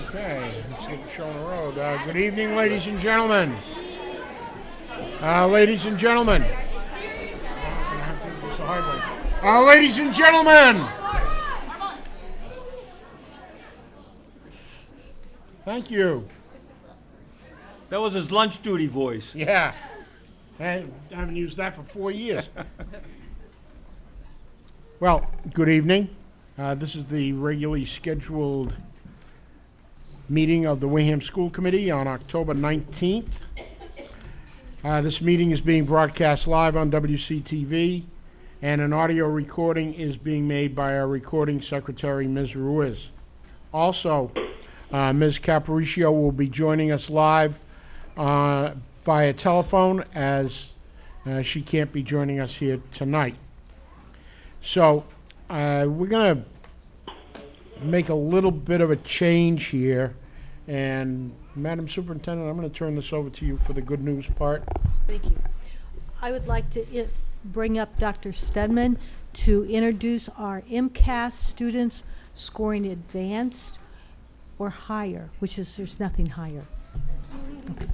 Okay, let's get the show on the road. Good evening, ladies and gentlemen. Ladies and gentlemen. Ladies and gentlemen. Thank you. That was his lunch duty voice. Yeah. I haven't used that for 4 years. Well, good evening. This is the regularly scheduled meeting of the Wareham School Committee on October 19th. This meeting is being broadcast live on WCTV, and an audio recording is being made by our recording secretary, Ms. Ruiz. Also, Ms. Caparicio will be joining us live via telephone, as she can't be joining us here tonight. So we're going to make a little bit of a change here, and Madam Superintendent, I'm going to turn this over to you for the good news part. Thank you. I would like to bring up Dr. Stedman to introduce our MCAS students scoring advanced or higher, which is there's nothing higher. Okay.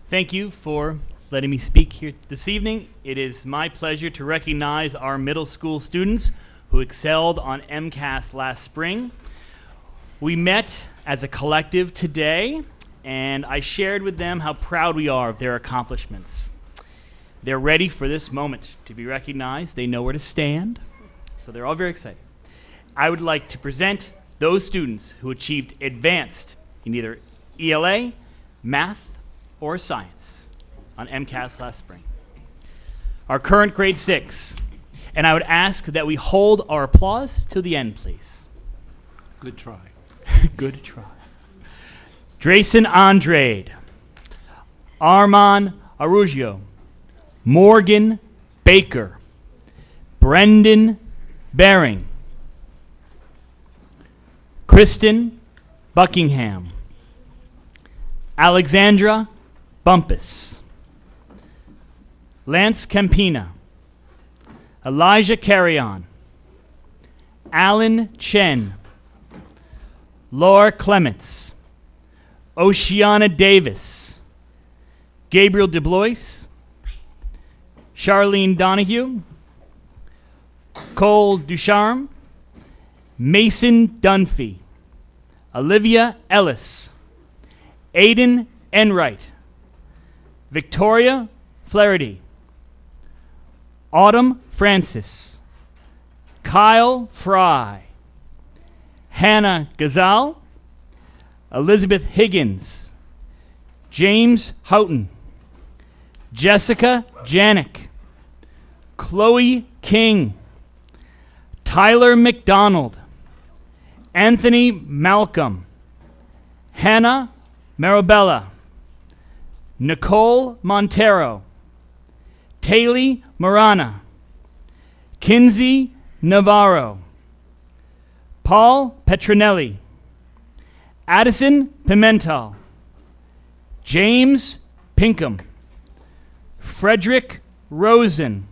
Thank you for letting me speak here this evening. It is my pleasure to recognize our middle school students who excelled on MCAS last spring. We met as a collective today, and I shared with them how proud we are of their accomplishments. They're ready for this moment to be recognized. They know where to stand, so they're all very excited. I would like to present those students who achieved advanced in either ELA, math, or science on MCAS last spring. Our current grade 6, and I would ask that we hold our applause to the end, please. Good try. Good try. Drayson Andrade, Armand Arugio, Morgan Baker, Brendan Bering, Kristen Buckingham, Alexandra Bumpus, Lance Campina, Elijah Carrion, Alan Chen, Laura Clements, Oceana Davis, Gabriel DeBlois, Charlene Donahue, Cole Ducharme, Mason Dunphy, Olivia Ellis, Aiden Enright, Victoria Flaherty, Autumn Francis, Kyle Fry, Hannah Gazal, Elizabeth Higgins, James Houghton, Jessica Janik, Chloe King, Tyler McDonald, Anthony Malcolm, Hannah Marabella, Nicole Montero, Taylor Marana, Kinsey Navarro, Paul Petronelli, Addison Pimentel, James Pinkham, Frederick Rosen,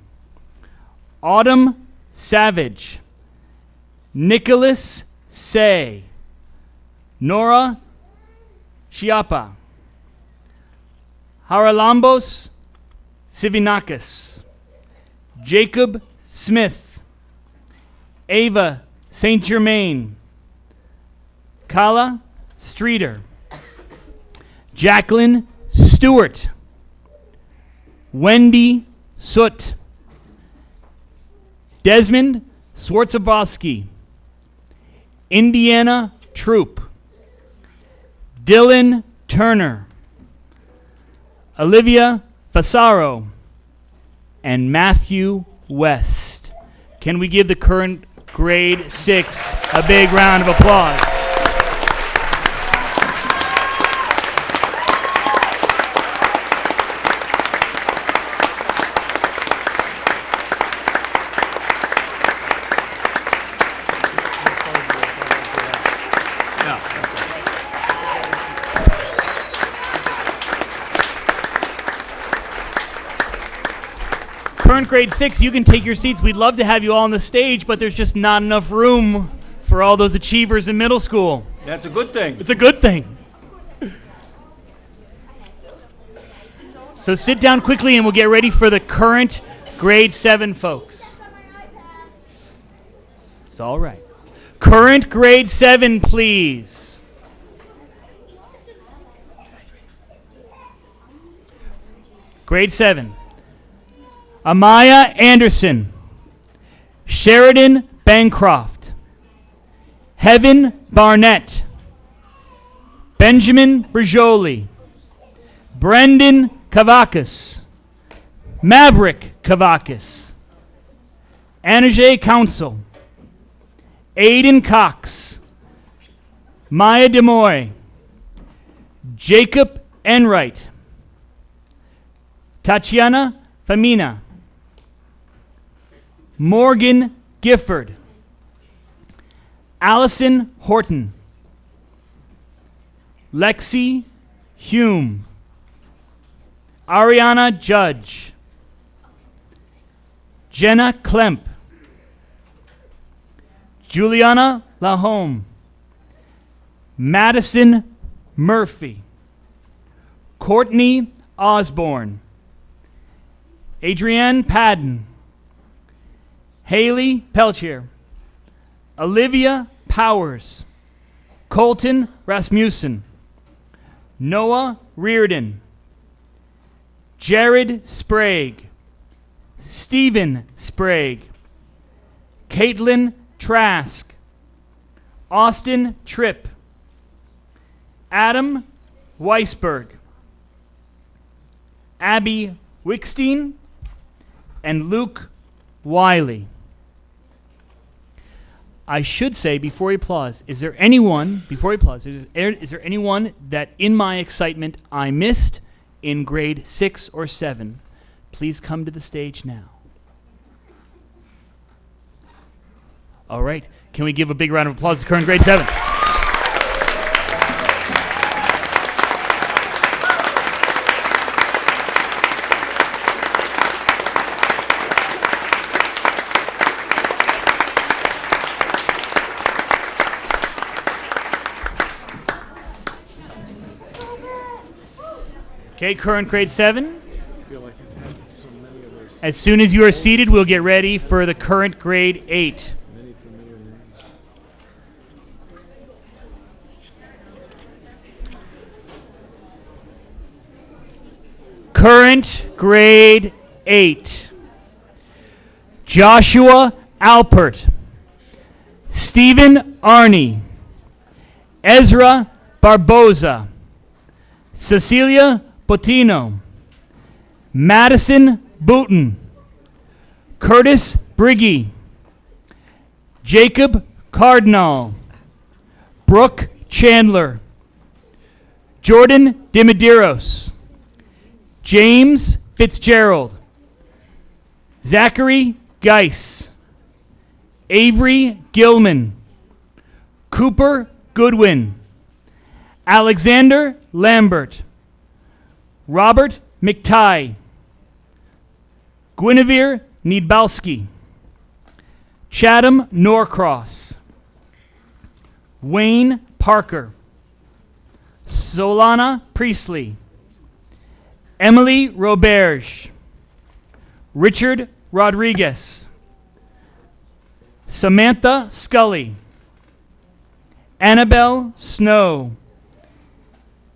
Autumn Savage, Nicholas Say, Nora Chiapa, Haralambos Sivinakis, Jacob Smith, Ava St. Germain, Kala Streeter, Jacqueline Stewart, Wendy Soot, Desmond Swartzabowski, Indiana Troop, Dylan Turner, Olivia Fasaro, and Matthew West. Can we give the current grade 6 a big round of applause? current grade 6, you can take your seats. We'd love to have you all on the stage, but there's just not enough room for all those achievers in middle school. That's a good thing. It's a good thing. So sit down quickly and we'll get ready for the current grade 7 folks. It's all right. Current grade 7, please. Grade 7. Amaya Anderson. Sheridan Bancroft. Heaven Barnett. Benjamin Berjoli. Brendan Kavakis. Maverick Kavakis. Anajay Council. Aiden Cox. Maya DeMoy. Jacob Enright. Tatiana Famina. Morgan Gifford. Allison Horton. Lexi Hume. Ariana Judge. Jenna Klemp. Juliana Lahome. Madison Murphy. Courtney Osborne. Adrienne Padden. Haley Pelchier. Olivia Powers. Colton Rasmussen. Noah Reardon. Jared Sprague. Stephen Sprague. Caitlin Trask. Austin Tripp. Adam Weisberg. Abby Wickstein. And Luke Wiley. I should say before we applause, is there anyone that in my excitement I missed in grade 6 or 7? Please come to the stage now. All right. Can we give a big round of applause to current grade 7? Okay, current grade 7. As soon as you are seated, we'll get ready for the current grade 8. Current grade 8. Joshua Alpert. Stephen Arney. Ezra Barboza. Cecilia Bottino. Madison Booton. Curtis Briggy. Jacob Cardinal. Brooke Chandler. Jordan DiMedeiros. James Fitzgerald. Zachary Geis. Avery Gilman. Cooper Goodwin. Alexander Lambert. Robert McTighe. Guinevere Niedbalski. Chatham Norcross. Wayne Parker. Solana Priestley. Emily Roberge. Richard Rodriguez. Samantha Scully. Annabelle Snow.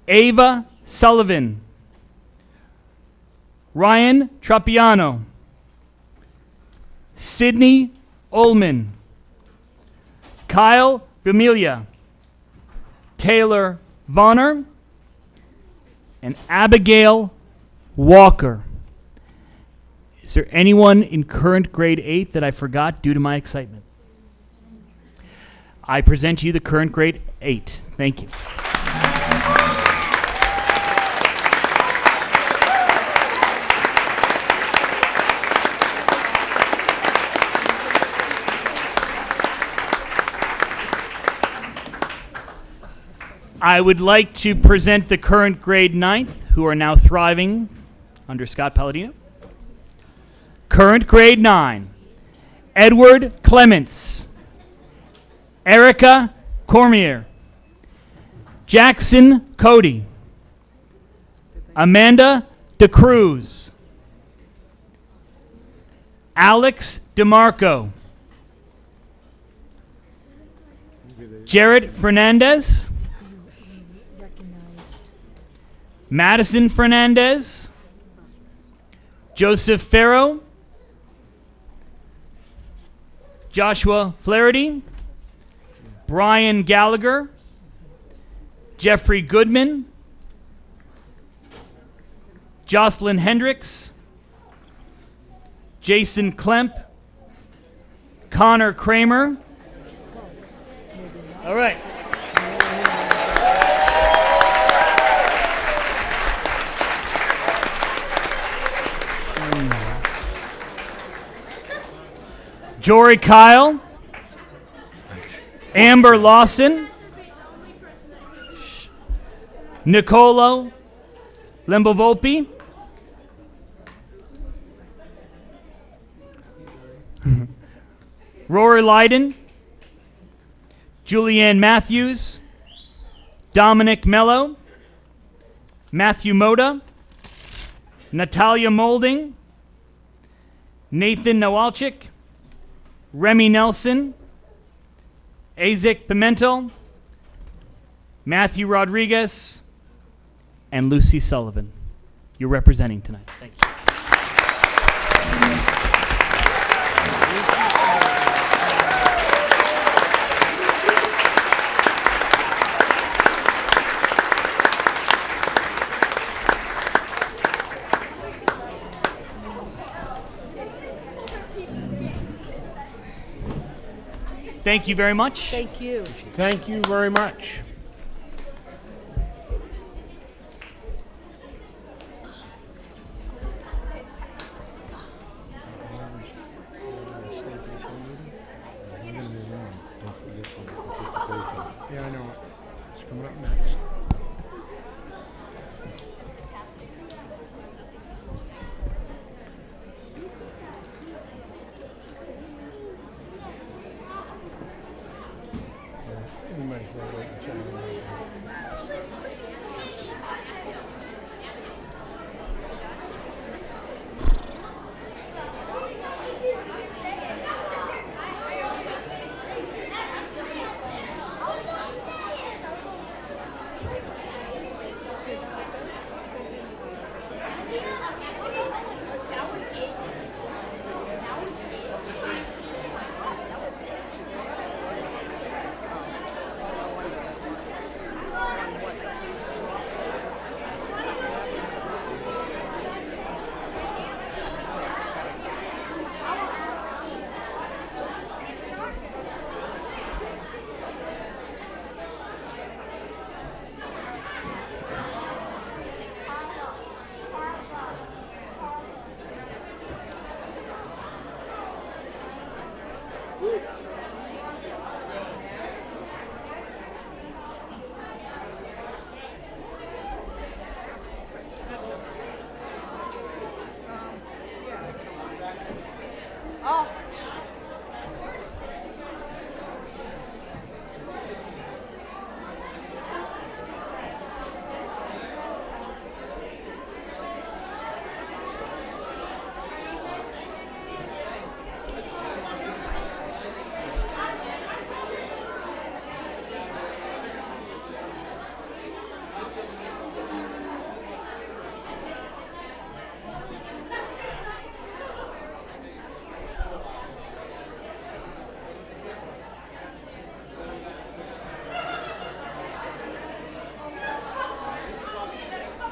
Ava Sullivan. Ryan Trapiano. Sydney Ullman. Kyle Vermilia. Taylor Vonner. And Abigail Walker. Is there anyone in current grade 8 that I forgot due to my excitement? I present to you the current grade 8. Thank you. I would like to present the current grade 9th, who are now thriving under Scott Palladino. Current grade 9. Edward Clements. Erica Cormier. Jackson Cody. Amanda DeCruz. Alex DeMarco. Jared Fernandez. Recognized. Madison Fernandez. Joseph Farrow. Joshua Flaherty. Brian Gallagher. Jeffrey Goodman. Jocelyn Hendricks. Jason Klemp. Connor Kramer. All right. Jory Kyle. Amber Lawson. Nicolo Limbovolpi. Rory Lyden. Julianne Matthews. Dominic Mello. Matthew Moda. Natalia Molding. Nathan Nawalchik. Remy Nelson. Azek Pimentel. Matthew Rodriguez. And Lucy Sullivan. You're representing tonight. Thank you. Thank you very much. Thank you. Thank you very much. Yeah, I know it. It's coming up next. We might as well wait until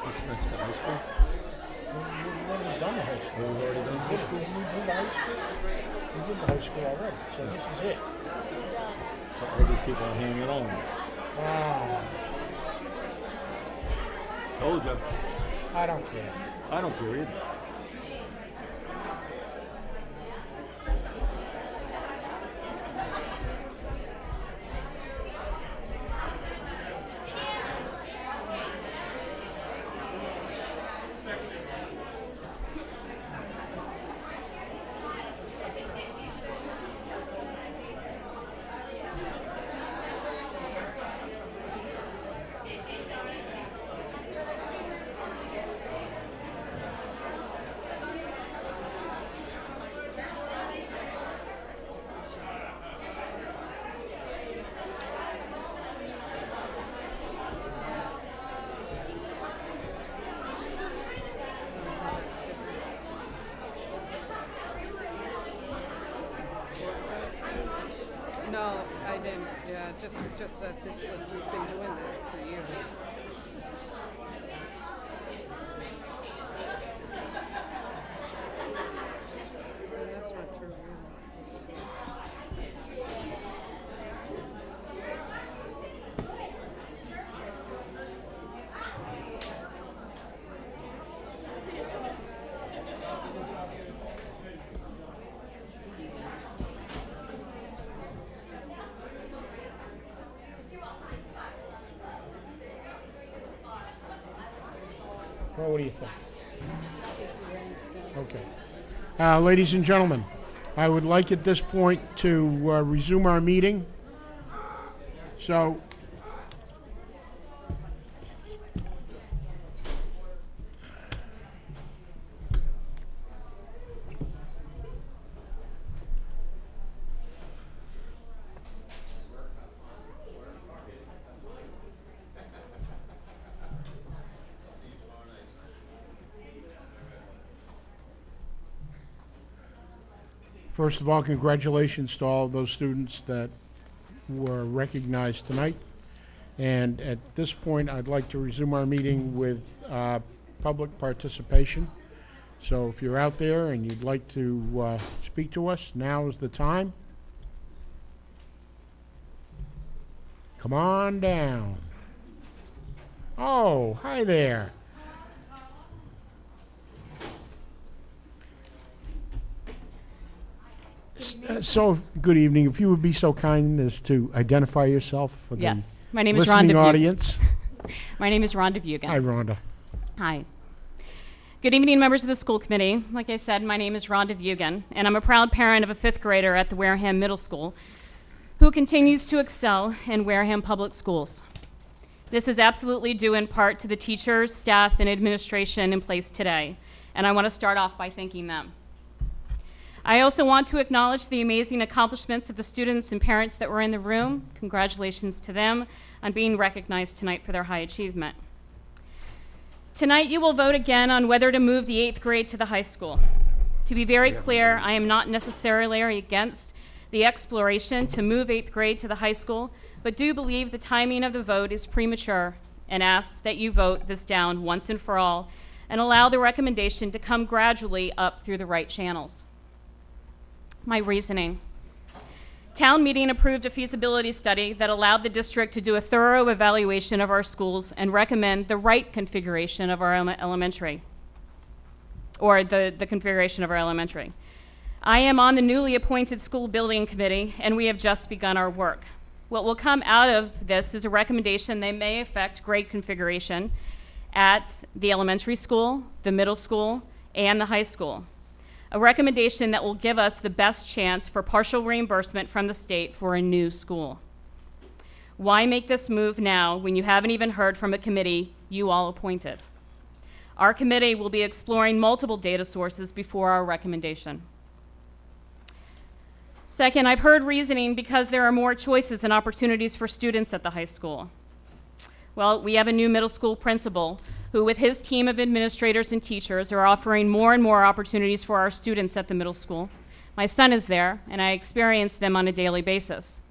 what's next to high school? We've already done the high school. We've already done high school. We did the high school. We did the high school already, so this is it. So all these people are hanging on. Wow. Told you. I don't care. I don't care either. Just that this was, we've been doing that for years. That's not true. Well, what do you think? Okay. Ladies and gentlemen, I would like at this point to resume our meeting. So, first of all, congratulations to all of those students that were recognized tonight. And at this point, I'd like to resume our meeting with public participation. So if you're out there and you'd like to speak to us, now is the time. Come on down. Oh, hi there. So, good evening. If you would be so kind as to identify yourself for the Yes, my name is listening Rhonda. audience. My name is Rhonda Vugan. Hi, Rhonda. Hi. Good evening, members of the school committee. Like I said, my name is Rhonda Vugan, and I'm a proud parent of a fifth grader at the Wareham Middle School who continues to excel in Wareham Public Schools. This is absolutely due in part to the teachers, staff, and administration in place today, and I want to start off by thanking them. I also want to acknowledge the amazing accomplishments of the students and parents that were in the room. Congratulations to them on being recognized tonight for their high achievement. Tonight you will vote again on whether to move the 8th grade to the high school. To be very clear, I am not necessarily against the exploration to move 8th grade to the high school, but do believe the timing of the vote is premature and ask that you vote this down once and for all and allow the recommendation to come gradually up through the right channels. My reasoning. Town meeting approved a feasibility study that allowed the district to do a thorough evaluation of our schools and recommend the right configuration of our elementary, or the configuration of our elementary. I am on the newly appointed school building committee, and we have just begun our work. What will come out of this is a recommendation that may affect grade configuration at the elementary school, the middle school, and the high school. A recommendation that will give us the best chance for partial reimbursement from the state for a new school. Why make this move now when you haven't even heard from a committee you all appointed? Our committee will be exploring multiple data sources before our recommendation. Second, I've heard reasoning because there are more choices and opportunities for students at the high school. Well, we have a new middle school principal who, with his team of administrators and teachers, are offering more and more opportunities for our students at the middle school. My son is there, and I experience them on a daily basis.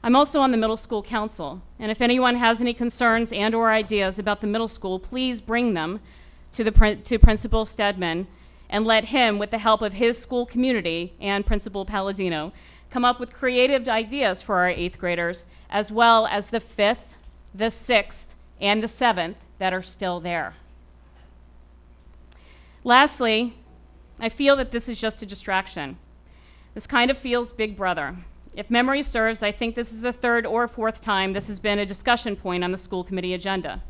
I'm also on the middle school council, and if anyone has any concerns and or ideas about the middle school, please bring them to Principal Stedman and let him, with the help of his school community and Principal Palladino, come up with creative ideas for our 8th graders, as well as the 5th, the 6th, and the 7th that are still there. Lastly, I feel that this is just a distraction. This kind of feels Big Brother. If memory serves, I think this is the 3rd or 4th time this has been a discussion point on the school committee agenda.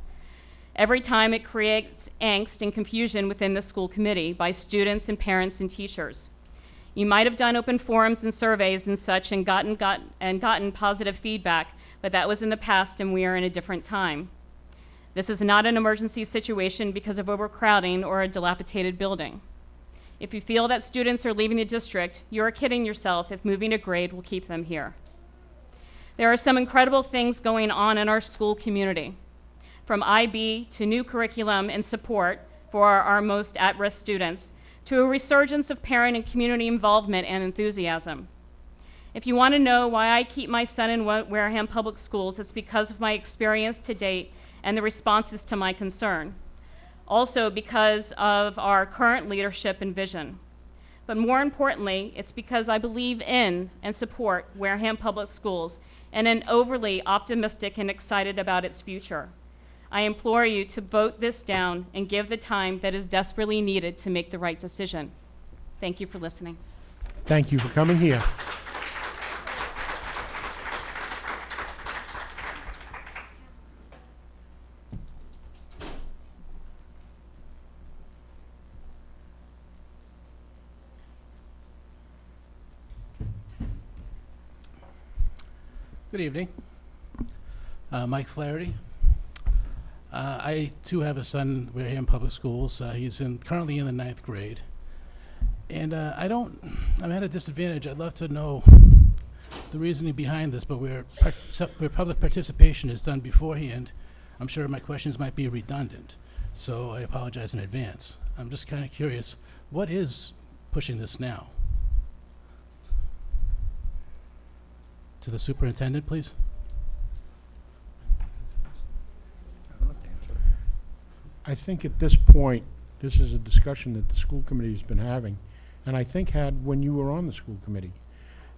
Every time it creates angst and confusion within the school committee by students and parents and teachers. You might have done open forums and surveys and such and gotten positive feedback, but that was in the past and we are in a different time. This is not an emergency situation because of overcrowding or a dilapidated building. If you feel that students are leaving the district, you are kidding yourself if moving a grade will keep them here. There are some incredible things going on in our school community, from IB to new curriculum and support for our most at-risk students, to a resurgence of parent and community involvement and enthusiasm. If you want to know why I keep my son in Wareham Public Schools, it's because of my experience to date and the responses to my concern. Also because of our current leadership and vision. But more importantly, it's because I believe in and support Wareham Public Schools and am overly optimistic and excited about its future. I implore you to vote this down and give the time that is desperately needed to make the right decision. Thank you for listening. Thank you for coming here. Good evening. Mike Flaherty. I too have a son in Wareham Public Schools. He's currently in the 9th grade. And I'm at a disadvantage. I'd love to know the reasoning behind this, but where public participation is done beforehand, I'm sure my questions might be redundant. So I apologize in advance. I'm just kind of curious, what is pushing this now? To the superintendent, please. I think at this point, this is a discussion that the school committee has been having, and I think had when you were on the school committee.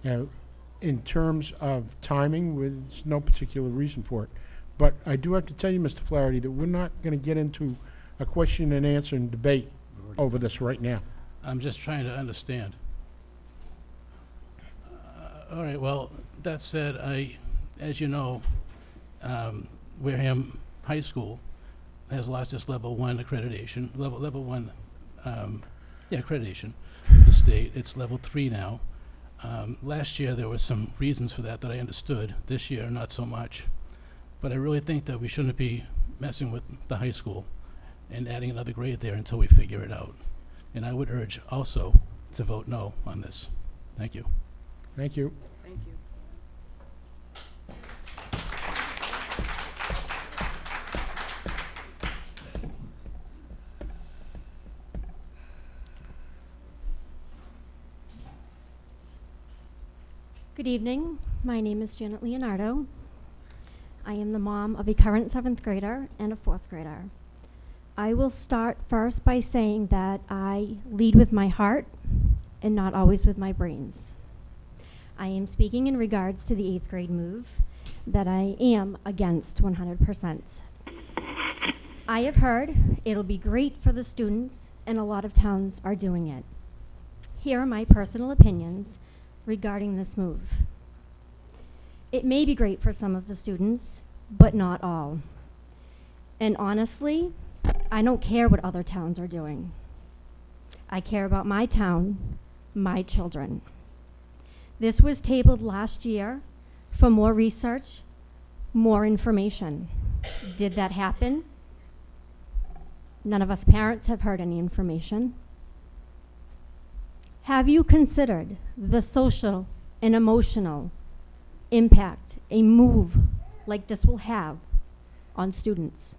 In terms of timing, there's no particular reason for it. But I do have to tell you, Mr. Flaherty, that we're not going to get into a question and answer and debate over this right now. I'm just trying to understand. All right, well, that said, as you know, Wareham High School has lost its level 1 accreditation, level 1 accreditation with the state. It's level 3 now. Last year there were some reasons for that I understood. This year, not so much. But I really think that we shouldn't be messing with the high school and adding another grade there until we figure it out. And I would urge also to vote no on this. Thank you. Thank you. Thank you. Good evening. My name is Janet Leonardo. I am the mom of a current 7th grader and a 4th grader. I will start first by saying that I lead with my heart and not always with my brains. I am speaking in regards to the 8th grade move that I am against 100%. I have heard it'll be great for the students, and a lot of towns are doing it. Here are my personal opinions regarding this move. It may be great for some of the students, but not all. And honestly, I don't care what other towns are doing. I care about my town, my children. This was tabled last year for more research, more information. Did that happen? None of us parents have heard any information. Have you considered the social and emotional impact a move like this will have on students?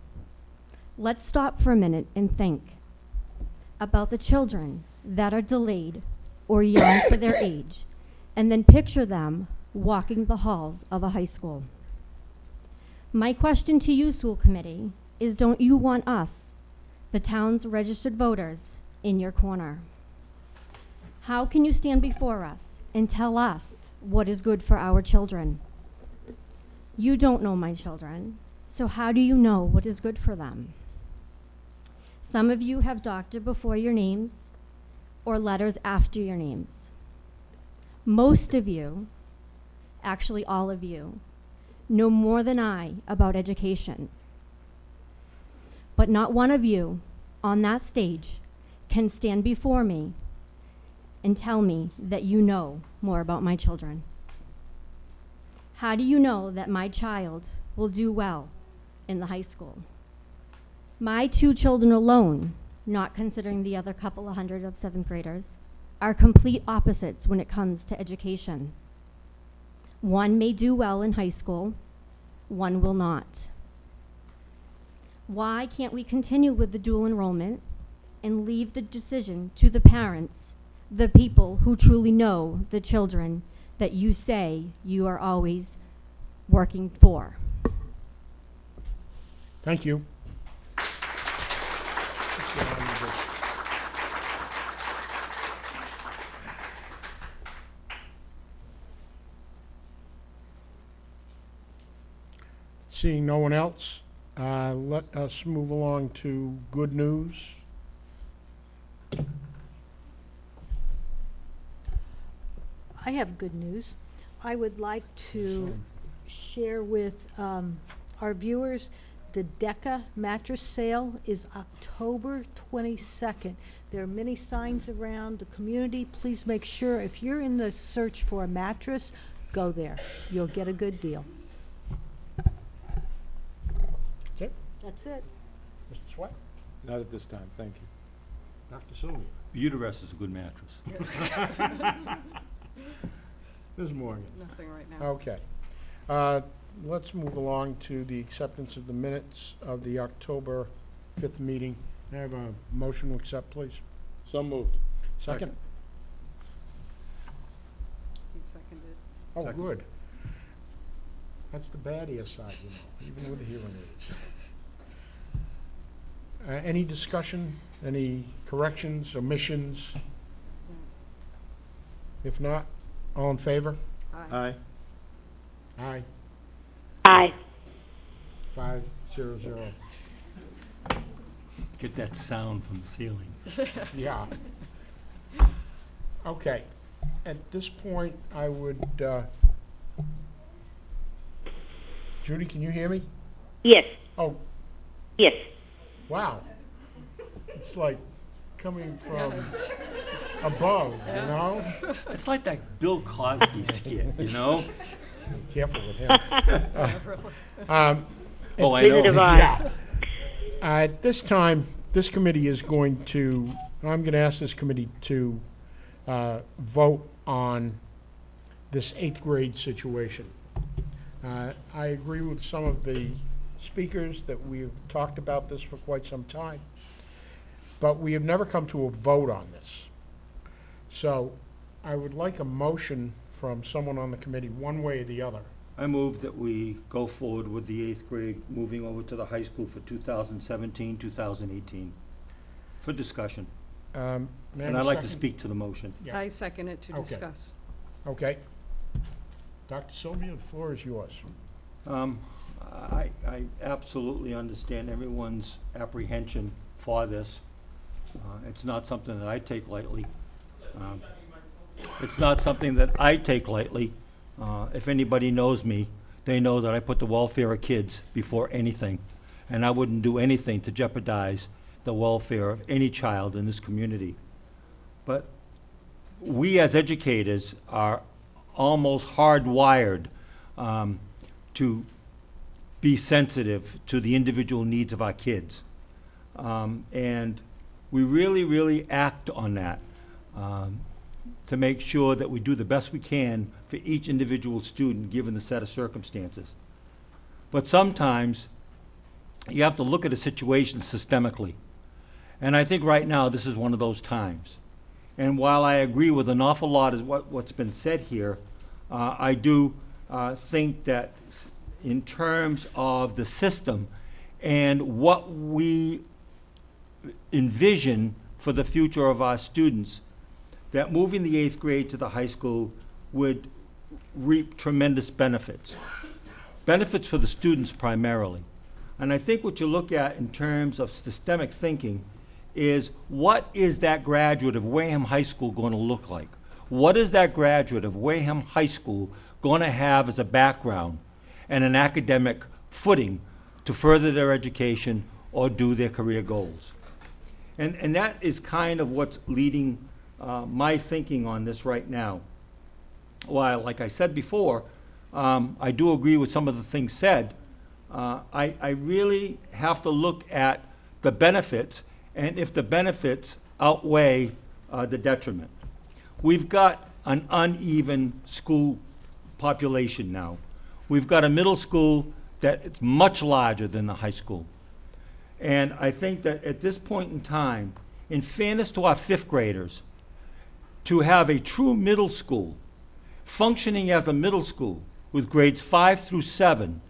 Let's stop for a minute and think about the children that are delayed or young for their age, and then picture them walking the halls of a high school. My question to you, school committee, is don't you want us, the town's registered voters, in your corner? How can you stand before us and tell us what is good for our children? You don't know my children, so how do you know what is good for them? Some of you have doctor before your names or letters after your names. Most of you, actually all of you, know more than I about education. But not one of you on that stage can stand before me and tell me that you know more about my children. How do you know that my child will do well in the high school? My 2 children alone, not considering the other couple of hundred of 7th graders, are complete opposites when it comes to education. One may do well in high school, one will not. Why can't we continue with the dual enrollment and leave the decision to the parents, the people who truly know the children, that you say you are always working for. Thank you. Seeing no one else, let us move along to good news. I have good news. I would like to share with our viewers, the Decca mattress sale is October 22nd. There are many signs around the community. Please make sure, if you're in the search for a mattress, go there. You'll get a good deal. Okay, That's it. Mr. Sweat, Not at this time, thank you. Dr. Sylvia, Uterus is a good mattress. Ms. Morgan. Nothing right now. Okay. Let's move along to the acceptance of the minutes of the October 5th meeting. May I have a motion to accept, please? So moved. Second? He seconded. Oh, Second. good. That's the bad ear side, even with the hearing aids. Any discussion, any corrections, omissions? If not, all in favor? Aye. Aye. Aye. 500. Get that sound from the ceiling. Yeah. Okay. At this point, I would, Judy, can you hear me? Yes. Oh, Yes. wow. It's like coming from above, you know? It's like that Bill Cosby skit, you know? Careful with him. Oh, I Wizard of know. Oz. Yeah. At this time, this committee is going to, I'm going to ask this committee to vote on this 8th grade situation. I agree with some of the speakers that we've talked about this for quite some time, but we have never come to a vote on this. So I would like a motion from someone on the committee, one way or the other. I move that we go forward with the 8th grade, moving over to the high school for 2017, 2018, for discussion. May I have And a I'd like to second? speak to the motion. Yeah. I second it to Okay. discuss. Okay. Dr. Sylvia, the floor is yours. I absolutely understand everyone's apprehension for this. It's not something that I take lightly. It's not something that I take lightly. If anybody knows me, they know that I put the welfare of kids before anything, and I wouldn't do anything to jeopardize the welfare of any child in this community. But we as educators are almost hardwired to be sensitive to the individual needs of our kids. And we really, really act on that to make sure that we do the best we can for each individual student, given the set of circumstances. But sometimes you have to look at a situation systemically. And I think right now this is one of those times. And while I agree with an awful lot of what's been said here, I do think that in terms of the system and what we envision for the future of our students, that moving the 8th grade to the high school would reap tremendous benefits. Benefits for the students primarily. And I think what you look at in terms of systemic thinking is, what is that graduate of Wareham High School going to look like? What is that graduate of Wareham High School going to have as a background and an academic footing to further their education or do their career goals? And that is kind of what's leading my thinking on this right now. While, like I said before, I do agree with some of the things said, I really have to look at the benefits, and if the benefits outweigh the detriment. We've got an uneven school population now. We've got a middle school that is much larger than the high school. And I think that at this point in time, in fairness to our 5th graders, to have a true middle school functioning as a middle school with grades 5 through 7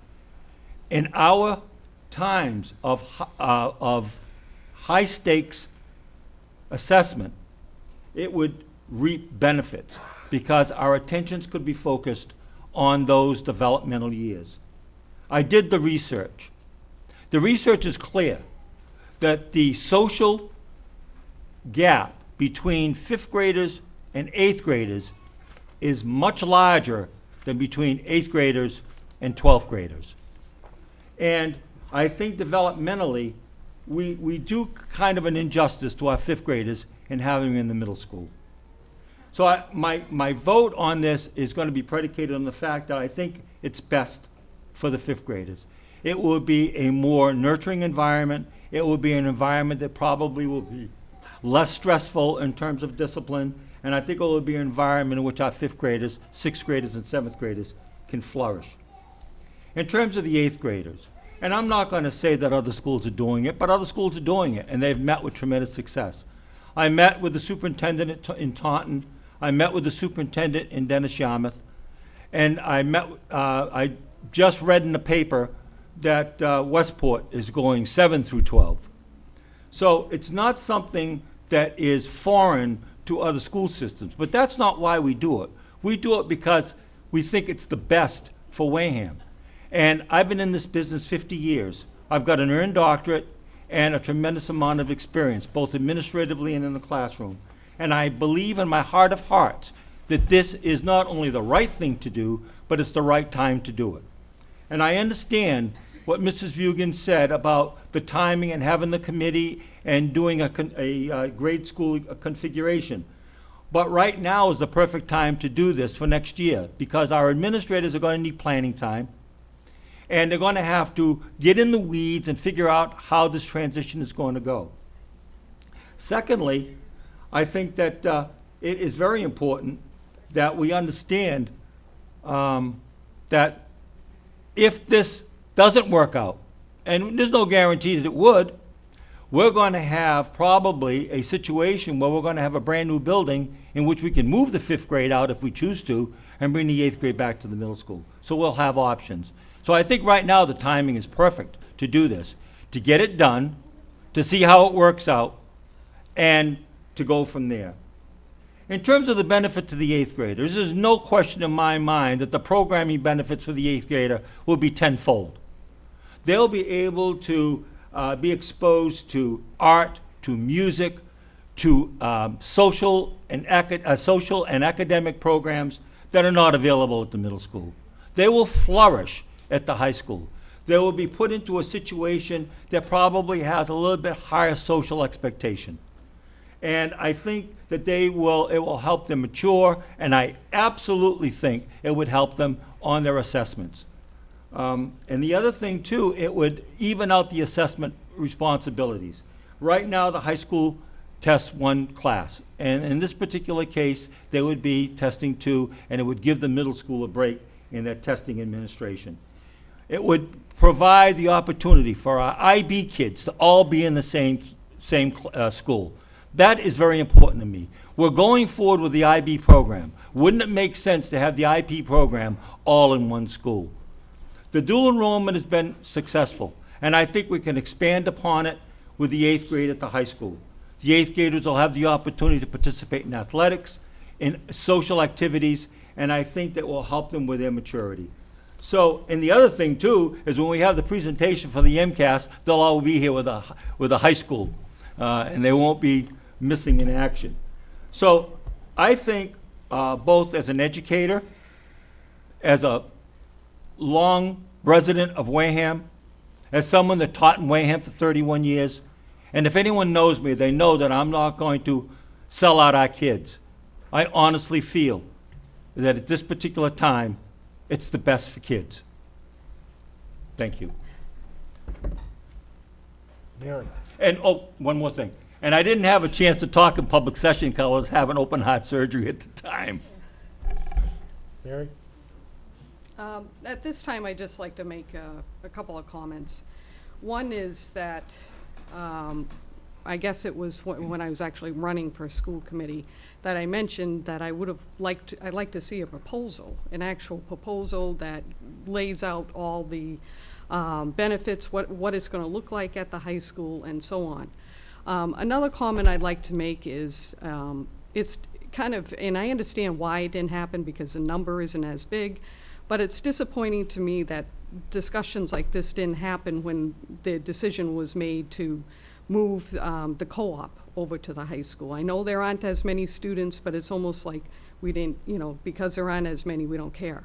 in our times of high-stakes assessment, it would reap benefits because our attentions could be focused on those developmental years. I did the research. The research is clear that the social gap between 5th graders and 8th graders is much larger than between 8th graders and 12th graders. And I think developmentally, we do kind of an injustice to our 5th graders in having them in the middle school. So my vote on this is going to be predicated on the fact that I think it's best for the 5th graders. It will be a more nurturing environment. It will be an environment that probably will be less stressful in terms of discipline, and I think it will be an environment in which our 5th graders, 6th graders, and 7th graders can flourish. In terms of the 8th graders, and I'm not going to say that other schools are doing it, but other schools are doing it, and they've met with tremendous success. I met with the superintendent in Taunton. I met with the superintendent in Dennis Yarmouth, and I just read in the paper that Westport is going 7 through 12. So it's not something that is foreign to other school systems, but that's not why we do it. We do it because we think it's the best for Wareham. And I've been in this business 50 years. I've got an earned doctorate and a tremendous amount of experience, both administratively and in the classroom. And I believe in my heart of hearts that this is not only the right thing to do, but it's the right time to do it. And I understand what Mrs. Vugan said about the timing and having the committee and doing a grade school configuration. But right now is the perfect time to do this for next year because our administrators are going to need planning time. And they're going to have to get in the weeds and figure out how this transition is going to go. Secondly, I think that it is very important that we understand that if this doesn't work out, and there's no guarantee that it would, we're going to have probably a situation where we're going to have a brand new building in which we can move the 5th grade out if we choose to and bring the 8th grade back to the middle school. So we'll have options. So I think right now the timing is perfect to do this, to get it done, to see how it works out, and to go from there. In terms of the benefit to the 8th graders, there's no question in my mind that the programming benefits for the 8th grader will be tenfold. They'll be able to be exposed to art, to music, to social and academic programs that are not available at the middle school. They will flourish at the high school. They will be put into a situation that probably has a little bit higher social expectation. And I think that it will help them mature, and I absolutely think it would help them on their assessments. And the other thing, too, it would even out the assessment responsibilities. Right now, the high school tests 1 class, and in this particular case, they would be testing 2, and it would give the middle school a break in their testing administration. It would provide the opportunity for our IB kids to all be in the same school. That is very important to me. We're going forward with the IB program. Wouldn't it make sense to have the IB program all in one school? The dual enrollment has been successful, and I think we can expand upon it with the 8th grade at the high school. The 8th graders will have the opportunity to participate in athletics, in social activities, and I think that will help them with their maturity. So, and the other thing too is when we have the presentation for the MCAS, they'll all be here with a high school, and they won't be missing in action. So, I think both as an educator, as a long resident of Wareham, as someone that taught in Wareham for 31 years, and if anyone knows me, they know that I'm not going to sell out our kids. I honestly feel that at this particular time, it's the best for kids. Thank you. Mary. And, oh, one more thing. And I didn't have a chance to talk in public session because I was having open heart surgery at the time. Mary? At this time, I'd just like to make a couple of comments. One is that I guess it was when I was actually running for a school committee, that I mentioned that I'd like to see a proposal, an actual proposal that lays out all the benefits, what it's going to look like at the high school, and so on. Another comment I'd like to make is it's kind of, and I understand why it didn't happen because the number isn't as big, but it's disappointing to me that discussions like this didn't happen when the decision was made to move the co-op over to the high school. I know there aren't as many students, but it's almost like we didn't, because there aren't as many, we don't care.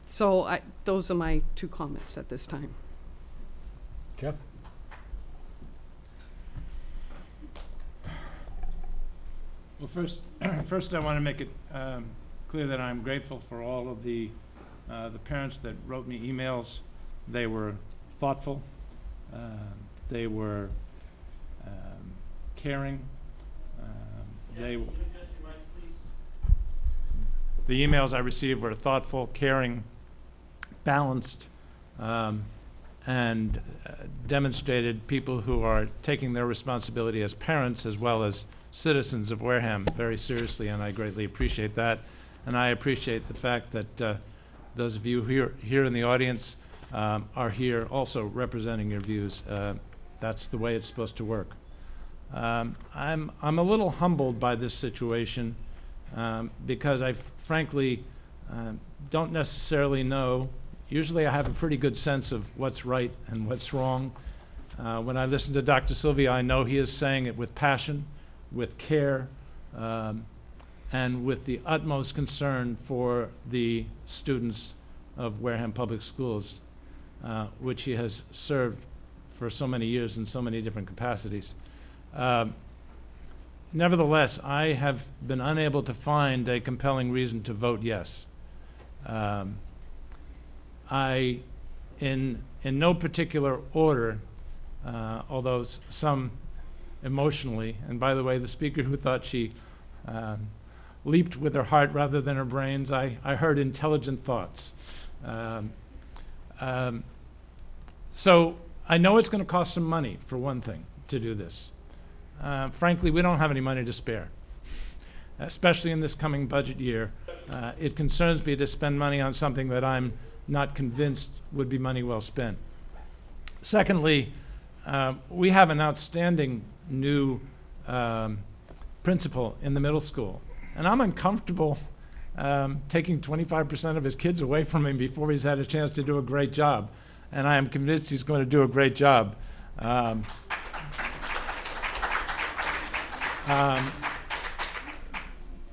So those are my 2 comments at this time. Jeff? Well, first I want to make it clear that I'm grateful for all of the parents that wrote me emails. They were thoughtful. They were caring. The emails I received were thoughtful, caring, balanced, and demonstrated people who are taking their responsibility as parents as well as citizens of Wareham very seriously, and I greatly appreciate that. And I appreciate the fact that those of you here in the audience are here also representing your views. That's the way it's supposed to work. I'm a little humbled by this situation because I frankly don't necessarily know. Usually I have a pretty good sense of what's right and what's wrong. When I listen to Dr. Sylvia, I know he is saying it with passion, with care, and with the utmost concern for the students of Wareham Public Schools, which he has served for so many years in so many different capacities. Nevertheless, I have been unable to find a compelling reason to vote yes. In no particular order, although some emotionally, and by the way, the speaker who thought she leaped with her heart rather than her brains, I heard intelligent thoughts. So I know it's going to cost some money, for one thing, to do this. Frankly, we don't have any money to spare, especially in this coming budget year. It concerns me to spend money on something that I'm not convinced would be money well spent. Secondly, we have an outstanding new principal in the middle school, and I'm uncomfortable taking 25% of his kids away from him before he's had a chance to do a great job, and I am convinced he's going to do a great job.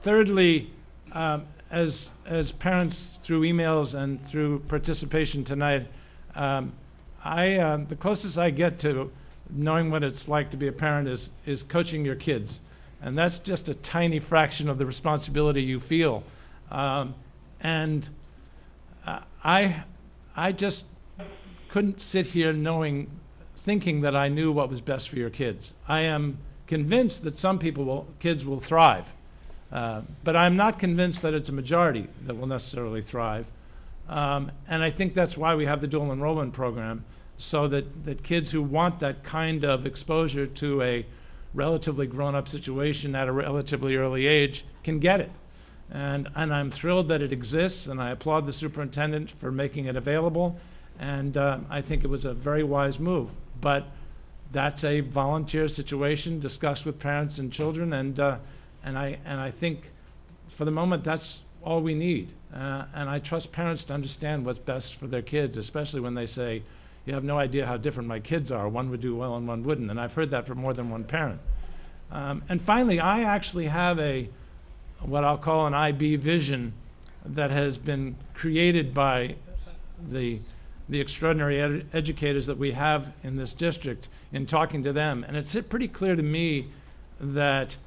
Thirdly, as parents through emails and through participation tonight, the closest I get to knowing what it's like to be a parent is coaching your kids. And that's just a tiny fraction of the responsibility you feel. And I just couldn't sit here thinking that I knew what was best for your kids. I am convinced that some kids will thrive. But I'm not convinced that it's a majority that will necessarily thrive. And I think that's why we have the dual enrollment program, so that kids who want that kind of exposure to a relatively grown-up situation at a relatively early age can get it. And I'm thrilled that it exists, and I applaud the superintendent for making it available. And I think it was a very wise move. But that's a volunteer situation discussed with parents and children, and I think for the moment that's all we need. And I trust parents to understand what's best for their kids, especially when they say, you have no idea how different my kids are. One would do well and one wouldn't. And I've heard that from more than one parent. And finally, I actually have what I'll call an IB vision that has been created by the extraordinary educators that we have in this district in talking to them. And it's pretty clear to me that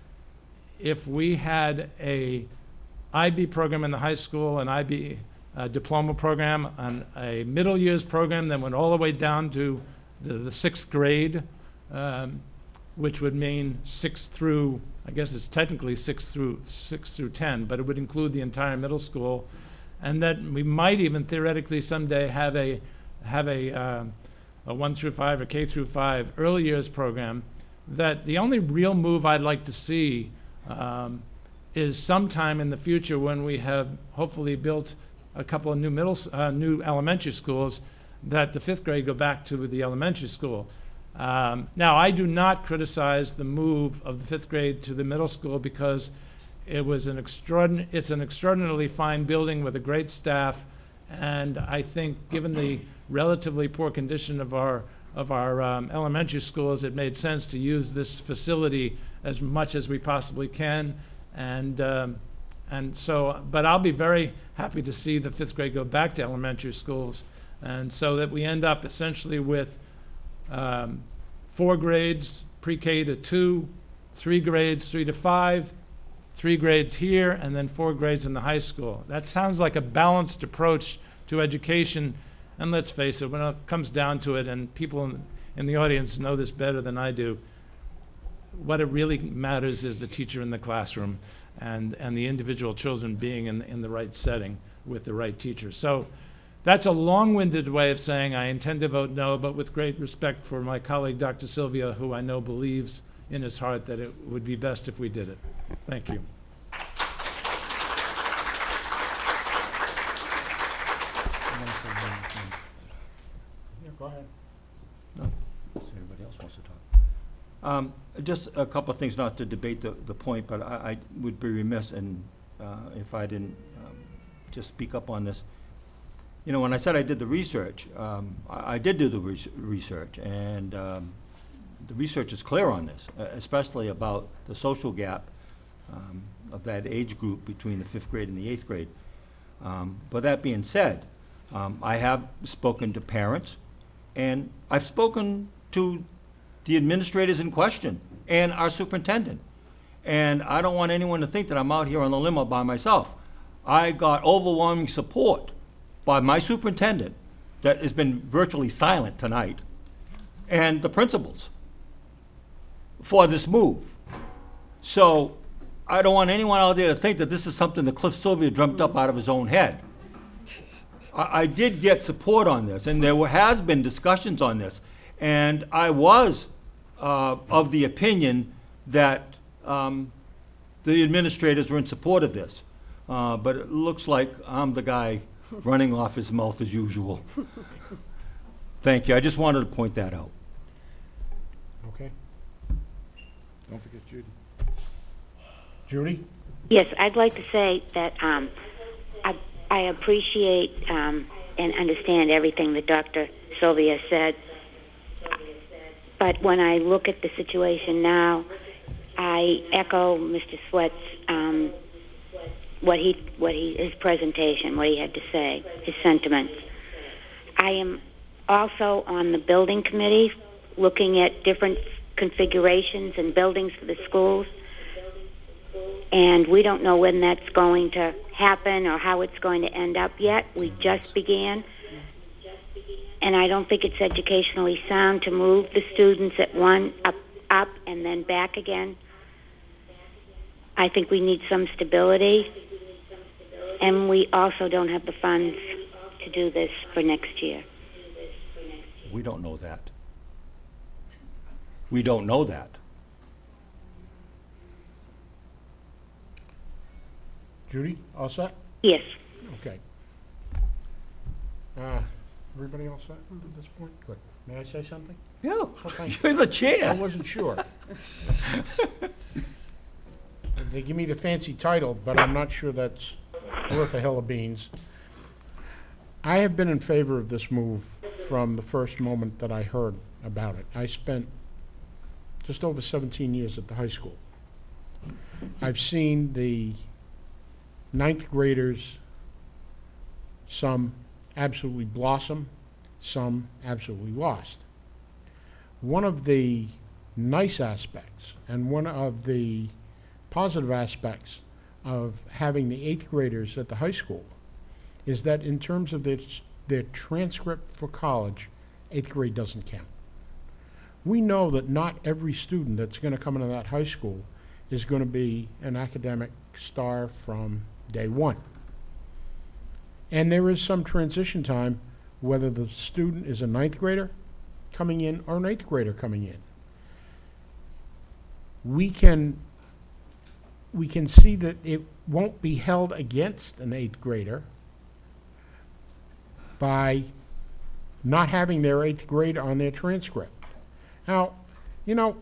if we had a IB program in the high school, an IB diploma program, and a middle years program that went all the way down to the 6th grade, which would mean 6 through, I guess it's technically 6 through 10, but it would include the entire middle school, and that we might even theoretically someday have a 1 through 5 or K through 5 early years program that the only real move I'd like to see is sometime in the future when we have hopefully built a couple of new elementary schools, that the fifth grade go back to the elementary school. Now, I do not criticize the move of the fifth grade to the middle school because it's an extraordinarily fine building with a great staff, and I think given the relatively poor condition of our elementary schools, it made sense to use this facility as much as we possibly can. And so, but I'll be very happy to see the fifth grade go back to elementary schools, and so that we end up essentially with 4 grades, pre-K to 2, 3 grades, 3 to 5, 3 grades here, and then 4 grades in the high school. That sounds like a balanced approach to education, and let's face it, when it comes down to it, and people in the audience know this better than I do, what it really matters is the teacher in the classroom and the individual children being in the right setting with the right teacher. So that's a long-winded way of saying I intend to vote no, but with great respect for my colleague, Dr. Sylvia, who I know believes in his heart that it would be best if we did it. Thank you. Yeah, go ahead. Anybody else wants to talk? Just a couple of things, not to debate the point, but I would be remiss if I didn't just speak up on this. You know, when I said I did the research, I did do the research, and the research is clear on this, especially about the social gap of that age group between the 5th grade and the 8th grade. But that being said, I have spoken to parents, and I've spoken to the administrators in question and our superintendent. And I don't want anyone to think that I'm out here on the limb by myself. I got overwhelming support by my superintendent that has been virtually silent tonight, and the principals for this move. So I don't want anyone out there to think that this is something that Cliff Sylvia dreamt up out of his own head. I did get support on this, and there has been discussions on this, and I was of the opinion that the administrators were in support of this. But it looks like I'm the guy running off his mouth as usual. Thank you. I just wanted to point that out. Okay. Don't forget Judy. Judy? Yes, I'd like to say that I appreciate and understand everything that Dr. Sylvia said. But when I look at the situation now, I echo Mr. Sweat's his presentation, what he had to say, his sentiments. I am also on the building committee, looking at different configurations and buildings for the schools, and we don't know when that's going to happen or how it's going to end up yet. We just began. And I don't think it's educationally sound to move the students at one up and then back again. I think we need some stability, and we also don't have the funds to do this for next year. We don't know that. We don't know that. Judy, all set? Yes. Okay. Everybody all set at this point? Good. May I say something? Yeah, Oh, thank you're the I chair. wasn't sure. They give me the fancy title, but I'm not sure that's worth a hill of beans. I have been in favor of this move from the first moment that I heard about it. I spent just over 17 years at the high school. I've seen the 9th graders, some absolutely blossom, some absolutely lost. One of the nice aspects and one of the positive aspects of having the 8th graders at the high school is that in terms of their transcript for college, 8th grade doesn't count. We know that not every student that's going to come into that high school is going to be an academic star from day one. And there is some transition time, whether the student is a 9th grader coming in or an 8th grader coming in. we can see that it won't be held against an 8th grader by not having their 8th grade on their transcript. Now, you know,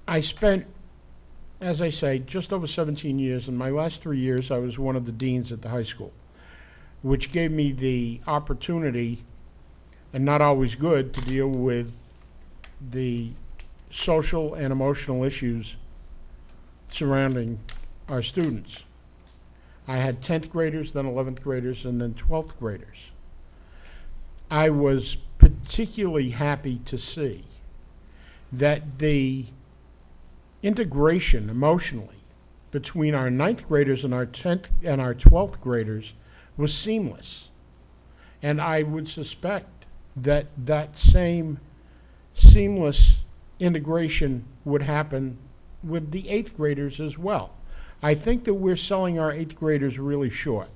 I spent, as I say, just over 17 years. In my last 3 years, I was one of the deans at the high school, which gave me the opportunity, and not always good, to deal with the social and emotional issues surrounding our students. I had 10th graders, then 11th graders, and then 12th graders. I was particularly happy to see that the integration emotionally between our 9th graders and our 10th and our 12th graders was seamless. And I would suspect that that same seamless integration would happen with the 8th graders as well. I think that we're selling our 8th graders really short.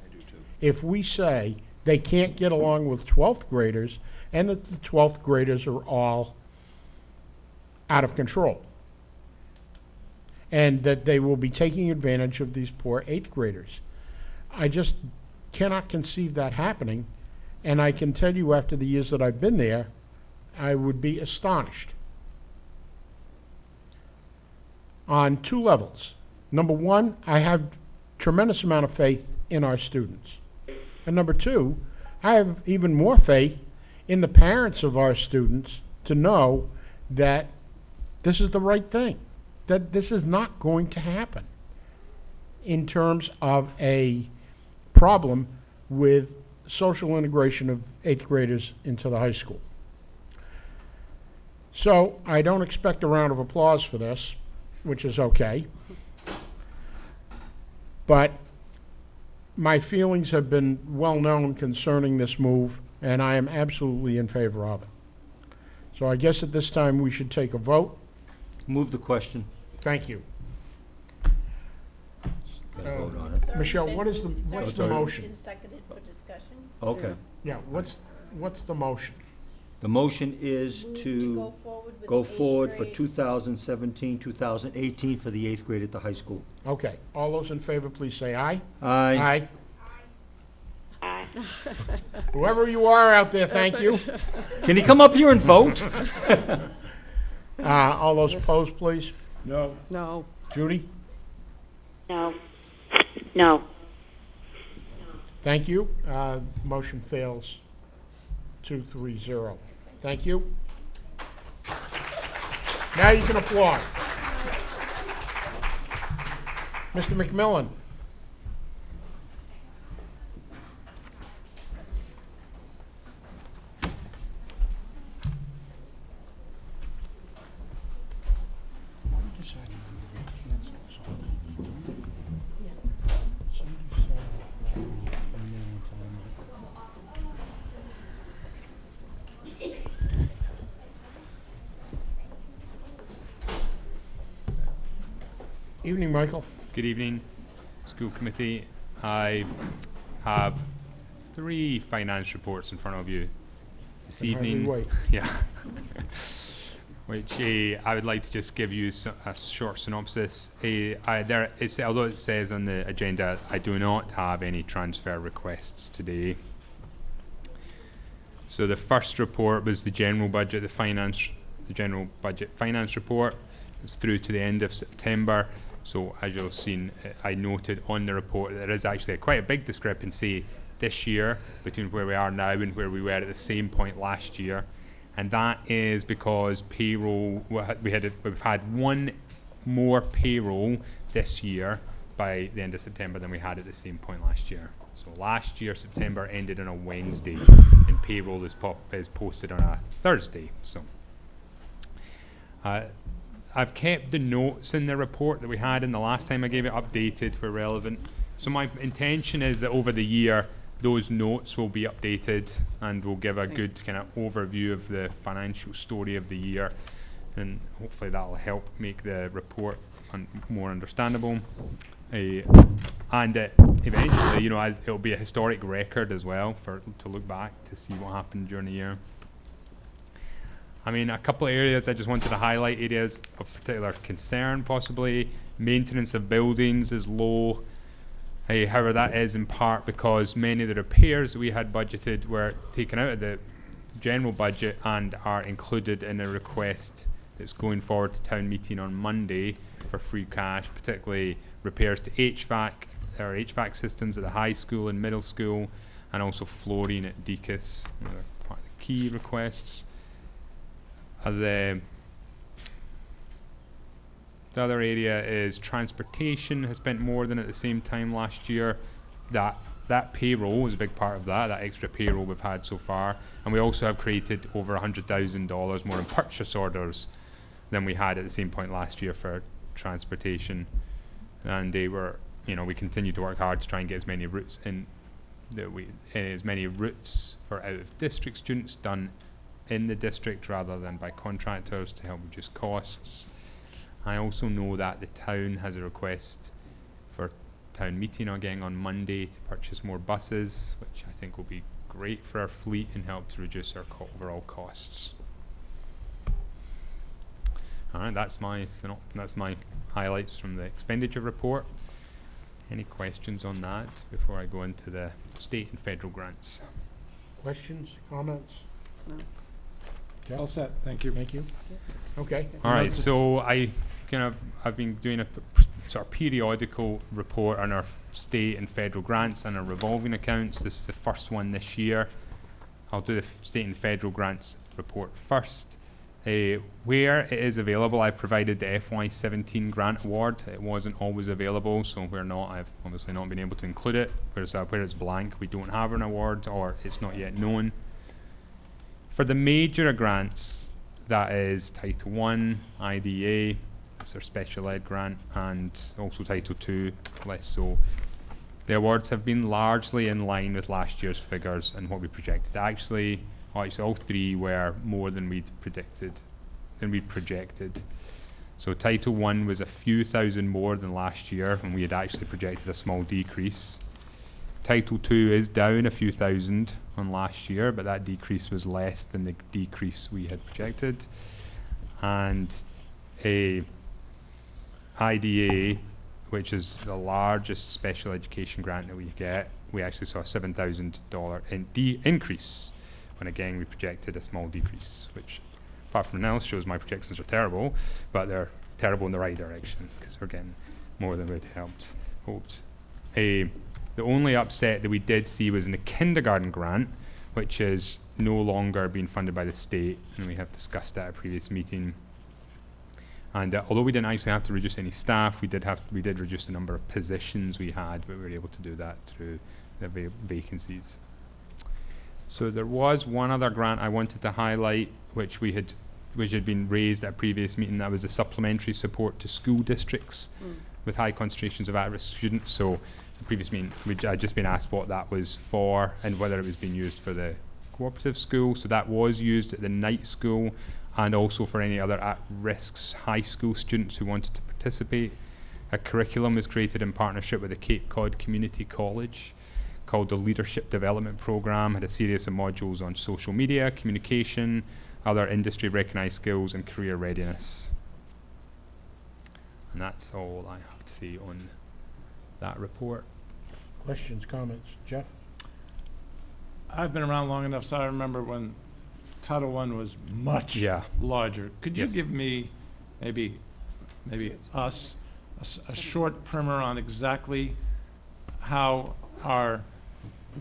I do too. If we say they can't get along with 12th graders and that the 12th graders are all out of control, and that they will be taking advantage of these poor 8th graders. I just cannot conceive that happening, and I can tell you after the years that I've been there, I would be astonished. On 2 levels. Number 1, I have tremendous amount of faith in our students. And number 2, I have even more faith in the parents of our students to know that this is the right thing, that this is not going to happen in terms of a problem with social integration of 8th graders into the high school. So I don't expect a round of applause for this, which is okay. But my feelings have been well known concerning this move, and I am absolutely in favor of it. So I guess at this time we should take a vote. Move the question. Thank you. Gotta vote on it. Michelle, what's the motion? Seconded for discussion. Okay. Yeah, what's the motion? The motion is Move to go forward with go the eighth forward for grade. 2017, 2018 for the 8th grade at the high school. Okay, all those in favor, please say aye. Aye. Aye. Whoever you are out there, thank you. Can you come up here and vote? All those opposed, please. No. No. Judy? No. No. Thank you. Motion fails 2-3-0. Thank you. Now you can applaud. Mr. McMillan? Evening, Michael. Good evening, school committee. I have 3 finance reports in front of you this Can hardly evening. wait. Yeah. Which I would like to just give you a short synopsis. Although it says on the agenda, I do not have any transfer requests today. So the first report was the general budget, the general budget finance report. It's through to the end of September. So as you'll see, I noted on the report that there is actually quite a big discrepancy this year between where we are now and where we were at the same point last year. And that is because payroll, we've had 1 more payroll this year by the end of September than we had at the same point last year. So last year, September ended on a Wednesday, and payroll is posted on a Thursday. So I've kept the notes in the report that we had in the last time I gave it updated where relevant. So my intention is that over the year, those notes will be updated and will give a good kind of overview of the financial story of the year, and hopefully that will help make the report more understandable. And eventually, it'll be a historic record as well to look back to see what happened during the year. I mean, a couple of areas I just wanted to highlight, areas of particular concern possibly. Maintenance of buildings is low. However, that is in part because many of the repairs that we had budgeted were taken out of the general budget and are included in a request that's going forward to town meeting on Monday for free cash, particularly repairs to HVAC systems at the high school and middle school, and also flooring at Deacon's. Another part of the key requests. The other area is transportation has spent more than at the same time last year. That payroll is a big part of that extra payroll we've had so far. And we also have created over $100,000 more in purchase orders than we had at the same point last year for transportation. And we continue to work hard to try and get as many routes for out of district students done in the district rather than by contractors to help reduce costs. I also know that the town has a request for town meeting again on Monday to purchase more buses, which I think will be great for our fleet and help to reduce our overall costs. All right, that's my highlights from the expenditure report. Any questions on that before I go into the state and federal grants? Questions, comments? No. Jeff? All set, thank you. Thank you. Okay. All right, so I've been doing a sort of periodical report on our state and federal grants and our revolving accounts. This is the first one this year. I'll do the state and federal grants report first. Where it is available, I've provided the FY17 grant award. It wasn't always available, so where not, I've obviously not been able to include it. Where it's blank, we don't have an award or it's not yet known. For the major grants, that is Title I, IDA, that's our special ed grant, and also Title II, less so. The awards have been largely in line with last year's figures and what we projected. Actually, all three were more than we'd projected. So Title I was a few thousand more than last year when we had actually projected a small decrease. Title II is down a few thousand on last year, but that decrease was less than the decrease we had projected. And IDA, which is the largest special education grant that we get, we actually saw a $7,000 increase, when again we projected a small decrease, which apart from anything else shows my projections are terrible, but they're terrible in the right direction because we're getting more than we'd hoped. The only upset that we did see was in the kindergarten grant, which is no longer being funded by the state, and we have discussed that at a previous meeting. And although we didn't actually have to reduce any staff, we did reduce the number of positions we had, but we were able to do that through the vacancies. So there was one other grant I wanted to highlight, which had been raised at a previous meeting. That was the supplementary support to school districts with high concentrations of at-risk students. So the previous meeting, I'd just been asked what that was for and whether it was being used for the cooperative school. So that was used at the night school and also for any other at-risk high school students who wanted to participate. A curriculum was created in partnership with the Cape Cod Community College called the Leadership Development Program. Had a series of modules on social media, communication, other industry recognized skills and career readiness. And that's all I have to say on that report. Questions, comments? Jeff? I've been around long enough, so I remember when Title I was much larger. Could you give me, maybe us, a short primer on exactly how our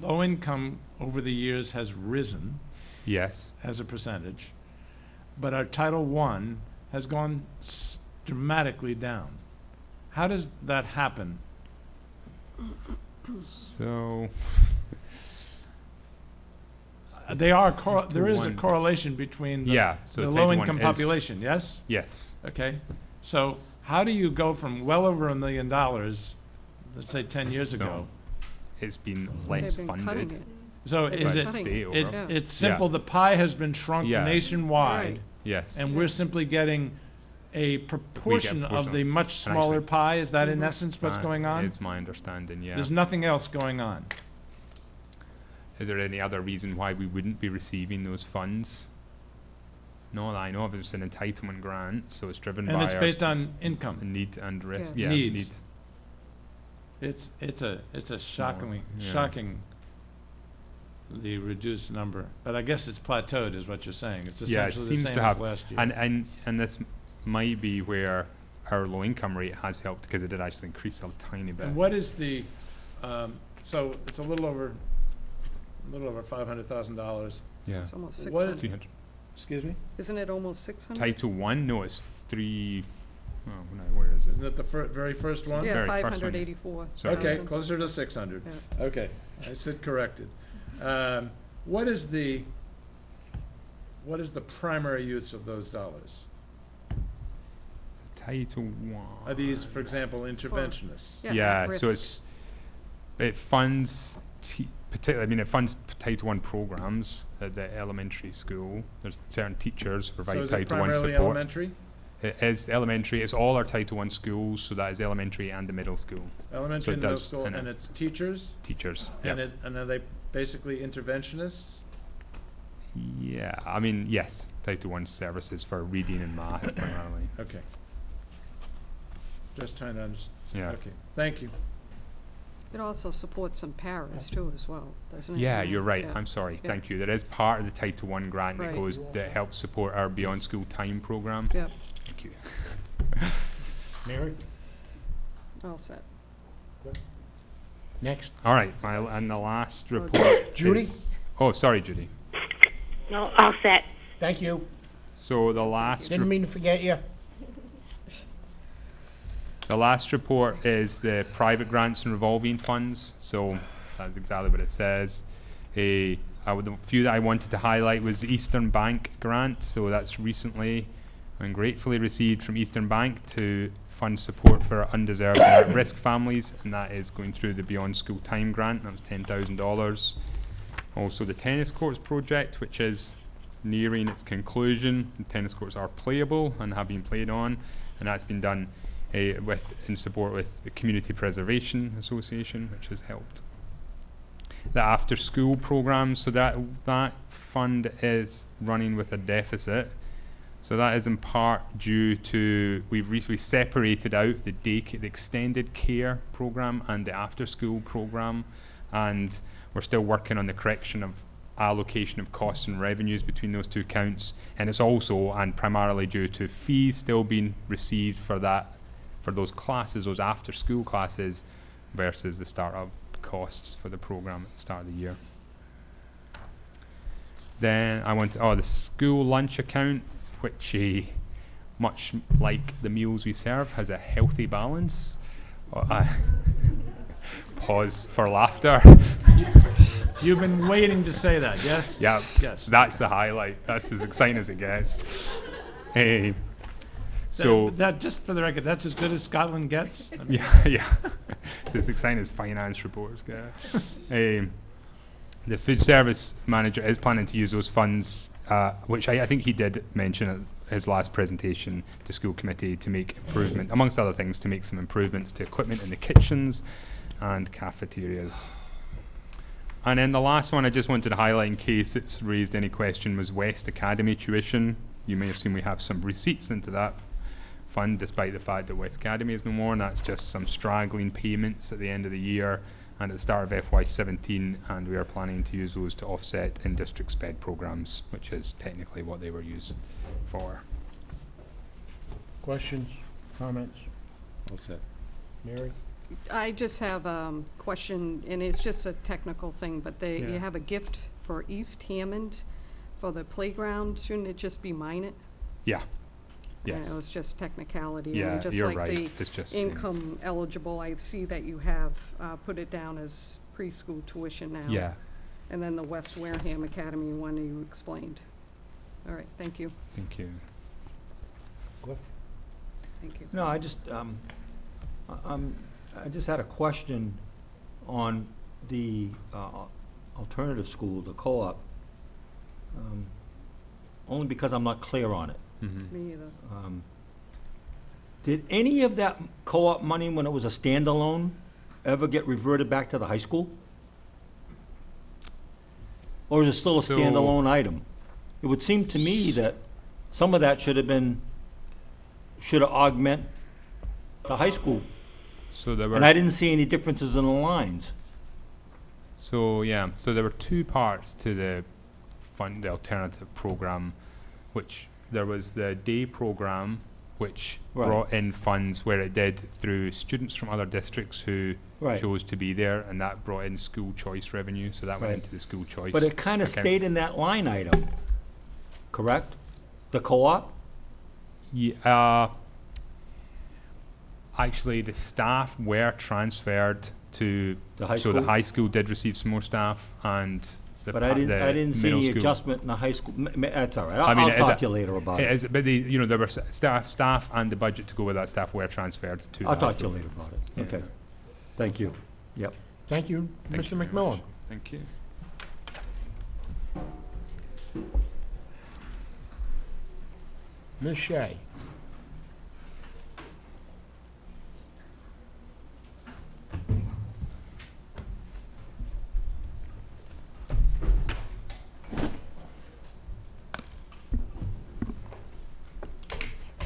low income over the years has risen? Yes. As a percentage, but our Title I has gone dramatically down. How does that happen? So there is a correlation between the low-income population, yes? Yes. Okay. So how do you go from well over $1 million, let's say 10 years ago? It's been less funded. So is it's simple, the pie has been shrunk nationwide. Right. Yes. And we're simply getting a proportion of the much smaller pie. Is that in essence what's going on? It's my understanding, yeah. There's nothing else going on. Is there any other reason why we wouldn't be receiving those funds? Not that I know of. It's an entitlement grant, so it's driven And by it's our based on income. need and risk. Yes. Yeah, Needs. It's a shockingly, Yeah. shockingly reduced number. But I guess it's plateaued is what you're saying. It's Yeah, it essentially the seems same to as have, last year. and this might be where our low income rate has helped, because it did actually increase a tiny bit. And what is the, so it's a little over $500,000. Yeah. It's almost What- 600. 300. Excuse me? Isn't it almost 600? Title 1? No, it's 3. Oh, no, where is it? Isn't that the very first one? Yeah, Very first one. 584. Sorry. Okay, closer to 600. Okay, I said corrected. What is the primary use of those dollars? Title 1. Are these, for example, interventionists? Yeah, so at-risk. it funds, particularly, I mean, it funds Title 1 programs at the elementary school. There's certain teachers who So provide is it Title 1 primarily support. elementary? It is elementary. It's all our Title 1 schools, so that is elementary and the middle school. Elementary it and middle does, school, and and it's teachers? Teachers. And Yeah. and are they basically interventionists? Yeah, I mean, yes, Title 1 services for reading and math primarily. Okay. Just trying to understand. Yeah. Okay, thank you. It also supports some paras too as well, doesn't it? Yeah, you're right. Yeah. I'm sorry. Yeah. Thank you. There is part of the Title 1 grant Right. that helps support our Beyond School Time program. Yep, Thank you. Mary, all set. next. All right, and the last report. Judy? is- Oh, sorry, Judy. No, all set. Thank you. So the last Didn't mean to forget you. The last report is the private grants and revolving funds. So that's exactly what it says. The few that I wanted to highlight was the Eastern Bank grant. So that's recently and gratefully received from Eastern Bank to fund support for undeserved and at-risk families, and that is going through the Beyond School Time grant. That was $10,000. Also the tennis courts project, which is nearing its conclusion. The tennis courts are playable and have been played on, and that's been done in support with the Community Preservation Association, which has helped. The after-school program, so that fund is running with a deficit. So that is in part due to we separated out the extended care program and the after-school program, and we're still working on the correction of allocation of costs and revenues between those two accounts. And it's also and primarily due to fees still being received for those classes, those after-school classes, versus the start-up costs for the program at the start of the year. Then I went to the school lunch account, which much like the meals we serve, has a healthy balance. Pause for laughter. You've been waiting to say that, yes? Yeah, Yes. that's the highlight. That's as exciting as it gets. So That, just for the record, that's as good as Scotland gets? I mean, yeah. It's as exciting as finance reports get. The food service manager is planning to use those funds, which I think he did mention at his last presentation to school committee, to make improvement, amongst other things, to make some improvements to equipment in the kitchens and cafeterias. And then the last one I just wanted to highlight in case it's raised any question was West Academy tuition. You may have seen we have some receipts into that fund, despite the fact that West Academy is no more, and that's just some straggling payments at the end of the year and at the start of FY17, and we are planning to use those to offset in-district SPED programs, which is technically what they were used for. Questions, comments? All set. Mary? I just have a question, and it's just a technical thing, but Yeah. you have a gift for East Hammond for the playground. Shouldn't it just be minus? Yeah. Yeah, Yes. it's just technicality. I mean, Yeah, just you're like right. the It's just income eligible, I see that you have put it down as preschool tuition now. yeah. And then the West Wareham Academy one you explained. All right, thank you, Thank you. thank you. No, I just had a question on the alternative school, the co-op, only because I'm not clear on it. Mm-hmm. Me either. Did any of that co-op money, when it was a standalone, ever get reverted back to the high school? Or is it still a So- standalone item? It would seem to me that some of that should augment the high school. So there were. And I didn't see any differences in the lines. So yeah, so there were two parts to the alternative program, which there was the day program, which Right. brought in funds where it did through students from other districts who Right. chose to be there, and that brought in school choice revenue, so that went Right. into the school choice. But it kind of account. stayed in that line item, correct? The co-op? Yeah, actually, the staff were transferred to The high so school? the high school did receive some more staff, and the But I didn't see middle any school. adjustment in the high school. That's all right. I mean, I'll it is talk to you later about It it. is, but there were staff and the budget to go with that staff were transferred to the I'll high talk to you school. later about it. Yeah. Okay. Thank you. Yep. Thank you. Thank Mr. you very McMillan. much. Thank you. Ms. Shea.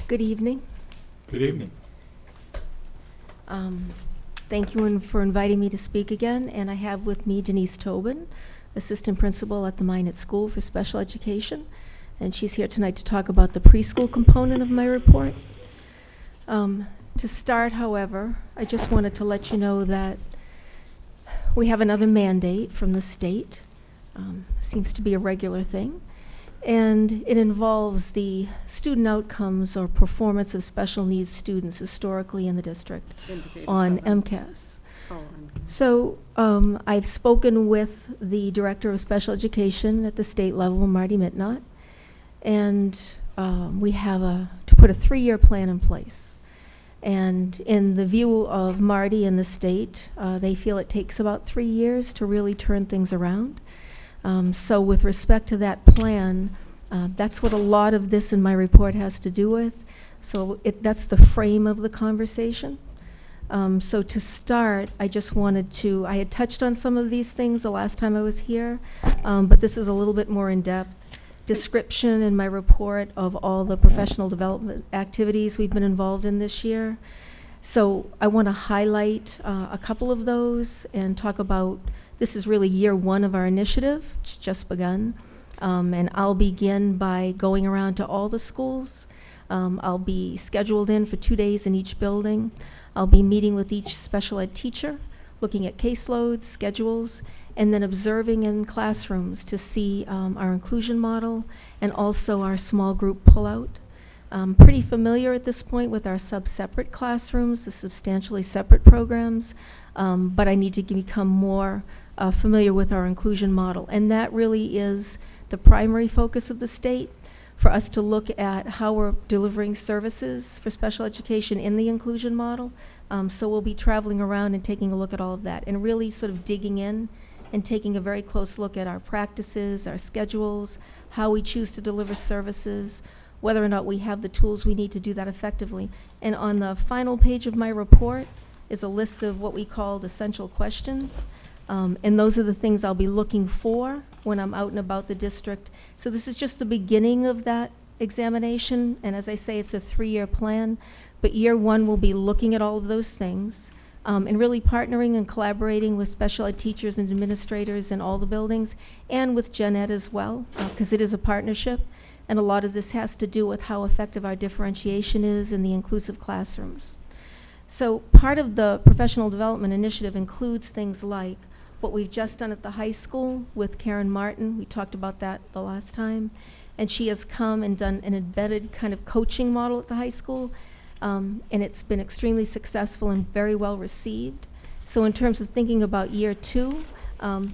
Good evening. Good evening. Thank you for inviting me to speak again, and I have with me Denise Tobin, Assistant Principal at the Minot School for Special Education, and she's here tonight to talk about the preschool component of my report. To start, however, I just wanted to let you know that we have another mandate from the state. Seems to be a regular thing. And it involves the student outcomes or performance of special needs students historically in the district Indicator on 7. MCAS. Oh, MCAS. So I've spoken with the Director of Special Education at the state level, Marty Mitnott, and we have to put a 3-year plan in place. And in the view of Marty and the state, they feel it takes about 3 years to really turn things around. So with respect to that plan, that's what a lot of this in my report has to do with. So that's the frame of the conversation. So to start, I just wanted to, I had touched on some of these things the last time I was here, but this is a little bit more in-depth description in my report of all the professional development activities we've been involved in this year. So I want to highlight a couple of those and talk about, this is really year 1 of our initiative. It's just begun. And I'll begin by going around to all the schools. I'll be scheduled in for 2 days in each building. I'll be meeting with each special ed teacher, looking at caseloads, schedules, and then observing in classrooms to see our inclusion model and also our small group pullout. Pretty familiar at this point with our sub-separate classrooms, the substantially separate programs, but I need to become more familiar with our inclusion model. And that really is the primary focus of the state, for us to look at how we're delivering services for special education in the inclusion model. So we'll be traveling around and taking a look at all of that and really sort of digging in and taking a very close look at our practices, our schedules, how we choose to deliver services, whether or not we have the tools we need to do that effectively. And on the final page of my report is a list of what we called essential questions. And those are the things I'll be looking for when I'm out and about the district. So this is just the beginning of that examination. And as I say, it's a 3-year plan. But year 1 will be looking at all of those things and really partnering and collaborating with special ed teachers and administrators in all the buildings and with Gen Ed as well, because it is a partnership. And a lot of this has to do with how effective our differentiation is in the inclusive classrooms. So part of the professional development initiative includes things like what we've just done at the high school with Karen Martin. We talked about that the last time. And she has come and done an embedded kind of coaching model at the high school. And it's been extremely successful and very well received. So in terms of thinking about year 2,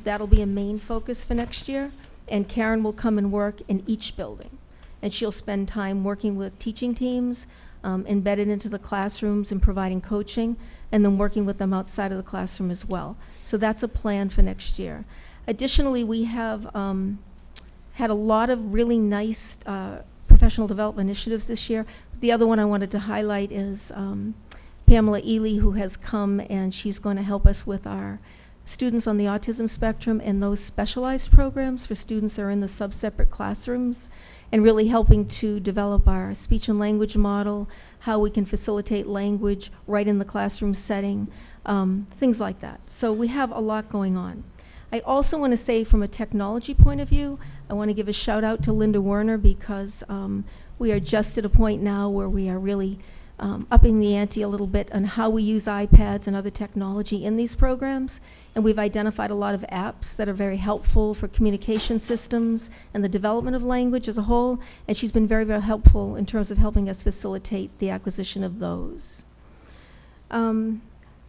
that'll be a main focus for next year. And Karen will come and work in each building. And she'll spend time working with teaching teams, embedded into the classrooms and providing coaching, and then working with them outside of the classroom as well. So that's a plan for next year. Additionally, we have had a lot of really nice professional development initiatives this year. The other one I wanted to highlight is Pamela Ely, who has come, and she's going to help us with our students on the autism spectrum and those specialized programs for students that are in the sub-separate classrooms. and really helping to develop our speech and language model, how we can facilitate language right in the classroom setting, things like that. So we have a lot going on. I also want to say, from a technology point of view, I want to give a shout out to Linda Werner, because we are just at a point now where we are really upping the ante a little bit on how we use iPads and other technology in these programs. And we've identified a lot of apps that are very helpful for communication systems and the development of language as a whole. And she's been very, very helpful in terms of helping us facilitate the acquisition of those.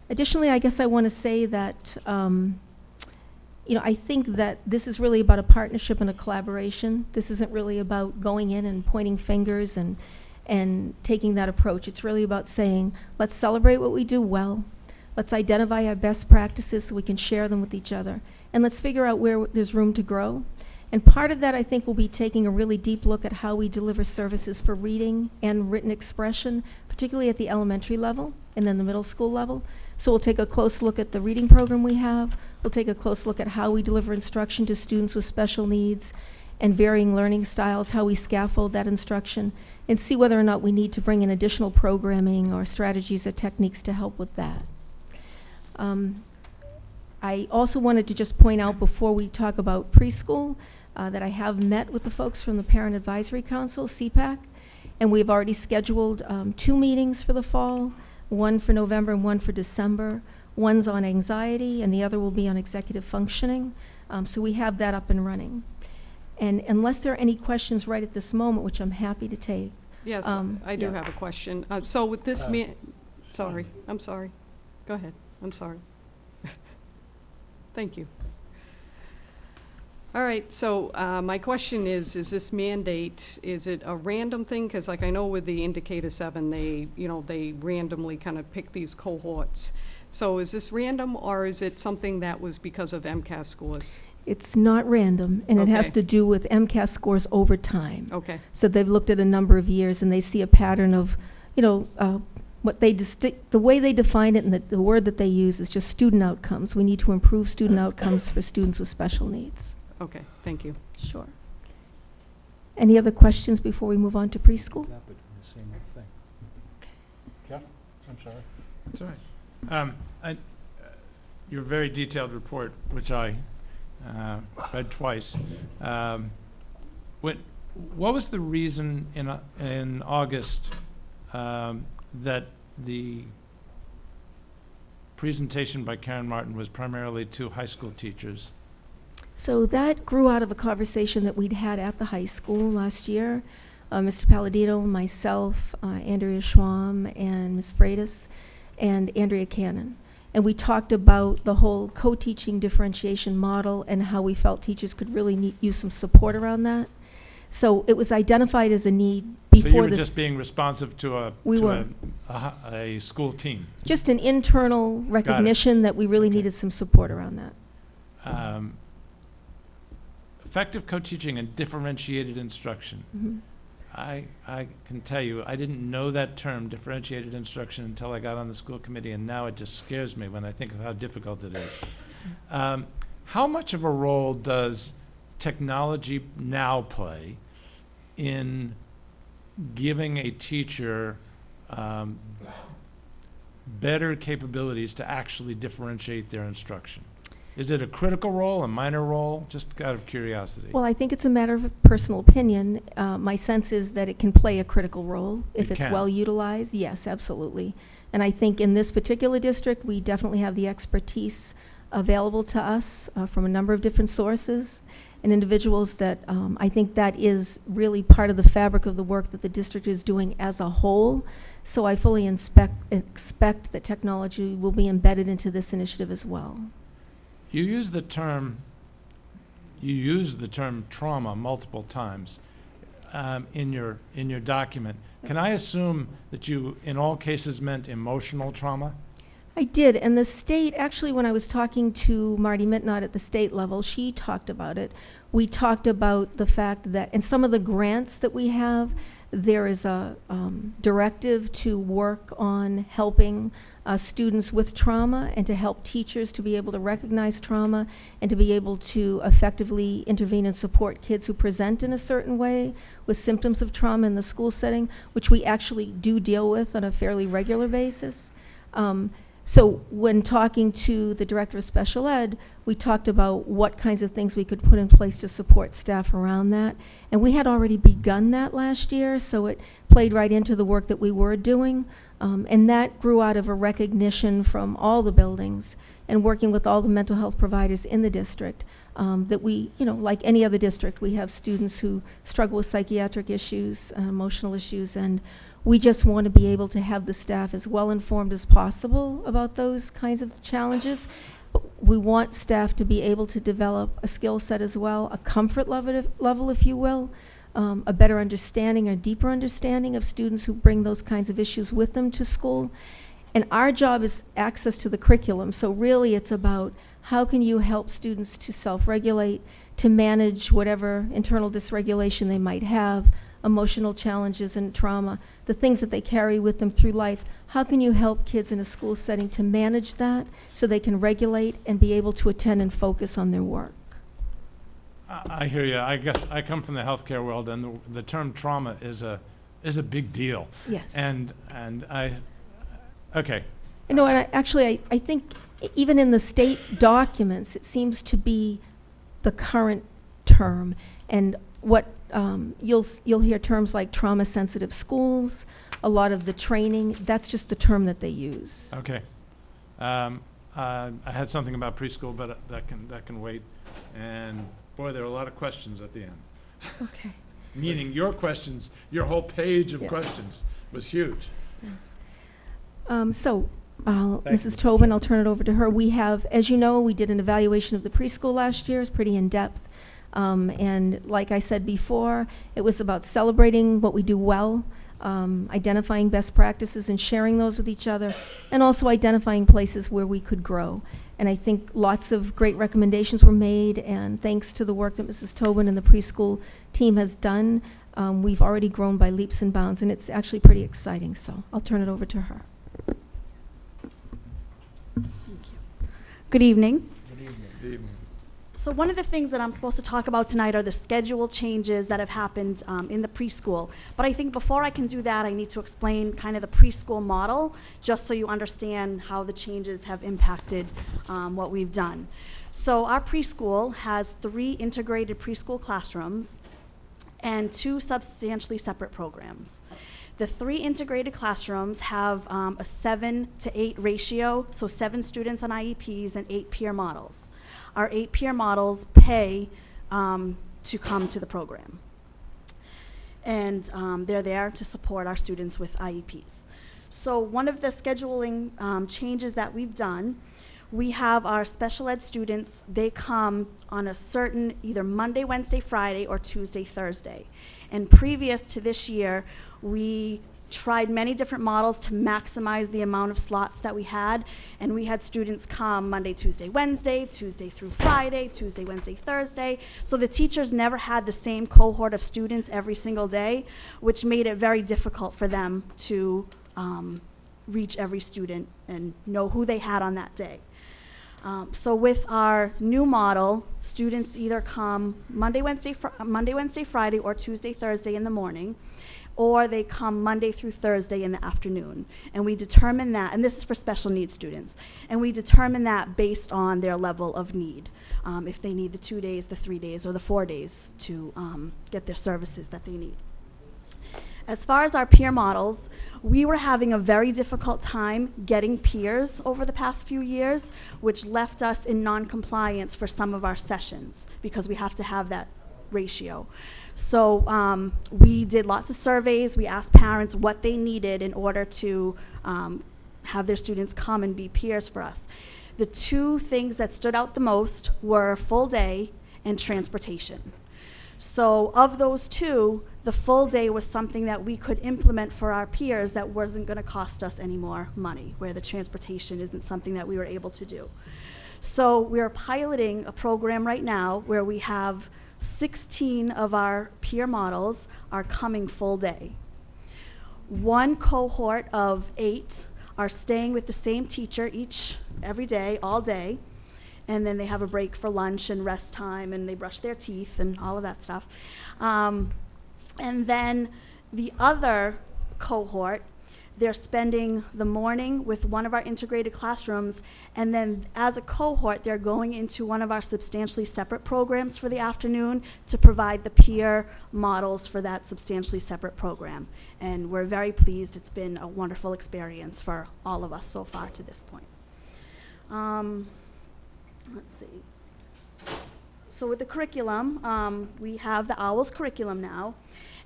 Additionally, I guess I want to say that I think that this is really about a partnership and a collaboration. This isn't really about going in and pointing fingers and taking that approach. It's really about saying, let's celebrate what we do well. Let's identify our best practices so we can share them with each other. And let's figure out where there's room to grow. And part of that, I think, will be taking a really deep look at how we deliver services for reading and written expression, particularly at the elementary level and then the middle school level. So we'll take a close look at the reading program we have. We'll take a close look at how we deliver instruction to students with special needs and varying learning styles, how we scaffold that instruction, and see whether or not we need to bring in additional programming or strategies or techniques to help with that. I also wanted to just point out, before we talk about preschool, that I have met with the folks from the Parent Advisory Council, CPAC, and we've already scheduled 2 meetings for the fall, one for November and one for December. One's on anxiety, and the other will be on executive functioning. So we have that up and running. And unless there are any questions right at this moment, which I'm happy to take. Yes, I do have a question. So with this sorry, I'm sorry. Go ahead. I'm sorry. Thank you. All right, so my question is this mandate, is it a random thing? Because like I know with the Indicator 7, they randomly kind of pick these cohorts. So is this random, or is it something that was because of MCAS scores? It's not random, and it has Okay. to do with MCAS scores over time. Okay. So they've looked at a number of years, and they see a pattern of, what they the way they define it, and the word that they use is just student outcomes. We need to improve student outcomes for students with special needs. Okay, thank you. Sure. Any other questions before we move on to preschool? Jeff, I'm sorry. That's all right. Your very detailed report, which I read twice. What was the reason in August that the presentation by Karen Martin was primarily to high school teachers? So that grew out of a conversation that we'd had at the high school last year. Mr. Palladino, myself, Andrea Schwam, and Ms. Freitas, and Andrea Cannon. And we talked about the whole co-teaching differentiation model and how we felt teachers could really use some support around that. So it was identified as a need before this. So you were just being responsive to a school team? Just an internal recognition that we really needed some support around that. Effective co-teaching and differentiated instruction. Mm-hmm. I can tell you, I didn't know that term, differentiated instruction, until I got on the school committee, and now it just scares me when I think of how difficult it is. How much of a role does technology now play in giving a teacher better capabilities to actually differentiate their instruction? Is it a critical role, a minor role? Just out of curiosity. Well, I think it's a matter of personal opinion. My sense is that it can play a critical role if it's well utilized. Yes, absolutely. And I think in this particular district, we definitely have the expertise available to us from a number of different sources and individuals that I think that is really part of the fabric of the work that the district is doing as a whole. So I fully expect that technology will be embedded into this initiative as well. You use the term trauma multiple times in your document. Can I assume that you, in all cases, meant emotional trauma? I did, and the state, actually, when I was talking to Marty Mitnott at the state level, she talked about it. We talked about the fact that in some of the grants that we have, There is a directive to work on helping students with trauma and to help teachers to be able to recognize trauma and to be able to effectively intervene and support kids who present in a certain way with symptoms of trauma in the school setting, which we actually do deal with on a fairly regular basis. So when talking to the director of special ed, we talked about what kinds of things we could put in place to support staff around that. And we had already begun that last year, so it played right into the work that we were doing. And that grew out of a recognition from all the buildings and working with all the mental health providers in the district that we, like any other district, we have students who struggle with psychiatric issues, emotional issues, and we just want to be able to have the staff as well informed as possible about those kinds of challenges. But we want staff to be able to develop a skill set as well, a comfort level, if you will, a better understanding or deeper understanding of students who bring those kinds of issues with them to school. And our job is access to the curriculum. So really it's about how can you help students to self-regulate, to manage whatever internal dysregulation they might have, emotional challenges and trauma, the things that they carry with them through life. How can you help kids in a school setting to manage that so they can regulate and be able to attend and focus on their work? I hear you. I guess I come from the healthcare world, and the term trauma is a big deal. Yes. And okay. And I think even in the state documents, it seems to be the current term. And what you'll hear terms like trauma-sensitive schools, a lot of the training, that's just the term that they use. Okay. I had something about preschool, but that can wait. And boy, there are a lot of questions at the end. Okay. Meaning your questions, your whole page of Yeah. questions was huge. Mrs. Tobin, I'll turn it over to her. We have, as you know, we did an evaluation of the preschool last year. It's pretty in-depth. And like I said before, it was about celebrating what we do well, identifying best practices and sharing those with each other, and also identifying places where we could grow. And I think lots of great recommendations were made, and thanks to the work that Mrs. Tobin and the preschool team has done, we've already grown by leaps and bounds, and it's actually pretty exciting. So I'll turn it over to her. Good evening. Good evening. Good evening. So one of the things that I'm supposed to talk about tonight are the schedule changes that have happened in the preschool. But I think before I can do that, I need to explain kind of the preschool model, just so you understand how the changes have impacted what we've done. So our preschool has 3 integrated preschool classrooms and 2 substantially separate programs. The 3 integrated classrooms have a 7-to-8 ratio, so 7 students on IEPs and 8 peer models. Our 8 peer models pay to come to the program. And they're there to support our students with IEPs. So one of the scheduling changes that we've done, we have our special ed students, they come on a certain either Monday, Wednesday, Friday, or Tuesday, Thursday. And previous to this year, we tried many different models to maximize the amount of slots that we had, and we had students come Monday, Tuesday, Wednesday, Tuesday through Friday, Tuesday, Wednesday, Thursday. So the teachers never had the same cohort of students every single day, which made it very difficult for them to reach every student and know who they had on that day. So with our new model, students either come Monday, Wednesday, Friday, or Tuesday, Thursday in the morning, or they come Monday through Thursday in the afternoon. And we determine that, and this is for special needs students, and we determine that based on their level of need. If they need the 2 days, the 3 days, or the 4 days to get their services that they need. As far as our peer models, we were having a very difficult time getting peers over the past few years, which left us in non-compliance for some of our sessions because we have to have that ratio. So we did lots of surveys. We asked parents what they needed in order to have their students come and be peers for us. The 2 things that stood out the most were full day and transportation. So of those 2, the full day was something that we could implement for our peers that wasn't going to cost us any more money, where the transportation isn't something that we were able to do. So we're piloting a program right now where we have 16 of our peer models are coming full day. One cohort of 8 are staying with the same teacher every day, all day, and then they have a break for lunch and rest time, and they brush their teeth and all of that stuff. And then the other cohort, they're spending the morning with one of our integrated classrooms, and then as a cohort, they're going into one of our substantially separate programs for the afternoon to provide the peer models for that substantially separate program. And we're very pleased. It's been a wonderful experience for all of us so far to this point. Let's see. So with the curriculum, we have the OWLS curriculum now.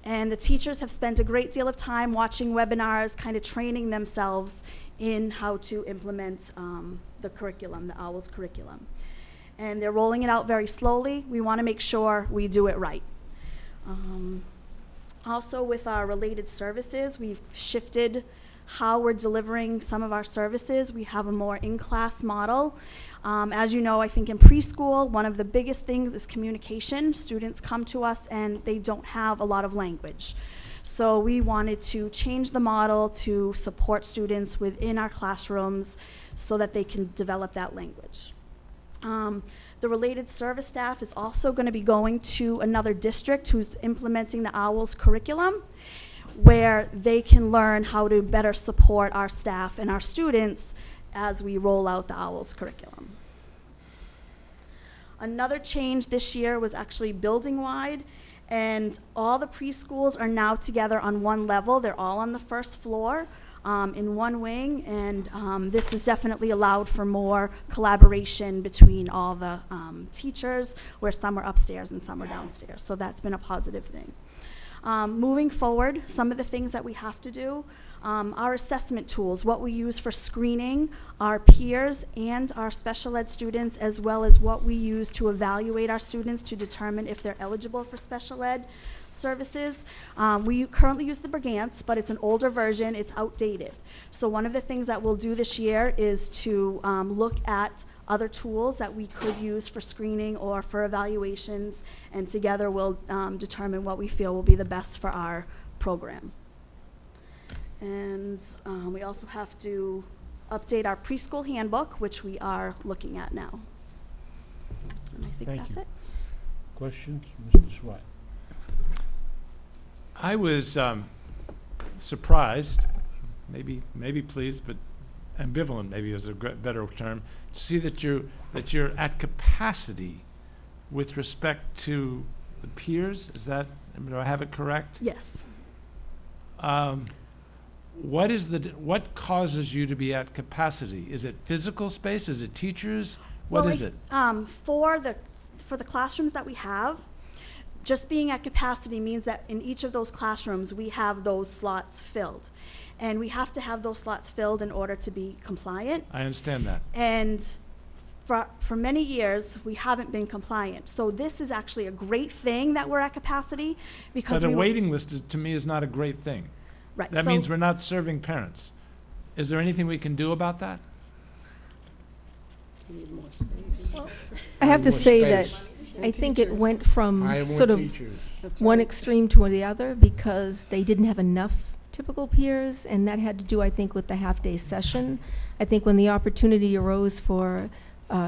And the teachers have spent a great deal of time watching webinars, kind of training themselves in how to implement the curriculum, the OWLS curriculum. And they're rolling it out very slowly. We want to make sure we do it right. Also, with our related services, we've shifted how we're delivering some of our services. We have a more in-class model. As you know, I think in preschool, one of the biggest things is communication. Students come to us and they don't have a lot of language. So we wanted to change the model to support students within our classrooms so that they can develop that language. The related service staff is also going to be going to another district who's implementing the OWLS curriculum, where they can learn how to better support our staff and our students as we roll out the OWLS curriculum. Another change this year was actually building-wide, and all the preschools are now together on one level. They're all on the first floor in one wing, and this has definitely allowed for more collaboration between all the teachers, where some are upstairs and some are downstairs. So that's been a positive thing. Moving forward, some of the things that we have to do, our assessment tools, what we use for screening our peers and our special ed students, as well as what we use to evaluate our students to determine if they're eligible for special ed services. We currently use the Brigance, but it's an older version, it's outdated. So one of the things that we'll do this year is to look at other tools that we could use for screening or for evaluations, and together we'll determine what we feel will be the best for our program. And we also have to update our preschool handbook, which we are looking at now. And I think Thank that's you. it. Questions? Mr. Swett. I was surprised, maybe pleased, but ambivalent maybe is a better term, to see that you're at capacity with respect to the peers. Is that, do I have it correct? Yes. What causes you to be at capacity? Is it physical space? Is it teachers? What is it? For the classrooms that we have, just being at capacity means that in each of those classrooms we have those slots filled. And we have to have those slots filled in order to be compliant. I understand that. And for many years, we haven't been compliant. So this is actually a great thing that we're at capacity, because But a waiting list to me is not a great thing. Right. That means we're not serving parents. Is there anything we can do about that? We need more space. I have to More say space. that I think it went from Hire more sort of teachers. That's one right. extreme to the other, because they didn't have enough typical peers, and that had to do, I think, with the half-day session. I think when the opportunity arose for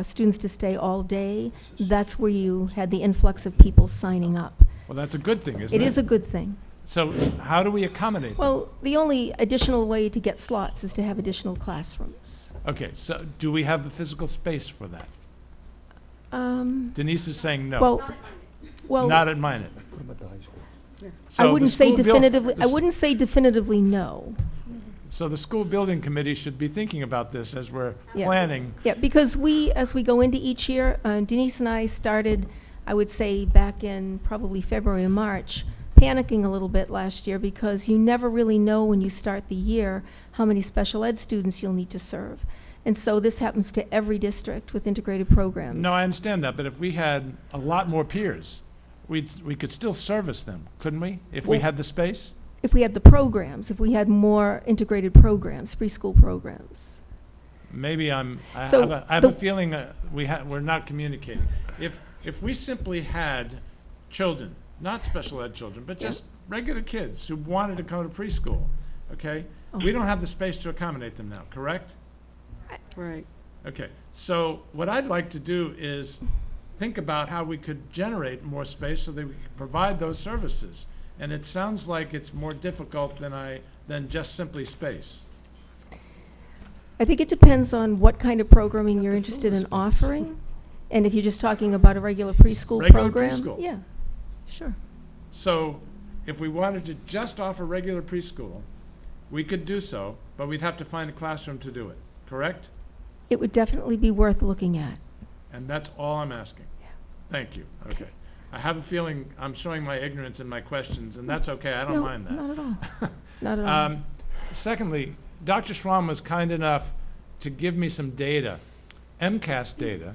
students to stay all day, that's where you had the influx of people signing up. Well, that's a good thing, isn't it? It is a good thing. So how do we accommodate them? Well, the only additional way to get slots is to have additional classrooms. Okay, so do we have the physical space for that? Denise is saying no. Well, Not at Minot. What about the high school? I wouldn't say definitively. the I wouldn't say definitively no. So the school building committee should be thinking about this as we're Yeah. planning. Yeah, because as we go into each year, Denise and I started, I would say, back in probably February and March, panicking a little bit last year, because you never really know when you start the year how many special ed students you'll need to serve. And so this happens to every district with integrated programs. No, I understand that, but if we had a lot more peers, we could still service them, couldn't we? If we Well- had the space? If we had the programs, if we had more integrated programs, preschool programs. Maybe I So have a the- feeling we're not communicating. If we simply had children, not special ed children, but just regular kids who wanted to go to preschool, okay? We don't have the space to accommodate them now, correct? Right. Okay, so what I'd like to do is think about how we could generate more space so that we could provide those services. And it sounds like it's more difficult than just simply space. I think it depends on what kind of programming you're interested in offering. And if you're just talking about a regular preschool Regular program. preschool. Yeah, sure. So if we wanted to just offer regular preschool, we could do so, but we'd have to find a classroom to do it, correct? It would definitely be worth looking at. And that's all I'm asking. Yeah. Thank you. Okay. I have a feeling I'm showing my ignorance in my questions, and that's okay. I don't mind that. Not at all. Not at all. Secondly, Dr. Schramm was kind enough to give me some data, MCAS data,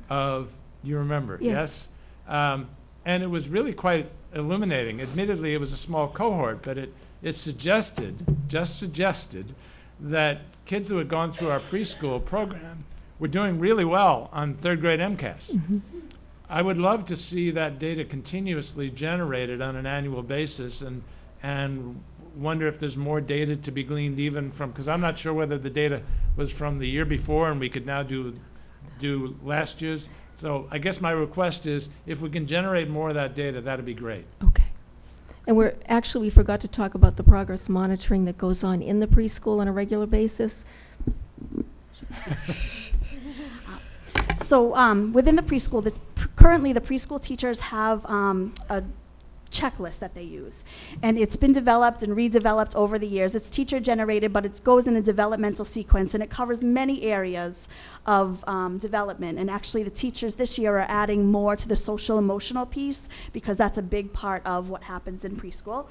of, you remember, Yes. And it was really quite illuminating. Admittedly, it was a small cohort, but it suggested that kids who had gone through our preschool program were doing really well on third grade MCAS. I would love to see that data continuously generated on an annual basis and wonder if there's more data to be gleaned even from, because I'm not sure whether the data was from the year before and we could now do last year's. So I guess my request is if we can generate more of that data, that'd be great. Okay. And we forgot to talk about the progress monitoring that goes on in the preschool on a regular basis. So within the preschool, currently the preschool teachers have a checklist that they use. And it's been developed and redeveloped over the years. It's teacher generated, but it goes in a developmental sequence, and it covers many areas of development. And actually the teachers this year are adding more to the social emotional piece because that's a big part of what happens in preschool.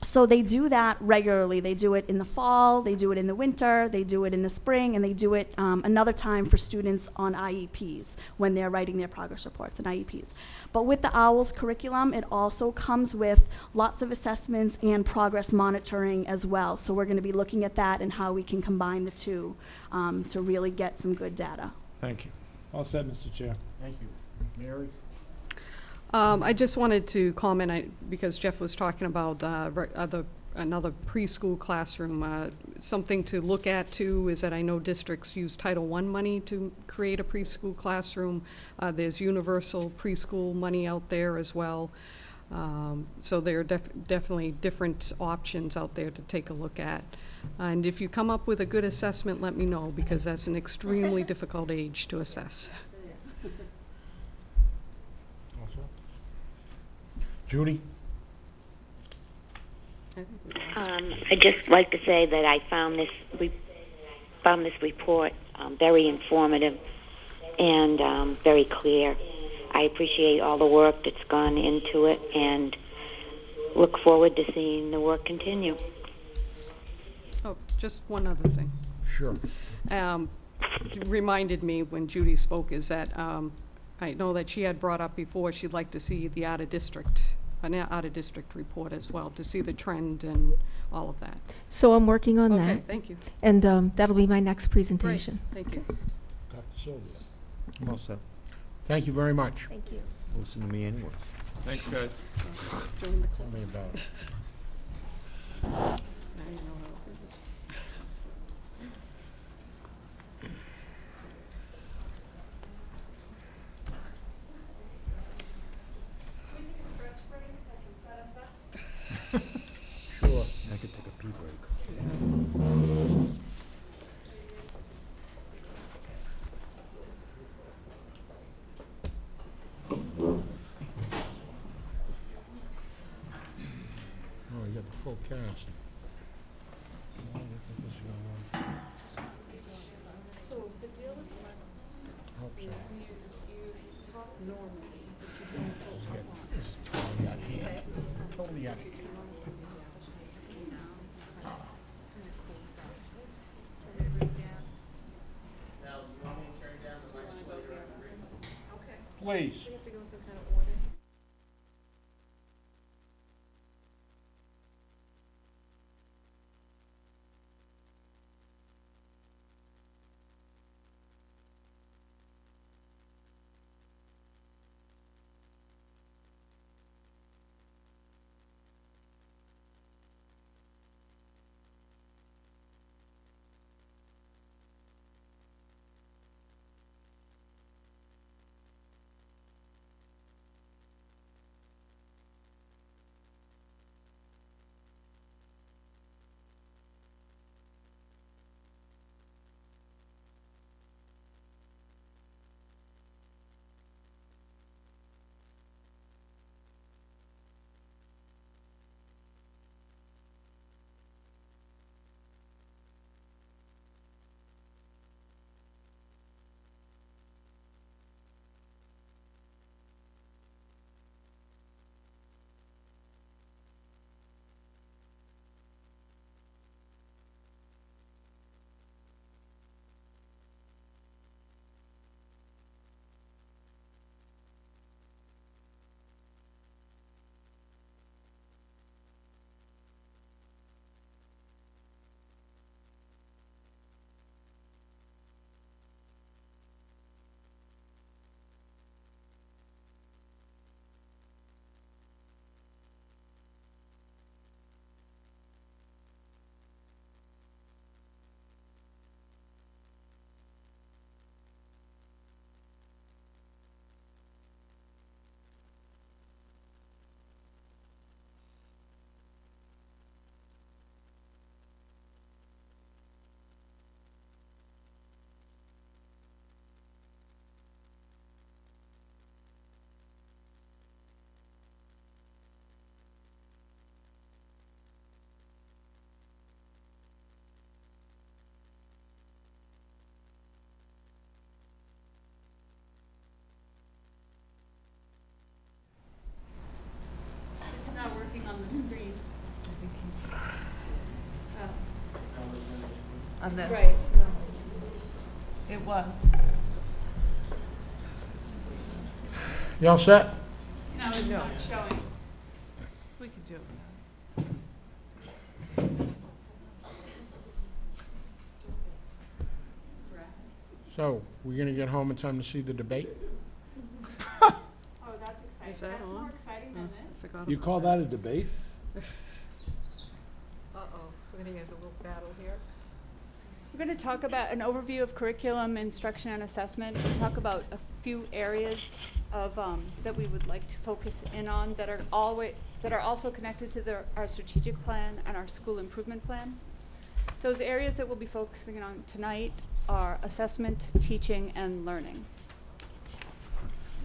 So they do that regularly. They do it in the fall, they do it in the winter, they do it in the spring, and they do it another time for students on IEPs when they're writing their progress reports and IEPs. But with the OWLS curriculum, it also comes with lots of assessments and progress monitoring as well. So we're going to be looking at that and how we can combine the two to really get some good data. Thank you. All set, Mr. Chair. Thank you. Mary? I just wanted to comment, because Jeff was talking about another preschool classroom. Something to look at too is that I know districts use Title I money to create a preschool classroom. There's universal preschool money out there as well. So there are definitely different options out there to take a look at. And if you come up with a good assessment, let me know, because that's an extremely difficult age to assess. Judy? I'd just like to say that I found this report very informative and very clear. I appreciate all the work that's gone into it and look forward to seeing the work continue. Oh, just one other thing. Sure. Reminded me when Judy spoke is that I know that she had brought up before she'd like to see the out-of-district report as well, to see the trend and all of that. So I'm working on that. Okay, thank you. And that'll be my next presentation. Great, thank you. Dr. Sylvia? I'm all set. Thank you very much. Thank you. Listen to me anyway. Thanks, guys. Join the Tell club. me about it. Now you know how it is. Sure. I could take a pee break. Oh, you got the full cast. So the deal with Hope so. you talk normally, but you don't This is totally out of hand. Totally out of hand. Please. have to go in some kind of order. on this. Right. It was. You all set? No, it's not showing. We could do it. So, we're gonna get home in time to see the debate? Oh, that's exciting. Is that That's on? more exciting than this. Forgot You about call that a debate? Uh-oh, we're gonna get a little battle here. We're going to talk about an overview of curriculum, instruction, and assessment. We'll talk about a few areas of that we would like to focus in on that are also connected to our strategic plan and our school improvement plan. Those areas that we'll be focusing on tonight are assessment, teaching, and learning.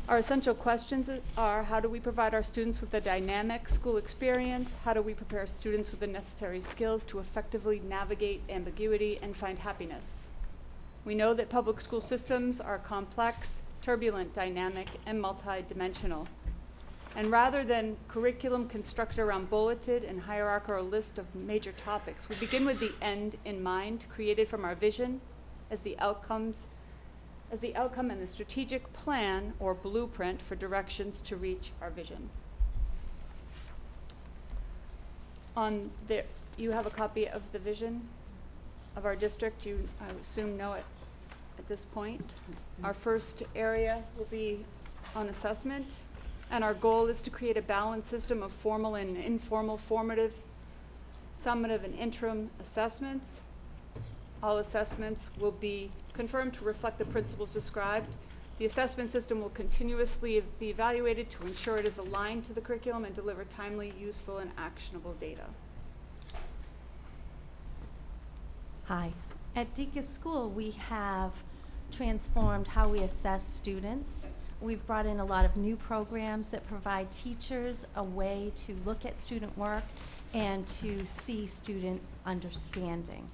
Our essential questions are: how do we provide our students with a dynamic school experience? How do we prepare students with the necessary skills to effectively navigate ambiguity and find happiness? We know that public school systems are complex, turbulent, dynamic, and multidimensional. And rather than curriculum constructed around bulleted and hierarchical list of major topics, we begin with the end in mind, created from our vision as the outcome and the strategic plan or blueprint for directions to reach our vision. You have a copy of the vision of our district. You, I assume, know it at this point. Our first area will be on assessment, and our goal is to create a balanced system of formal and informal, formative, summative, and interim assessments. All assessments will be confirmed to reflect the principles described. The assessment system will continuously be evaluated to ensure it is aligned to the curriculum and deliver timely, useful, and actionable data. Hi. At Deacon's School, we have transformed how we assess students. We've brought in a lot of new programs that provide teachers a way to look at student work and to see student understanding.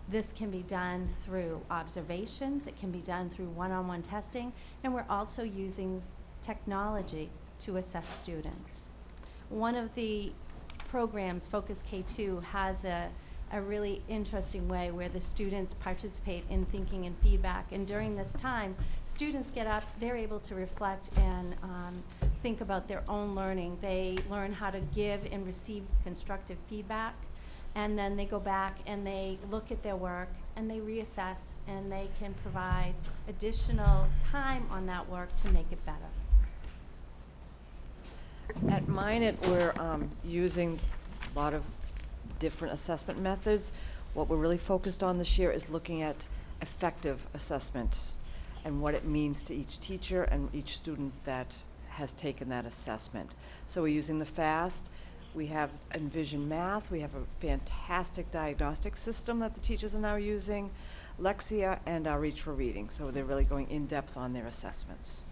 This can be done through observations, it can be done through one-on-one testing, and we're also using technology to assess students. One of the programs, Focus K2, has a really interesting way where the students participate in thinking and feedback. And during this time, students get up, they're able to reflect and think about their own learning. They learn how to give and receive constructive feedback. And then they go back and they look at their work and they reassess and they can provide additional time on that work to make it better. At Minot, we're using a lot of different assessment methods. What we're really focused on this year is looking at effective assessment and what it means to each teacher and each student that has taken that assessment. So we're using the FAST. We have Envision Math. We have a fantastic diagnostic system that the teachers are now using, Lexia, and our Reach for Reading. So they're really going in depth on their assessments.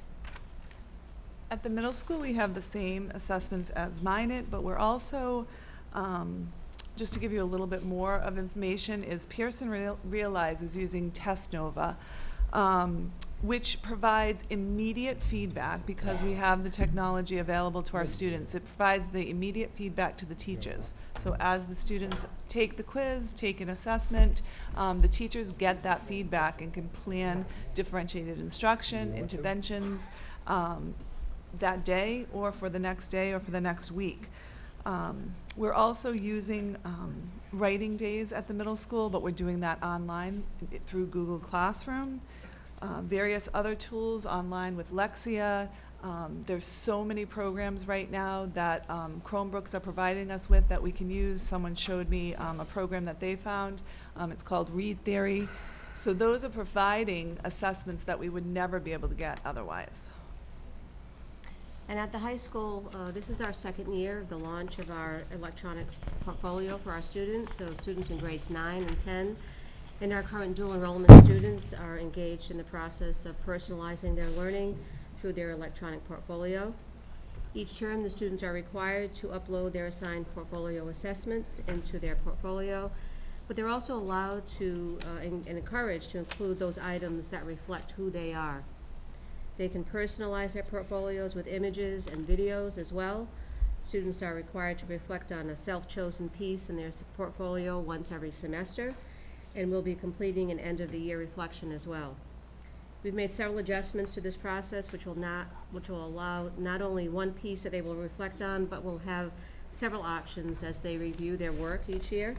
At the middle school, we have the same assessments as Minot, but we're also, just to give you a little bit more of information, is Pearson Realize is using Test Nova, which provides immediate feedback because we have the technology available to our students. It provides the immediate feedback to the teachers. So as the students take the quiz, take an assessment, the teachers get that feedback and can plan differentiated instruction, interventions that day or for the next day or for the next week. We're also using writing days at the middle school, but we're doing that online through Google Classroom. Various other tools online with Lexia. There's so many programs right now that Chromebooks are providing us with that we can use. Someone showed me a program that they found. It's called Read Theory. So those are providing assessments that we would never be able to get otherwise. And at the high school, this is our second year of the launch of our electronics portfolio for our students. So students in grades 9 and 10 and our current dual enrollment students are engaged in the process of personalizing their learning through their electronic portfolio. Each term, the students are required to upload their assigned portfolio assessments into their portfolio, but they're also allowed to and encouraged to include those items that reflect who they are. They can personalize their portfolios with images and videos as well. Students are required to reflect on a self-chosen piece in their portfolio once every semester. and we'll be completing an end-of-the-year reflection as well. We've made several adjustments to this process, which will allow not only one piece that they will reflect on, but will have several options as they review their work each year.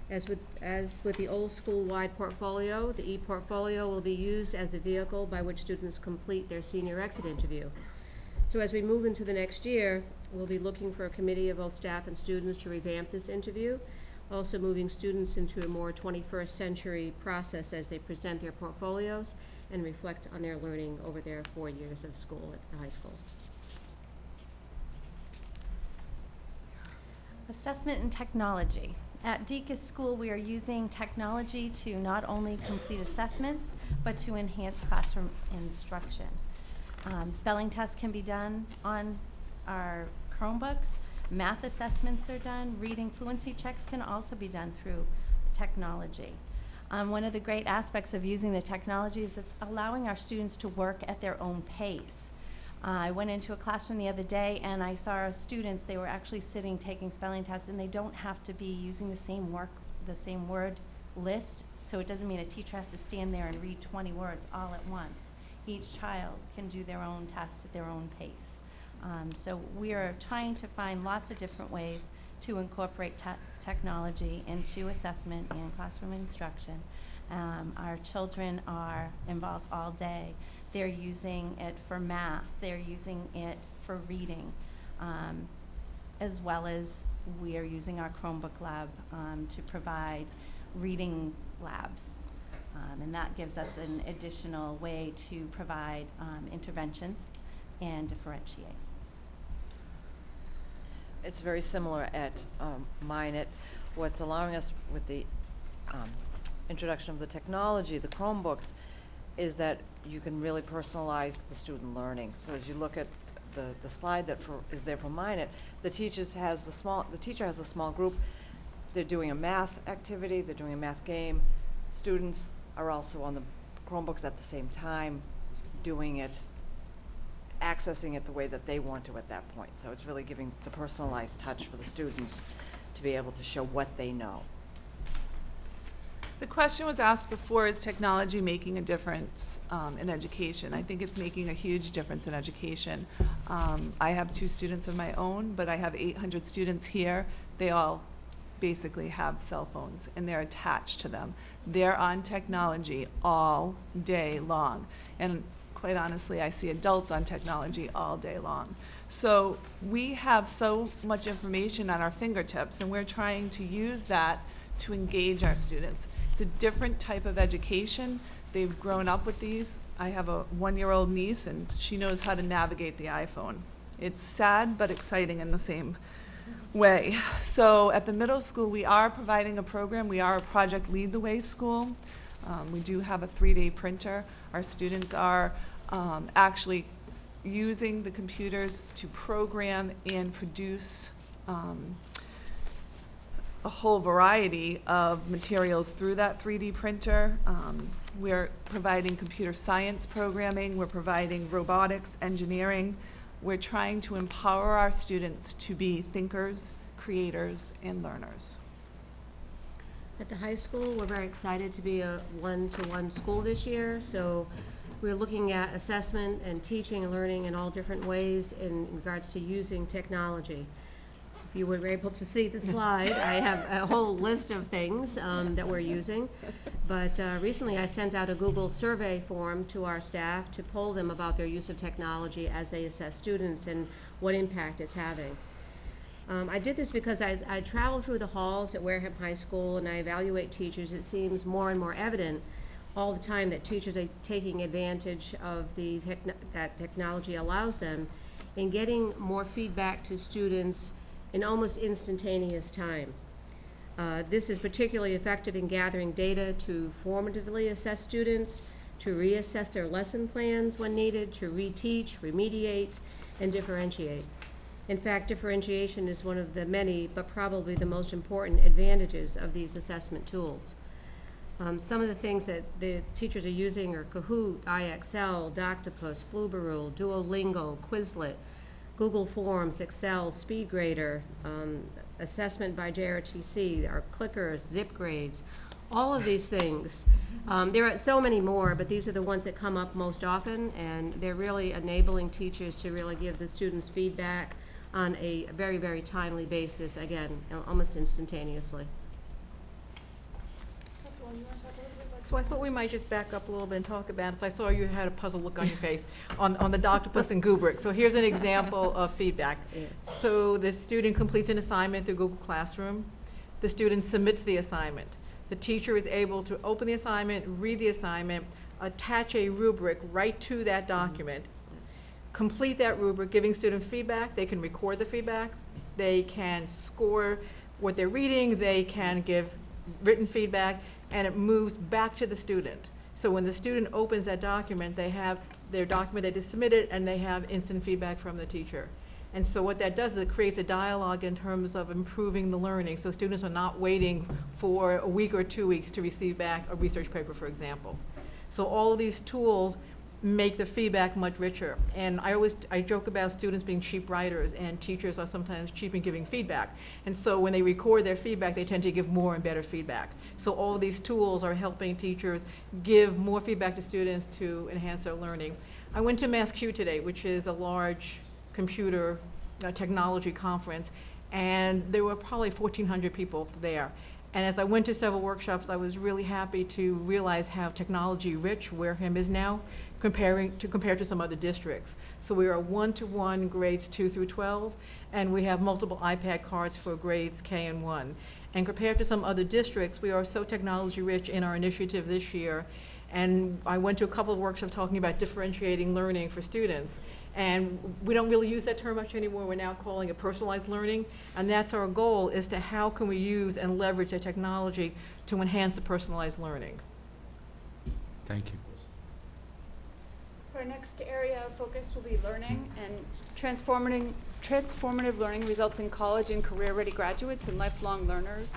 As with the old school-wide portfolio, the e-portfolio will be used as the vehicle by which students complete their senior exit interview. So as we move into the next year, we'll be looking for a committee of both staff and students to revamp this interview, also moving students into a more 21st century process as they present their portfolios and reflect on their learning over their 4 years of school at the high school. Assessment and technology. At Deacon's School, we are using technology to not only complete assessments, but to enhance classroom instruction. Spelling tests can be done on our Chromebooks. Math assessments are done. Reading fluency checks can also be done through technology. One of the great aspects of using the technology is it's allowing our students to work at their own pace. I went into a classroom the other day and I saw our students, they were actually sitting taking spelling tests, and they don't have to be using the same word list, so it doesn't mean a teacher has to stand there and read 20 words all at once. Each child can do their own test at their own pace. So we are trying to find lots of different ways to incorporate technology into assessment and classroom instruction. Our children are involved all day. They're using it for math, they're using it for reading, as well as we are using our Chromebook lab to provide reading labs. And that gives us an additional way to provide interventions and differentiate. It's very similar at Minot. What's allowing us with the introduction of the technology, the Chromebooks, is that you can really personalize the student learning. So as you look at the slide that is there for Minot, the teacher has a small group. They're doing a math activity, they're doing a math game. Students are also on the Chromebooks at the same time, doing it, accessing it the way that they want to at that point. So it's really giving the personalized touch for the students to be able to show what they know. The question was asked before, is technology making a difference in education? I think it's making a huge difference in education. I have 2 students of my own, but I have 800 students here. They all basically have cell phones and they're attached to them. They're on technology all day long. And quite honestly, I see adults on technology all day long. So we have so much information at our fingertips, and we're trying to use that to engage our students. It's a different type of education. They've grown up with these. I have a 1-year-old niece, and she knows how to navigate the iPhone. It's sad but exciting in the same way. So at the middle school, we are providing a program. We are a Project Lead the Way school. We do have a 3-day printer. Our students are actually using the computers to program and produce a whole variety of materials through that 3D printer. We're providing computer science programming. We're providing robotics, engineering. We're trying to empower our students to be thinkers, creators, and learners. At the high school, we're very excited to be a one-to-one school this year. So we're looking at assessment and teaching and learning in all different ways in regards to using technology. If you were able to see the slide, I have a whole list of things that we're using. But recently I sent out a Google survey form to our staff to poll them about their use of technology as they assess students and what impact it's having. I did this because as I travel through the halls at Wareham High School and I evaluate teachers, it seems more and more evident all the time that teachers are taking advantage of that technology allows them in getting more feedback to students in almost instantaneous time. This is particularly effective in gathering data to formatively assess students, to reassess their lesson plans when needed, to reteach, remediate, and differentiate. In fact, differentiation is one of the many, but probably the most important advantages of these assessment tools. Some of the things that the teachers are using are Kahoot, IXL, Doctopus, Flubaroo, Duolingo, Quizlet, Google Forms, Excel, SpeedGrader, assessment by JRTC, our clickers, ZipGrades. all of these things. There are so many more, but these are the ones that come up most often, and they're really enabling teachers to really give the students feedback on a very, very timely basis, again, almost instantaneously. So I thought we might just back up a little bit and talk about it. So I saw you had a puzzled look on your face on the Doctopus and Gubrick. So here's an example of feedback. So the student completes an assignment through Google Classroom. The student submits the assignment. The teacher is able to open the assignment, read the assignment, attach a rubric right to that document, complete that rubric, giving student feedback. They can record the feedback. They can score what they're reading. They can give written feedback, and it moves back to the student. So when the student opens that document, they have their document they just submitted, and they have instant feedback from the teacher. And so what that does is it creates a dialogue in terms of improving the learning. So students are not waiting for a week or 2 weeks to receive back a research paper, for example. So all of these tools make the feedback much richer. And I joke about students being cheap writers, and teachers are sometimes cheap in giving feedback. And so when they record their feedback, they tend to give more and better feedback. So all of these tools are helping teachers give more feedback to students to enhance their learning. I went to MassQ today, which is a large computer technology conference, and there were probably 1,400 people there. And as I went to several workshops, I was really happy to realize how technology rich Wareham is now compared to some other districts. So we are 1-to-1 grades 2 through 12, and we have multiple iPad cards for grades K and 1. And compared to some other districts, we are so technology rich in our initiative this year. And I went to a couple of workshops talking about differentiating learning for students. And we don't really use that term much anymore. We're now calling it personalized learning. And that's our goal, is to how can we use and leverage the technology to enhance the personalized learning. Thank you. So our next area of focus will be learning, and transformative learning results in college and career-ready graduates and lifelong learners.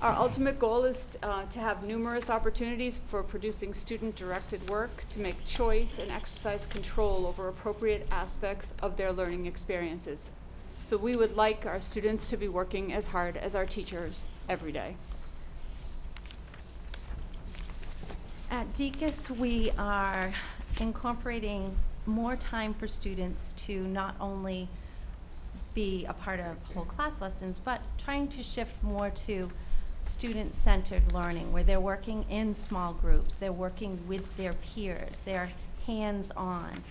Our ultimate goal is to have numerous opportunities for producing student-directed work to make choice and exercise control over appropriate aspects of their learning experiences. So we would like our students to be working as hard as our teachers every day. At DECUS, we are incorporating more time for students to not only be a part of whole class lessons, but trying to shift more to student-centered learning, where they're working in small groups, they're working with their peers, they're hands-on.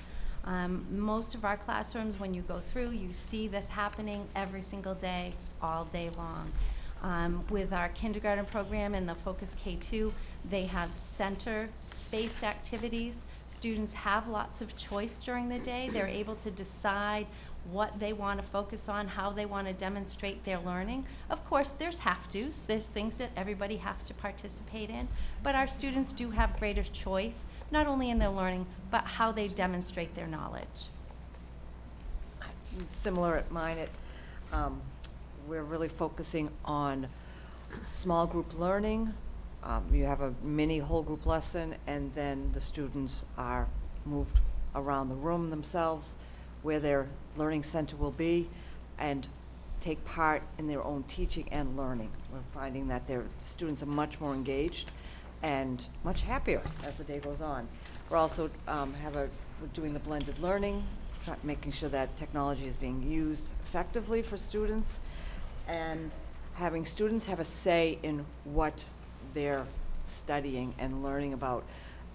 Most of our classrooms, when you go through, you see this happening every single day, all day long. With our kindergarten program and the Focus K2, they have center-based activities. Students have lots of choice during the day. They're able to decide what they want to focus on, how they want to demonstrate their learning. Of course, there's have-tos. There's things that everybody has to participate in. But our students do have greater choice, not only in their learning, but how they demonstrate their knowledge. Similar at mine, we're really focusing on small group learning. You have a mini whole group lesson, and then the students are moved around the room themselves, where their learning center will be, and take part in their own teaching and learning. We're finding that their students are much more engaged and much happier as the day goes on. We're also we're doing the blended learning, making sure that technology is being used effectively for students, and having students have a say in what they're studying and learning about.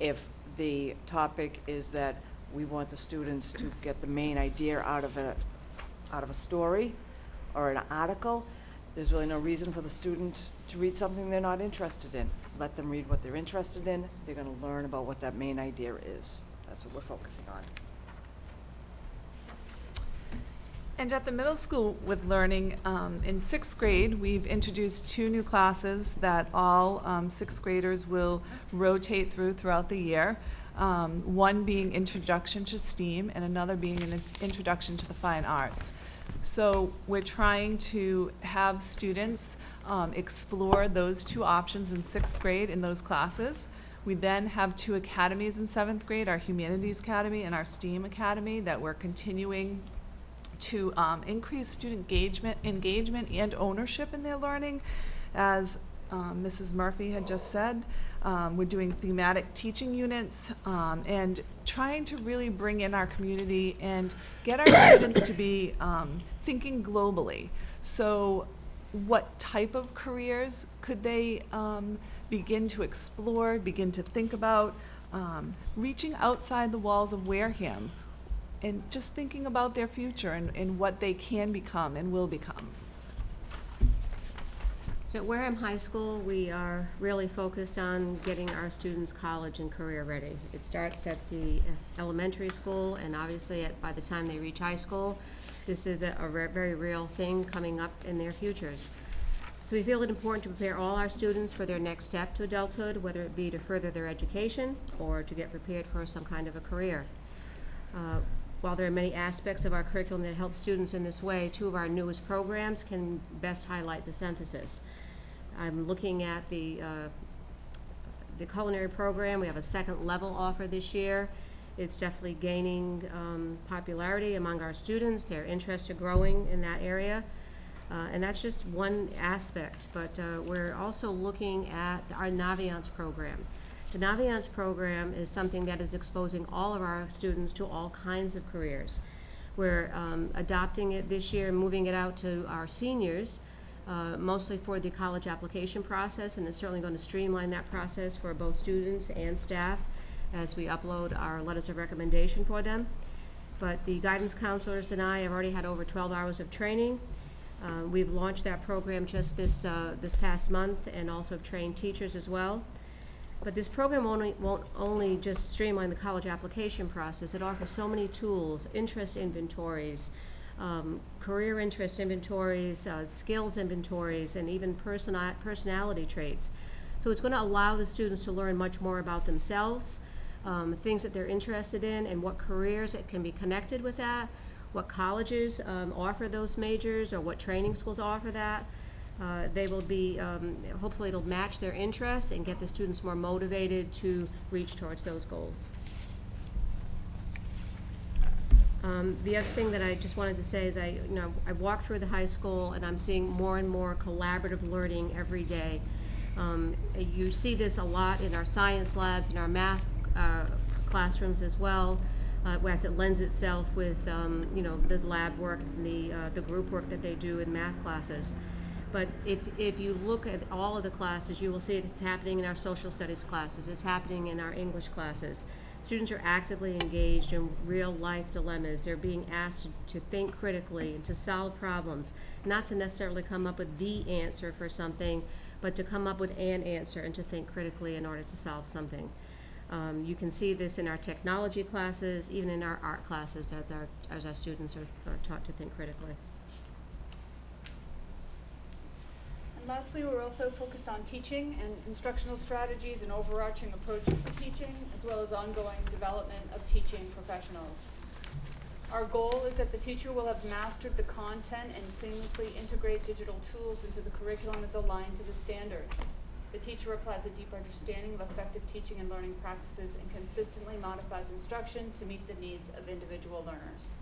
If the topic is that we want the students to get the main idea out of a story or an article, there's really no reason for the student to read something they're not interested in. Let them read what they're interested in. They're going to learn about what that main idea is. That's what we're focusing on. And at the middle school with learning, in 6th grade, we've introduced 2 new classes that all 6th graders will rotate throughout the year. One being Introduction to STEAM, and another being an Introduction to the Fine Arts. So we're trying to have students explore those 2 options in 6th grade in those classes. We then have 2 academies in 7th grade, our Humanities Academy and our STEAM Academy, that we're continuing to increase student engagement and ownership in their learning, as Mrs. Murphy had just said. We're doing thematic teaching units and trying to really bring in our community and get our students to be thinking globally. So what type of careers could they begin to explore, begin to think about, reaching outside the walls of Wareham and just thinking about their future and what they can become and will become. So at Wareham High School, we are really focused on getting our students college and career ready. It starts at the elementary school, and obviously by the time they reach high school, this is a very real thing coming up in their futures. So we feel it important to prepare all our students for their next step to adulthood, whether it be to further their education or to get prepared for some kind of a career. While there are many aspects of our curriculum that help students in this way, two of our newest programs can best highlight this emphasis. I'm looking at the culinary program. We have a second level offer this year. It's definitely gaining popularity among our students. Their interests are growing in that area. And that's just one aspect, but we're also looking at our Naviance program. The Naviance program is something that is exposing all of our students to all kinds of careers. We're adopting it this year and moving it out to our seniors, mostly for the college application process, and it's certainly going to streamline that process for both students and staff as we upload our letters of recommendation for them. But the guidance counselors and I have already had over 12 hours of training. We've launched that program just this past month, and also have trained teachers as well. But this program won't only just streamline the college application process. It offers so many tools, interest inventories, career interest inventories, skills inventories, and even personality traits. So it's going to allow the students to learn much more about themselves, things that they're interested in, and what careers that can be connected with that, what colleges offer those majors, or what training schools offer that. They will be, hopefully it'll match their interests and get the students more motivated to reach towards those goals. The other thing that I just wanted to say is I walk through the high school and I'm seeing more and more collaborative learning every day. You see this a lot in our science labs, in our math classrooms as well, as it lends itself with the lab work and the group work that they do in math classes. But if you look at all of the classes, you will see it's happening in our social studies classes. It's happening in our English classes. Students are actively engaged in real life dilemmas. They're being asked to think critically and to solve problems, not to necessarily come up with the answer for something, but to come up with an answer and to think critically in order to solve something. You can see this in our technology classes, even in our art classes, as our students are taught to think critically. And lastly, we're also focused on teaching and instructional strategies and overarching approaches to teaching, as well as ongoing development of teaching professionals. Our goal is that the teacher will have mastered the content and seamlessly integrate digital tools into the curriculum as aligned to the standards. The teacher applies a deep understanding of effective teaching and learning practices and consistently modifies instruction to meet the needs of individual learners.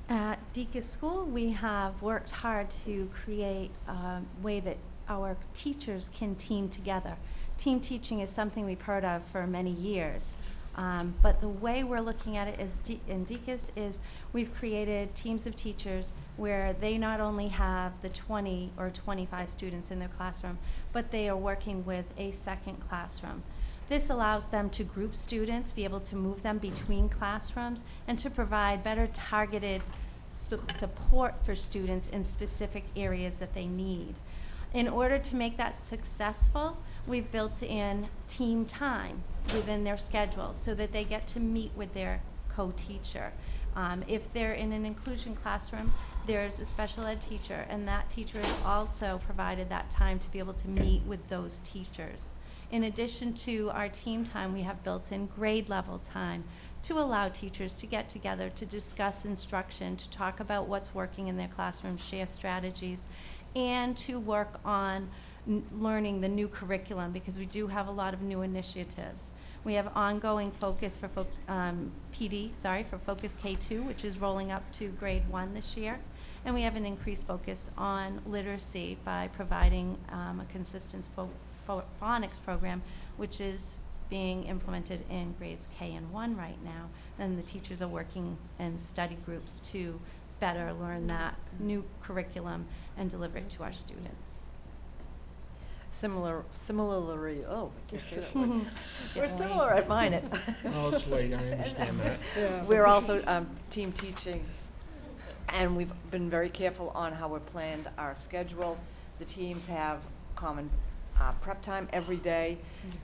At Deacon's School, we have worked hard to create a way that our teachers can team together. Team teaching is something we've heard of for many years. But the way we're looking at it in Deacon's is we've created teams of teachers where they not only have the 20 or 25 students in their classroom, but they are working with a second classroom. This allows them to group students, be able to move them between classrooms, and to provide better targeted support for students in specific areas that they need. In order to make that successful, we've built in team time within their schedule so that they get to meet with their co-teacher. If they're in an inclusion classroom, there's a special ed teacher, and that teacher is also provided that time to be able to meet with those teachers. In addition to our team time, we have built in grade level time to allow teachers to get together to discuss instruction, to talk about what's working in their classroom, share strategies, and to work on learning the new curriculum, because we do have a lot of new initiatives. We have ongoing focus for Focus K2, which is rolling up to grade 1 this year. And we have an increased focus on literacy by providing a consistent phonics program, which is being implemented in grades K and 1 right now. And the teachers are working in study groups to better learn that new curriculum and deliver it to our students. Similarly, oh, I can't say that word. We're similar at Minot. Oh, it's late, I understand that. We're also team teaching, and we've been very careful on how we've planned our schedule. The teams have common prep time every day,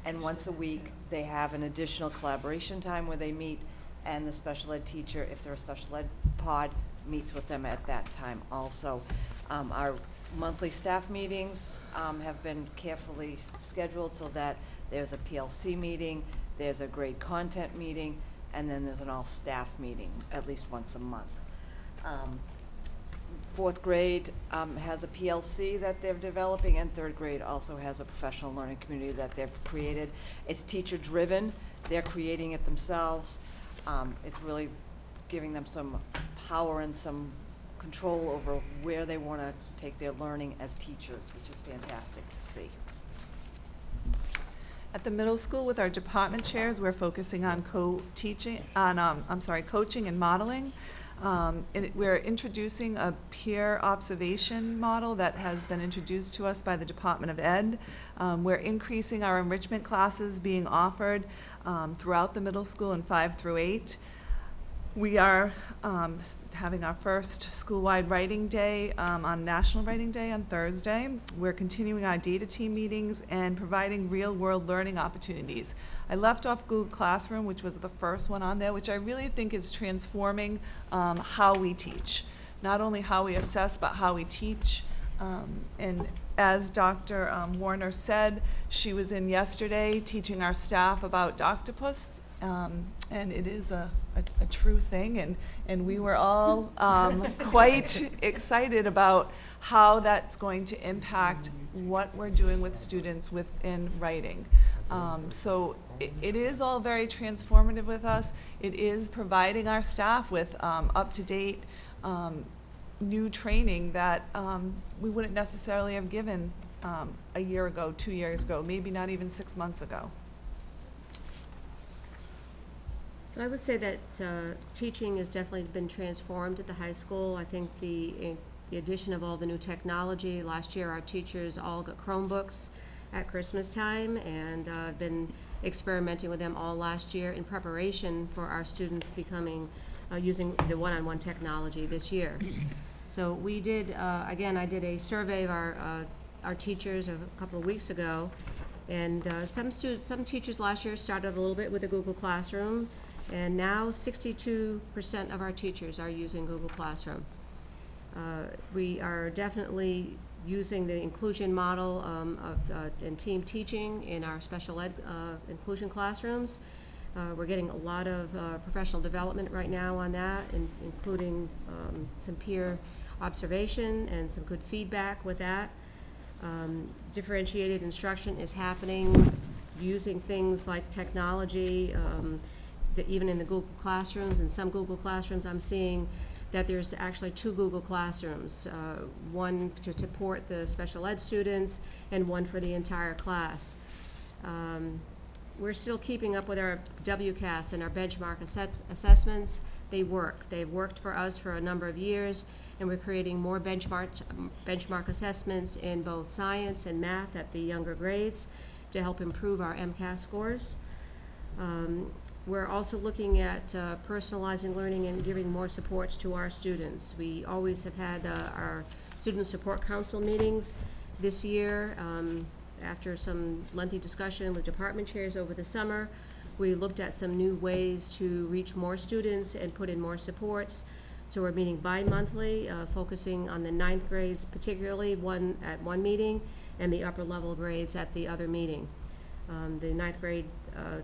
and once a week they have an additional collaboration time where they meet, and the special ed teacher, if they're a special ed pod, meets with them at that time also. Our monthly staff meetings have been carefully scheduled so that there's a PLC meeting, there's a grade content meeting, and then there's an all-staff meeting at least once a month. Fourth grade has a PLC that they're developing, and third grade also has a professional learning community that they've created. It's teacher-driven. They're creating it themselves. It's really giving them some power and some control over where they want to take their learning as teachers, which is fantastic to see. At the middle school, with our department chairs, we're focusing on coaching and modeling. We're introducing a peer observation model that has been introduced to us by the Department of Ed. We're increasing our enrichment classes being offered throughout the middle school in 5 through 8. We are having our first school-wide writing day on National Writing Day on Thursday. We're continuing our data team meetings and providing real-world learning opportunities. I left off Google Classroom, which was the first one on there, which I really think is transforming how we teach. Not only how we assess, but how we teach. And as Dr. Warner said, she was in yesterday teaching our staff about Doctopus, and it is a true thing, and we were all quite excited about how that's going to impact what we're doing with students within writing. So it is all very transformative with us. It is providing our staff with up-to-date new training that we wouldn't necessarily have given a year ago, 2 years ago, maybe not even 6 months ago. So I would say that teaching has definitely been transformed at the high school. I think the addition of all the new technology, last year our teachers all got Chromebooks at Christmas time, and I've been experimenting with them all last year in preparation for our students becoming, using the one-on-one technology this year. So we did, again, I did a survey of our teachers a couple of weeks ago, and some teachers last year started a little bit with a Google Classroom, and now 62% of our teachers are using Google Classroom. We are definitely using the inclusion model and team teaching in our special ed inclusion classrooms. We're getting a lot of professional development right now on that, including some peer observation and some good feedback with that. Differentiated instruction is happening using things like technology, that even in the Google Classrooms. In some Google Classrooms, I'm seeing that there's actually 2 Google Classrooms, one to support the special ed students and one for the entire class. We're still keeping up with our WCAS and our benchmark assessments. They work. They've worked for us for a number of years, and we're creating more benchmark assessments in both science and math at the younger grades to help improve our MCAS scores. We're also looking at personalizing learning and giving more supports to our students. We always have had our Student Support Council meetings. This year, after some lengthy discussion with department chairs over the summer, we looked at some new ways to reach more students and put in more supports. So we're meeting bi-monthly, focusing on the 9th grades, particularly at one meeting, and the upper level grades at the other meeting. The 9th grade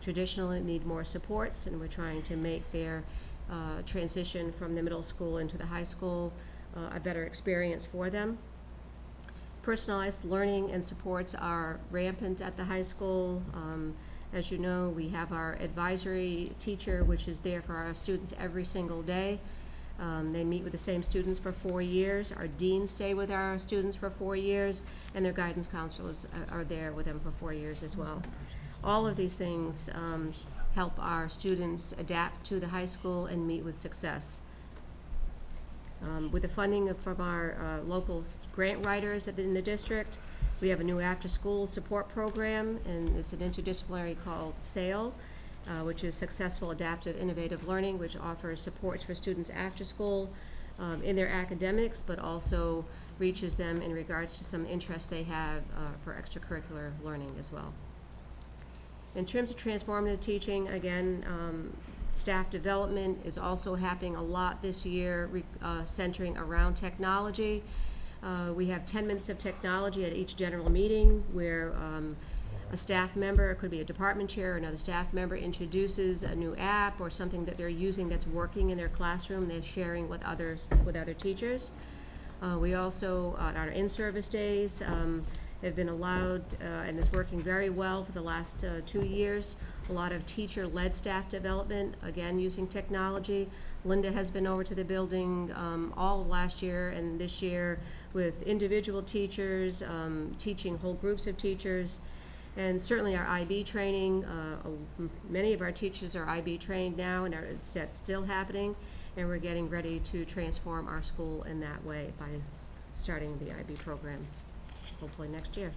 traditionally need more supports, and we're trying to make their transition from the middle school into the high school a better experience for them. Personalized learning and supports are rampant at the high school. As you know, we have our advisory teacher, which is there for our students every single day. They meet with the same students for 4 years. Our deans stay with our students for 4 years, and their guidance counselors are there with them for 4 years as well. All of these things help our students adapt to the high school and meet with success. With the funding from our local grant writers in the district, we have a new after-school support program, and it's an interdisciplinary called SAIL, which is Successful Adaptive Innovative Learning, which offers supports for students after school in their academics, but also reaches them in regards to some interests they have for extracurricular learning as well. In terms of transformative teaching, again, staff development is also happening a lot this year, centering around technology. We have 10 minutes of technology at each general meeting where a staff member, it could be a department chair or another staff member, introduces a new app or something that they're using that's working in their classroom, they're sharing with other teachers. We also, on our in-service days, have been allowed, and is working very well for the last 2 years, a lot of teacher-led staff development, again using technology. Linda has been over to the building all of last year and this year with individual teachers, teaching whole groups of teachers, and certainly our IB training. Many of our teachers are IB trained now, and that's still happening, and we're getting ready to transform our school in that way by starting the IB program, hopefully next year.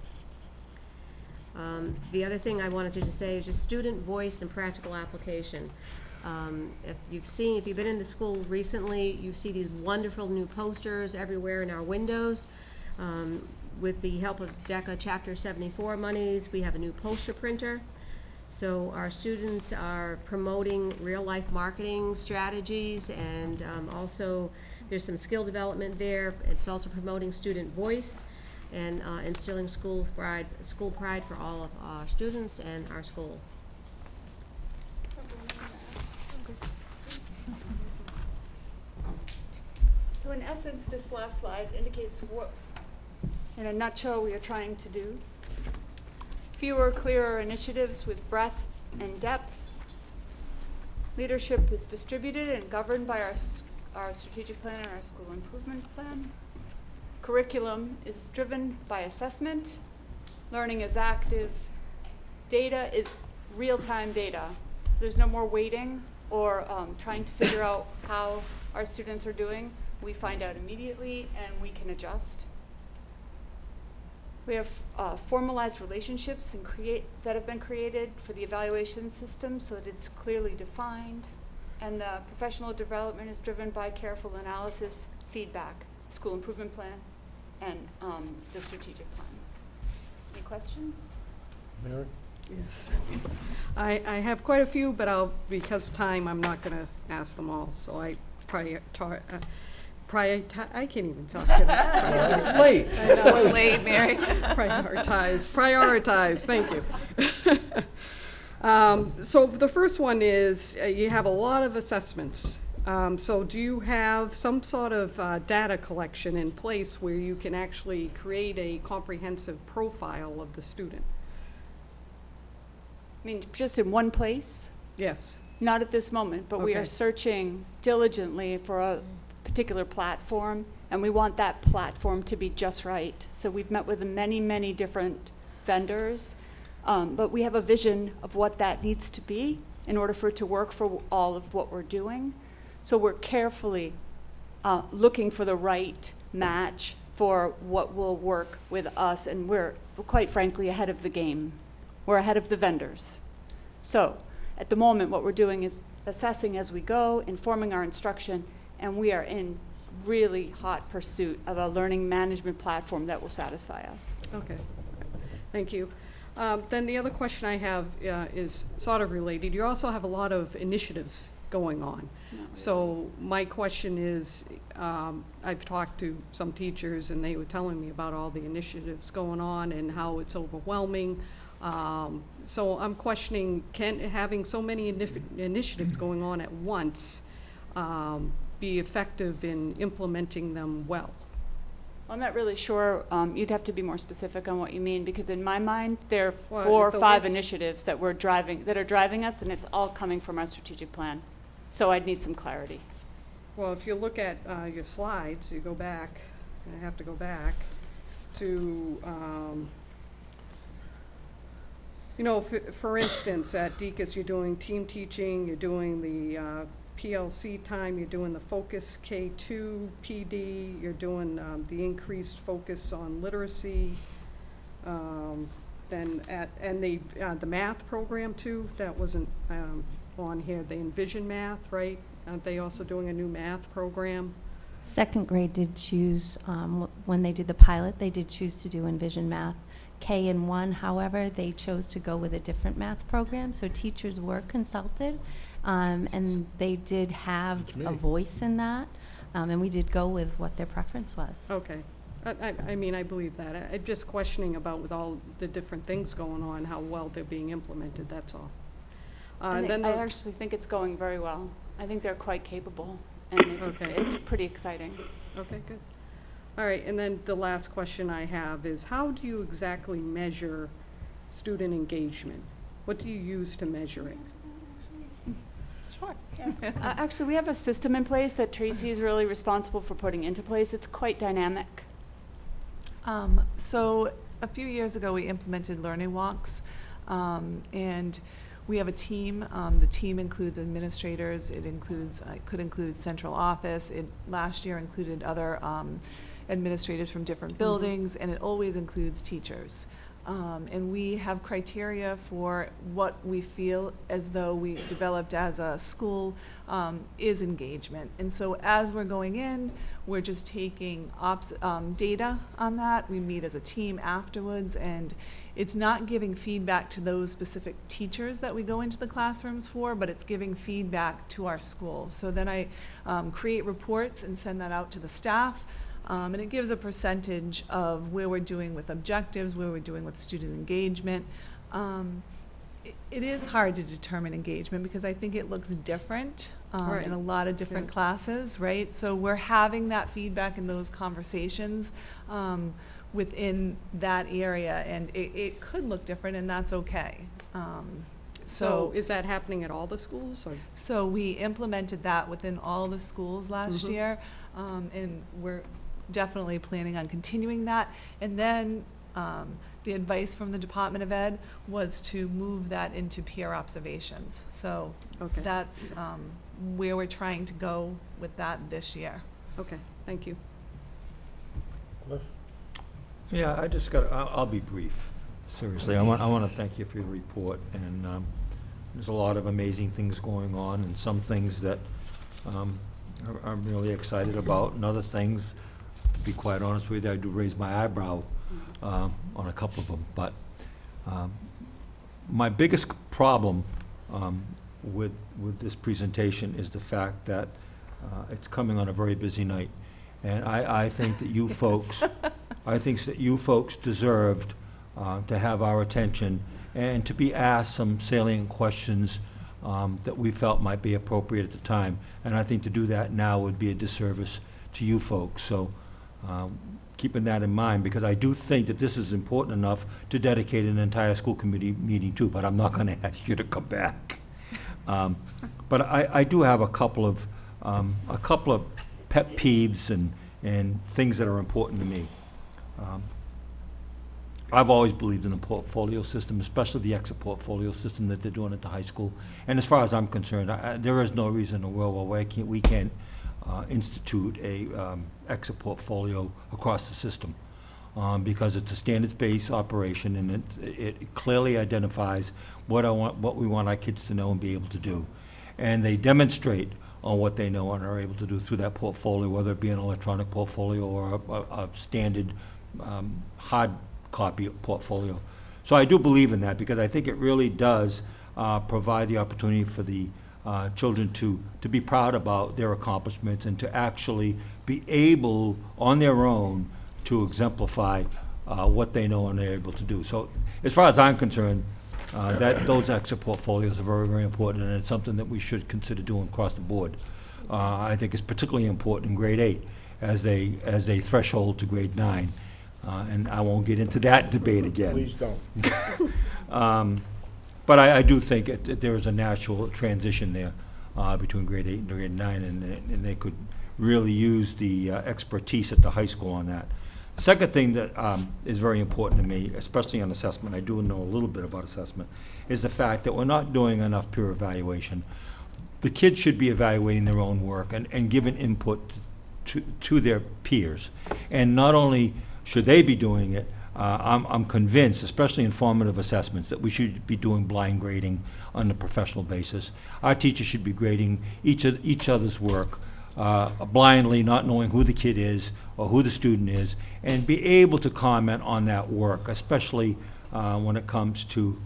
The other thing I wanted to just say is just student voice and practical application. If you've been in the school recently, you see these wonderful new posters everywhere in our windows. With the help of DECA Chapter 74 monies, we have a new poster printer. So our students are promoting real-life marketing strategies, and also there's some skill development there. It's also promoting student voice and instilling school pride for all of our students and our school. So in essence, this last slide indicates what, in a nutshell, we are trying to do. Fewer, clearer initiatives with breadth and depth. Leadership is distributed and governed by our strategic plan and our school improvement plan. Curriculum is driven by assessment. Learning is active. Data is real-time data. There's no more waiting or trying to figure out how our students are doing. We find out immediately and we can adjust. We have formalized relationships that have been created for the evaluation system so that it's clearly defined. And the professional development is driven by careful analysis, feedback, school improvement plan, and the strategic plan. Any questions? Mary? Yes. I have quite a few, but because of time, I'm not going to ask them all. So I I can't even talk today. It's late. It's late, Mary. Prioritize, thank you. So the first one is you have a lot of assessments. So do you have some sort of data collection in place where you can actually create a comprehensive profile of the student? I mean, just in one place? Yes. Not at this moment, but we are searching diligently for a particular platform, and we want that platform to be just right. So we've met with many, many different vendors, but we have a vision of what that needs to be in order for it to work for all of what we're doing. So we're carefully looking for the right match for what will work with us, and we're quite frankly ahead of the game. We're ahead of the vendors. So at the moment, what we're doing is assessing as we go, informing our instruction, and we are in really hot pursuit of a learning management platform that will satisfy us. Okay, thank you. Then the other question I have is sort of related. You also have a lot of initiatives going on. So my question is, I've talked to some teachers and they were telling me about all the initiatives going on and how it's overwhelming. So I'm questioning, can having so many initiatives going on at once be effective in implementing them well? I'm not really sure. You'd have to be more specific on what you mean, because in my mind, there are Well, 4 or the 5 list- initiatives that are driving us, and it's all coming from our strategic plan. So I'd need some clarity. Well, if you look at your slides, you go back, and I have to go back to, you know, for instance, at Deacon's, you're doing team teaching, you're doing the PLC time, you're doing the Focus K2 PD, you're doing the increased focus on literacy. Then and the math program too, that wasn't on here, the Envision Math, right? Aren't they also doing a new math program? Second grade did choose, when they did the pilot, they did choose to do Envision Math. K and 1, however, they chose to go with a different math program, so teachers were consulted, and they did have a voice in that, and we did go with what their preference was. Okay. I mean, I believe that. I'm just questioning about, with all the different things going on, how well they're being implemented, that's all. I Then actually think it's going very well. I think they're quite capable, and it's pretty exciting. Okay, good. All right, and then the last question I have is, how do you exactly measure student engagement? What do you use to measure it? Sure. Actually, we have a system in place that Tracy is really responsible for putting into place. It's quite dynamic. So a few years ago, we implemented learning walks, and we have a team. The team includes administrators. It includes, could include central office. It last year included other administrators from different buildings, and it always includes teachers. And we have criteria for what we feel as though we developed as a school is engagement. And so as we're going in, we're just taking data on that. We meet as a team afterwards, and it's not giving feedback to those specific teachers that we go into the classrooms for, but it's giving feedback to our school. So then I create reports and send that out to the staff. And it gives a percentage of where we're doing with objectives, where we're doing with student engagement. It is hard to determine engagement because I think it looks different Right. in a lot of different classes, right? So we're having that feedback in those conversations within that area, and it could look different, and that's okay. So is that happening at all the schools? Or? So we implemented that within all the schools last year, and we're definitely planning on continuing that. And then the advice from the Department of Ed was to move that into peer observations. So that's where we're trying to go with that this year. Okay, thank you. Cliff? Yeah, I'll be brief, seriously. I want to thank you for your report, and there's a lot of amazing things going on, and some things that I'm really excited about, and other things, to be quite honest with you, I do raise my eyebrow on a couple of them. But my biggest problem with this presentation is the fact that it's coming on a very busy night. And I think that you folks, I think that you folks deserved to have our attention and to be asked some salient questions that we felt might be appropriate at the time. And I think to do that now would be a disservice to you folks. So keeping that in mind, because I do think that this is important enough to dedicate an entire school committee meeting to, but I'm not going to ask you to come back. But I do have a couple of pet peeves and things that are important to me. I've always believed in the portfolio system, especially the exit portfolio system that they're doing at the high school. And as far as I'm concerned, there is no reason in the world why we can't institute a exit portfolio across the system, because it's a standards-based operation, and it clearly identifies what we want our kids to know and be able to do. And they demonstrate on what they know and are able to do through that portfolio, whether it be an electronic portfolio or a standard hard copy portfolio. So I do believe in that, because I think it really does provide the opportunity for the children to be proud about their accomplishments and to actually be able, on their own, to exemplify what they know and they're able to do. So as far as I'm concerned, those exit portfolios are very, very important, and it's something that we should consider doing across the board. I think it's particularly important in grade 8 as they threshold to grade 9. And I won't get into that debate again. Please don't. But I do think there is a natural transition there between grade 8 and grade 9, and they could really use the expertise at the high school on that. The second thing that is very important to me, especially on assessment, I do know a little bit about assessment, is the fact that we're not doing enough peer evaluation. The kids should be evaluating their own work and giving input to their peers. And not only should they be doing it, I'm convinced, especially in formative assessments, that we should be doing blind grading on a professional basis. Our teachers should be grading each other's work blindly, not knowing who the kid is or who the student is, and be able to comment on that work, especially when it comes to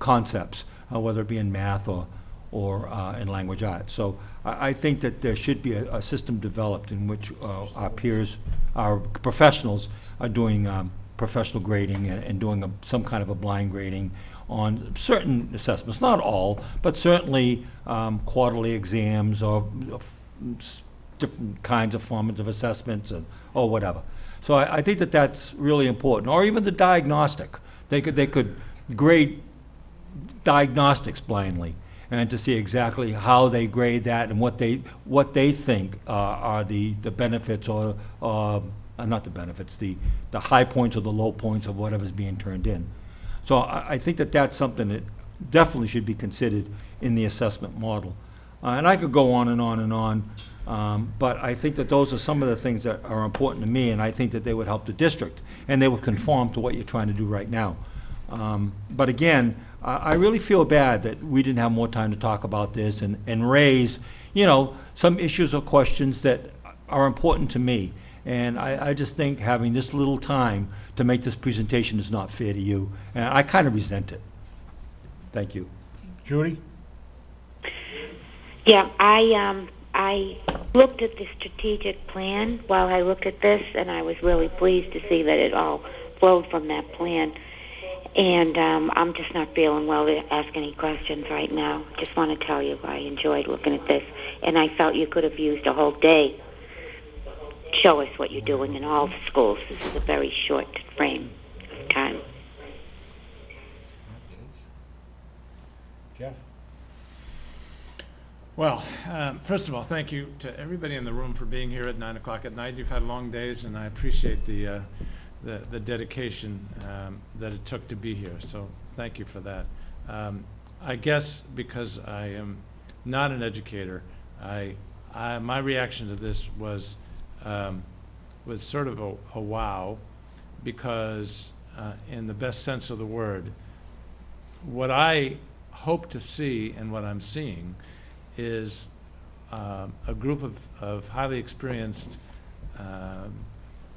concepts, whether it be in math or in language arts. So I think that there should be a system developed in which our peers, our professionals, are doing professional grading and doing some kind of a blind grading on certain assessments, not all, but certainly quarterly exams or different kinds of formative assessments or whatever. So I think that that's really important. Or even the diagnostic. They could grade diagnostics blindly, and to see exactly how they grade that and what they think are the benefits or not the benefits, the high points or the low points of whatever's being turned in. So I think that that's something that definitely should be considered in the assessment model. And I could go on and on and on, but I think that those are some of the things that are important to me, and I think that they would help the district, and they would conform to what you're trying to do right now. But again, I really feel bad that we didn't have more time to talk about this and raise, some issues or questions that are important to me. And I just think having this little time to make this presentation is not fair to you, and I kind of resent it. Thank you. Judy? Yeah, I looked at the strategic plan while I looked at this, and I was really pleased to see that it all flowed from that plan. And I'm just not feeling well to ask any questions right now. Just want to tell you I enjoyed looking at this, and I felt you could have used a whole day. Show us what you're doing in all the schools. This is a very short frame of time. Jeff? Well, first of all, thank you to everybody in the room for being here at 9 o'clock at night. You've had long days, and I appreciate the dedication that it took to be here. So thank you for that. I guess because I am not an educator, my reaction to this was sort of a wow, because in the best sense of the word, what I hope to see and what I'm seeing is a group of highly experienced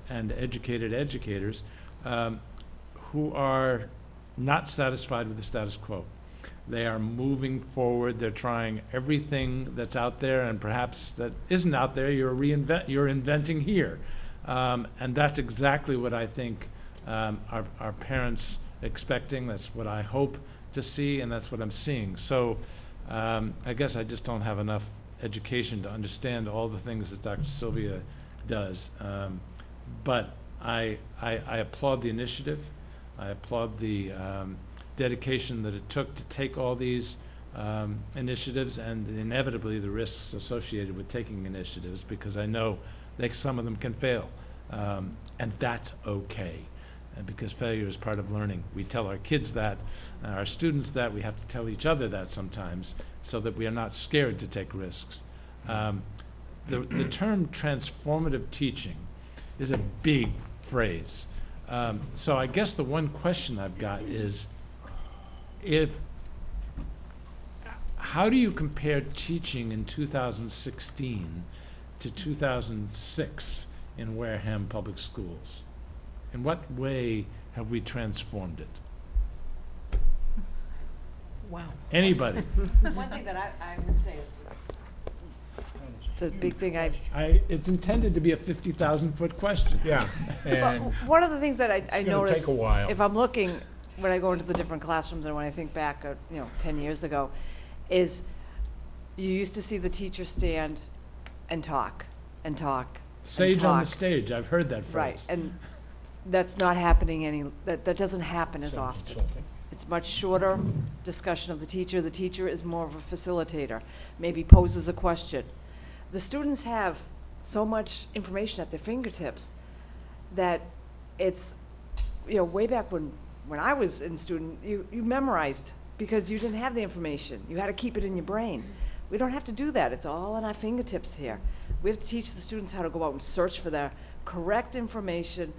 and educated educators who are not satisfied with the status quo. They are moving forward. They're trying everything that's out there, and perhaps that isn't out there. You're inventing here, and that's exactly what I think our parents expecting. That's what I hope to see, and that's what I'm seeing. So I guess I just don't have enough education to understand all the things that Dr. Sylvia does. But I applaud the initiative. I applaud the dedication that it took to take all these initiatives, and inevitably the risks associated with taking initiatives, because I know that some of them can fail, and that's okay, because failure is part of learning. We tell our kids that, our students that, we have to tell each other that sometimes, so that we are not scared to take risks. The term transformative teaching is a big phrase. So I guess the one question I've got is, how do you compare teaching in 2016 to 2006 in Wareham Public Schools? In what way have we transformed it? Wow. Anybody? One thing that I would say, it's a big thing it's intended to be a 50,000-foot question. Yeah. And one of the things that I gonna notice, take a while. if I'm looking, when I go into the different classrooms and when I think back, 10 years ago, is you used to see the teacher stand and talk and talk. Sage and talk. on the stage, I've heard that phrase. Right, and that's not happening that doesn't happen as often. It's much shorter discussion of the teacher. The teacher is more of a facilitator, maybe poses a question. The students have so much information at their fingertips that it's, you know, way back when I was in student, you memorized because you didn't have the information. You had to keep it in your brain. We don't have to do that. It's all on our fingertips here. We have to teach the students how to go out and search for the correct information,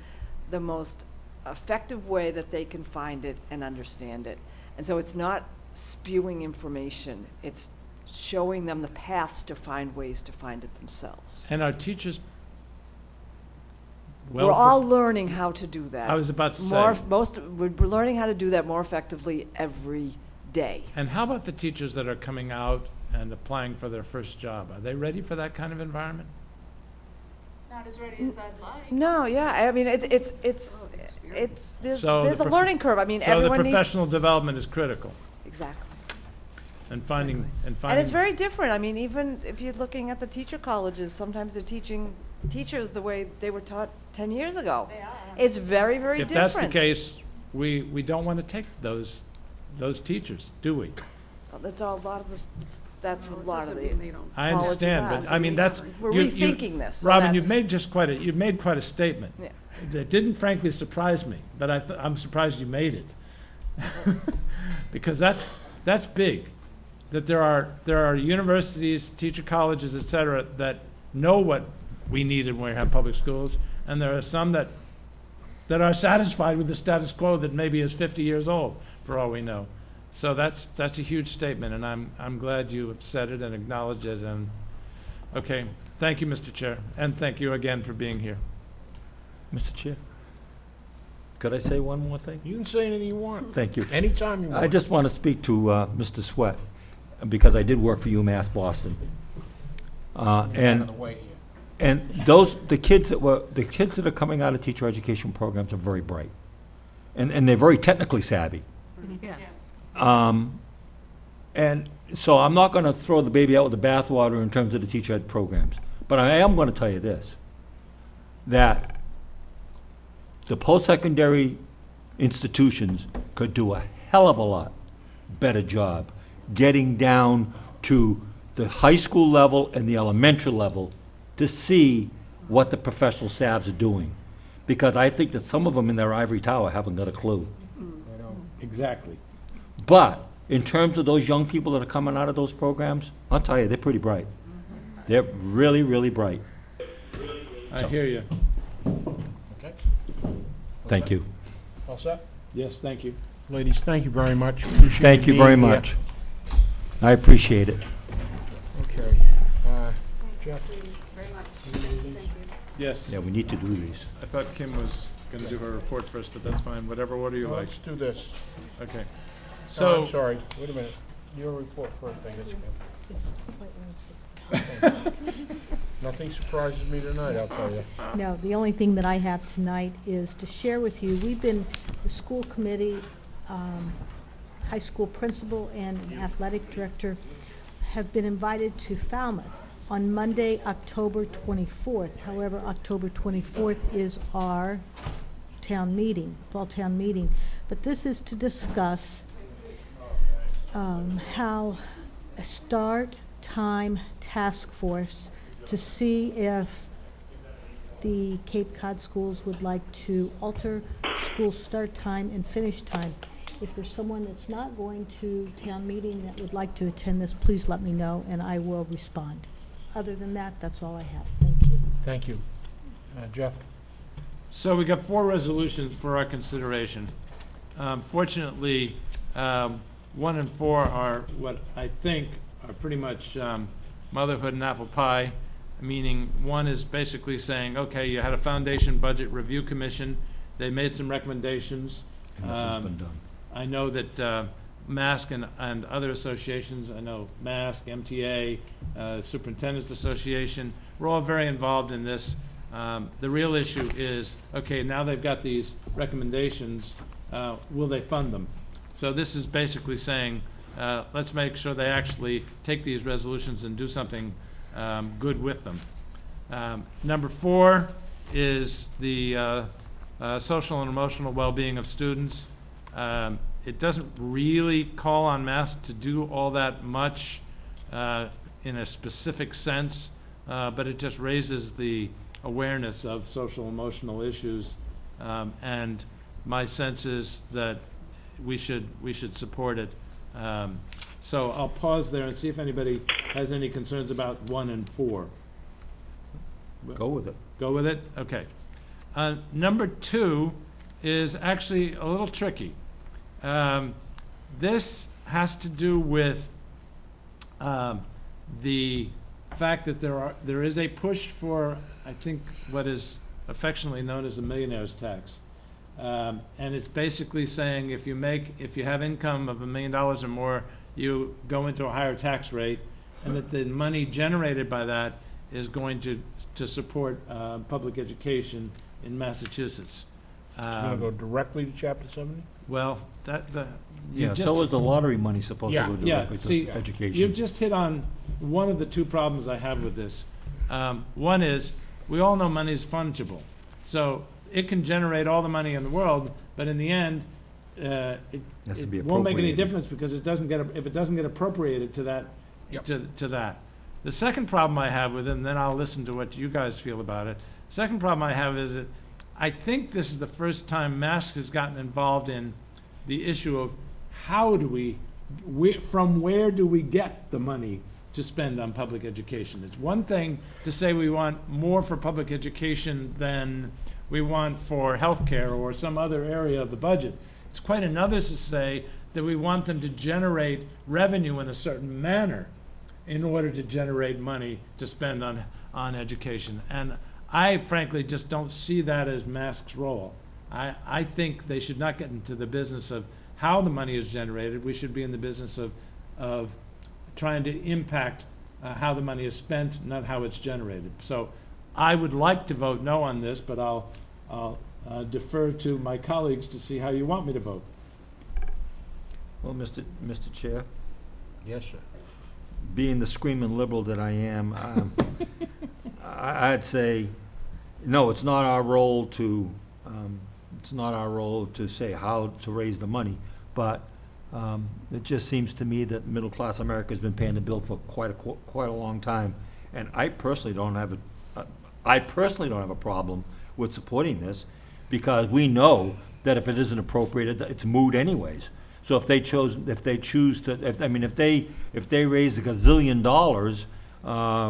the most effective way that they can find it and understand it. And so it's not spewing information. It's showing them the paths to find ways to find it themselves. And our teachers, We're all learning how to do that. I was about to say. We're learning how to do that more effectively every day. And how about the teachers that are coming out and applying for their first job? Are they ready for that kind of environment? Not as ready as I'd like. No, yeah, I mean, there's a learning curve. I mean, so everyone the needs. professional development is critical. Exactly. And finding. And it's very different. I mean, even if you're looking at the teacher colleges, sometimes they're teaching teachers the way they were taught 10 years ago. They are. It's very, very If different. that's the case, we don't want to take those teachers, do we? Well, that's a lot of this. That's a lot of the. I understand, but I mean, that's. We're rethinking this. so Robin, that's- you've made quite a statement. Yeah. That didn't frankly surprise me, but I'm surprised you made it. Because that's big. That there are universities, teacher colleges, et cetera, that know what we need in Wareham Public Schools, and there are some that are satisfied with the status quo that maybe is 50 years old, for all we know. So that's a huge statement, and I'm glad you have said it and acknowledged it. And okay, thank you, Mr. Chair, and thank you again for being here. Mr. Chair, could I say one more thing? You can say anything you want. Thank you. Anytime you want. I just want to speak to Mr. Sweat, because I did work for UMass Boston. And the kids that are coming out of teacher education programs are very bright. And they're very technically savvy. Yes. And so I'm not going to throw the baby out with the bathwater in terms of the teacher ed programs. But I am going to tell you this, that the post-secondary institutions could do a hell of a lot better job getting down to the high school level and the elementary level to see what the professional staffs are doing. Because I think that some of them in their ivory tower haven't got a clue. I know. Exactly. But in terms of those young people that are coming out of those programs, I'll tell you, they're pretty bright. They're really, really bright. I hear you. Okay. Thank you. All set? Yes, thank you. Ladies, thank you very much. Appreciate Thank you being very here. much. I appreciate it. Okay. Jeff? Very much. Thank you. Yes. Yeah, we need to do these. I thought Kim was going to do her report first, but that's fine. Whatever order you like. Let's do this. Okay. So, I'm So, sorry, wait a minute. Your report first, I guess. It's quite Nothing surprises me tonight, I'll tell you. No, the only thing that I have tonight is to share with you, the school committee, high school principal and an athletic director have been invited to Falmouth on Monday, October 24th. However, October 24th is our town meeting, fall town meeting. But this is to discuss how a start time task force to see if the Cape Cod schools would like to alter school start time and finish time. If there's someone that's not going to town meeting that would like to attend this, please let me know and I will respond. Other than that, that's all I have. Thank you. Thank you. Jeff? so we got 4 resolutions for our consideration. Fortunately, 1 and 4 are what I think are pretty much motherhood and apple pie, meaning one is basically saying, okay, you had a foundation budget review commission, they made some recommendations. And nothing's been done. I know that MASC and other associations, I know MASC, MTA, Superintendent's Association, we're all very involved in this. The real issue is, okay, now they've got these recommendations, will they fund them? So this is basically saying, let's make sure they actually take these resolutions and do something good with them. Number 4 is the social and emotional well-being of students. it doesn't really call on masks to do all that much in a specific sense, but it just raises the awareness of social emotional issues, and my sense is that we should support it. So I'll pause there and see if anybody has any concerns about 1 and 4. Go with it. Go with it? Okay. Number 2 is actually a little tricky. This has to do with the fact that there is a push for, I think, what is affectionately known as the millionaire's tax. And it's basically saying if you have income of $1 million or more, you go into a higher tax rate, and that the money generated by that is going to support public education in Massachusetts. It's going to go directly to Chapter 70? Well, Yeah, so is the lottery money supposed to go directly to education? You've just hit on one of the 2 problems I have with this. One is, we all know money is fungible. So it can generate all the money in the world, but in the end, it won't make any difference because if it doesn't get appropriated to that, to that. The second problem I have with it, and then I'll listen to what you guys feel about it. Second problem I have is that I think this is the first time Mask has gotten involved in the issue of how do from where do we get the money to spend on public education. It's one thing to say we want more for public education than we want for healthcare or some other area of the budget. It's quite another to say that we want them to generate revenue in a certain manner in order to generate money to spend on education. And I frankly just don't see that as Mask's role. I think they should not get into the business of how the money is generated. We should be in the business of trying to impact how the money is spent, not how it's generated. So I would like to vote no on this, but I'll defer to my colleagues to see how you want me to vote. Well, Mr. Chair, Yes, sir. being the screaming liberal that I am, I'd say, no, it's not our role to say how to raise the money, but it just seems to me that middle-class America has been paying the bill for quite a long time, and I personally don't have a problem with supporting this, because we know that if it isn't appropriated, it's moot anyways. So if they raise $1 gazillion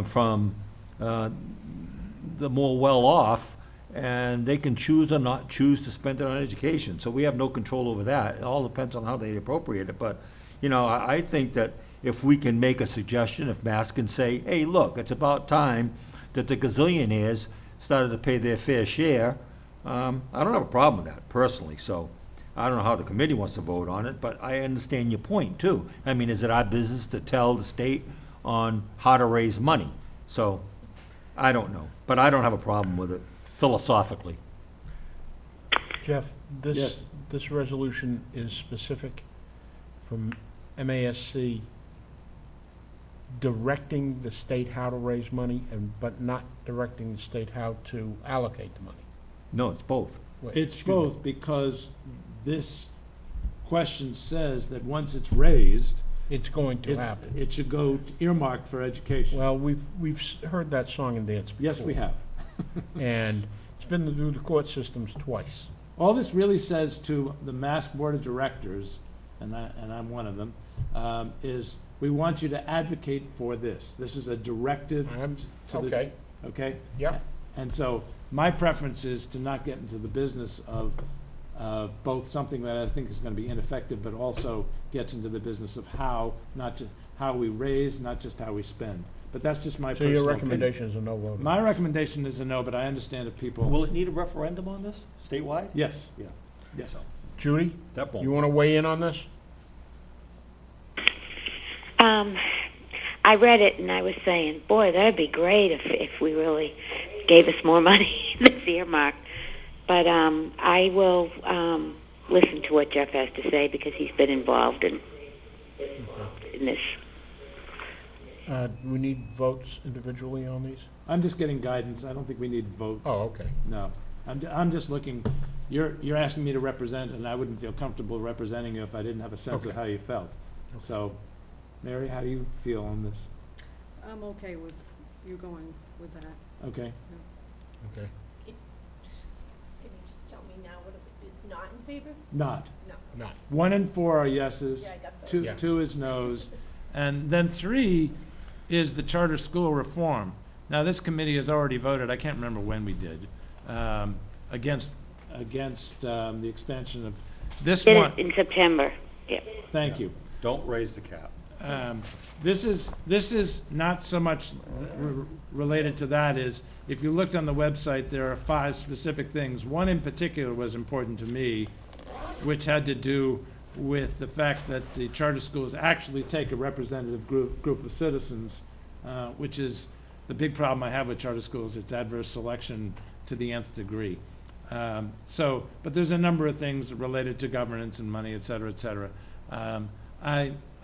from the more well-off, and they can choose or not choose to spend it on education. So we have no control over that. It all depends on how they appropriate it. But, I think that if we can make a suggestion, if Mass can say, hey, look, it's about time that the gazillionaires started to pay their fair share, I don't have a problem with that, personally. So I don't know how the committee wants to vote on it, but I understand your point, too. I mean, is it our business to tell the state on how to raise money? So I don't know, but I don't have a problem with it philosophically. Jeff, Yes. this resolution is specific from MASC directing the state how to raise money, but not directing the state how to allocate the money. No, it's both. It's both, because this question says that once it's raised, It's going to happen. it should go earmarked for education. Well, we've heard that song and dance before. Yes, we have. And it's been through the court systems twice. All this really says to the Mass Board of Directors, and I'm one of them, is we want you to advocate for this. This is a directive to the... Okay. Okay? Yep. And so my preference is to not get into the business of both something that I think is going to be ineffective, but also gets into the business of how, not just how we raise, not just how we spend. But that's just my So personal your opinion. recommendation is a no vote? My recommendation is a no, but I understand if people... Will it need a referendum on this, statewide? Yes. Yeah. Yes. Judy, That won't. you want to weigh in on this? I read it and I was saying, boy, that'd be great if we really gave us more money that's earmarked. But I will listen to what Jeff has to say because he's been involved in this. We need votes individually on these? I'm just getting guidance. I don't think we need votes. Oh, okay. No. I'm just looking you're asking me to represent, and I wouldn't feel comfortable representing you if I didn't have a sense of Okay. how you felt. So, Mary, how do you feel on this? I'm okay with you going with that. Okay. Okay. Can you just tell me now what is not in favor? Not. No. Not. 1 and 4 are yeses. Yeah, I got those. Two, Yeah. 2 is no's. And then 3 is the charter school reform. Now, this committee has already voted, I can't remember when we did, against the expansion of this Did one. it in September. Yeah. Thank you. Don't raise the cap. This is not so much related to that. Is if you looked on the website, there are 5 specific things. One in particular was important to me, which had to do with the fact that the charter schools actually take a representative group of citizens, which is the big problem I have with charter schools. It's adverse selection to the nth degree. But there's a number of things related to governance and money, et cetera, et cetera.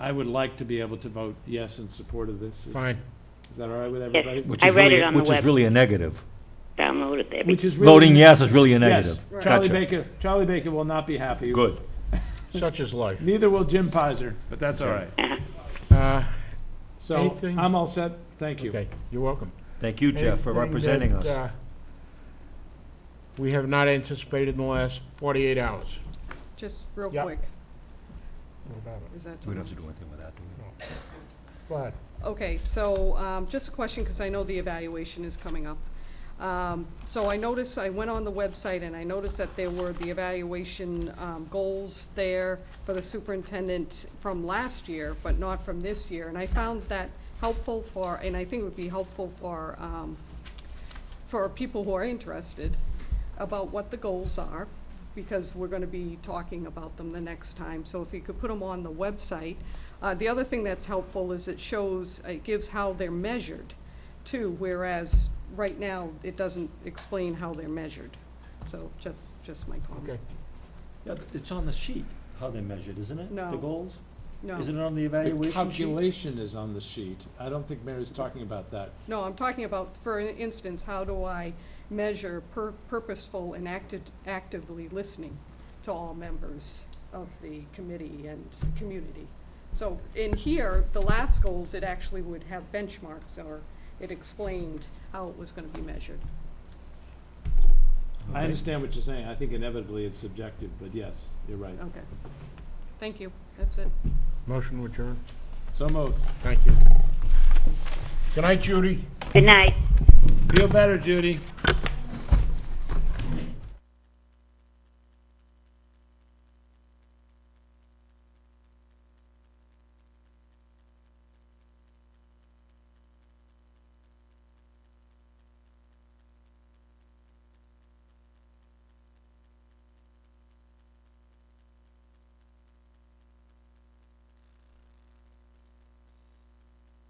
I would like to be able to vote yes in support of this. Fine. Is that all right with everybody? I read it on the web. Which is really a negative. Downloaded there. Which is really Voting yes is really a Yes. negative. Charlie Baker will not be happy. Good. Such is life. Neither will Jim Pizer, but that's all right. So Anything? I'm all set. Thank you. Okay, you're welcome. Thank you, Jeff, for Anything representing that, us. We have not anticipated in the last 48 hours. Just real Yep. quick. What about it? Is that We don't have to something? do anything with that, do we? Go ahead. Okay, so just a question, because I know the evaluation is coming up. So I noticed, I went on the website and I noticed that there were the evaluation goals there for the superintendent from last year, but not from this year. And I found that helpful for, and I think it would be helpful for people who are interested about what the goals are, because we're going to be talking about them the next time. So if you could put them on the website. The other thing that's helpful is it shows, it gives how they're measured too, whereas right now it doesn't explain how they're measured. So just my comment. Okay. Yeah, it's on the sheet, how they're measured, isn't it? No. The goals? No. Isn't it on the The evaluation sheet? calculation is on the sheet. I don't think Mary's talking about that. No, I'm talking about, for instance, how do I measure purposeful and actively listening to all members of the committee and community? So in here, the last goals, it actually would have benchmarks, or it explained how it was going to be measured. I understand what you're saying. I think inevitably it's subjective, but yes, you're right. Okay. Thank you. That's it. Motion to adjourn. So moved. Thank you. Good night, Judy. Good night. Feel better, Judy.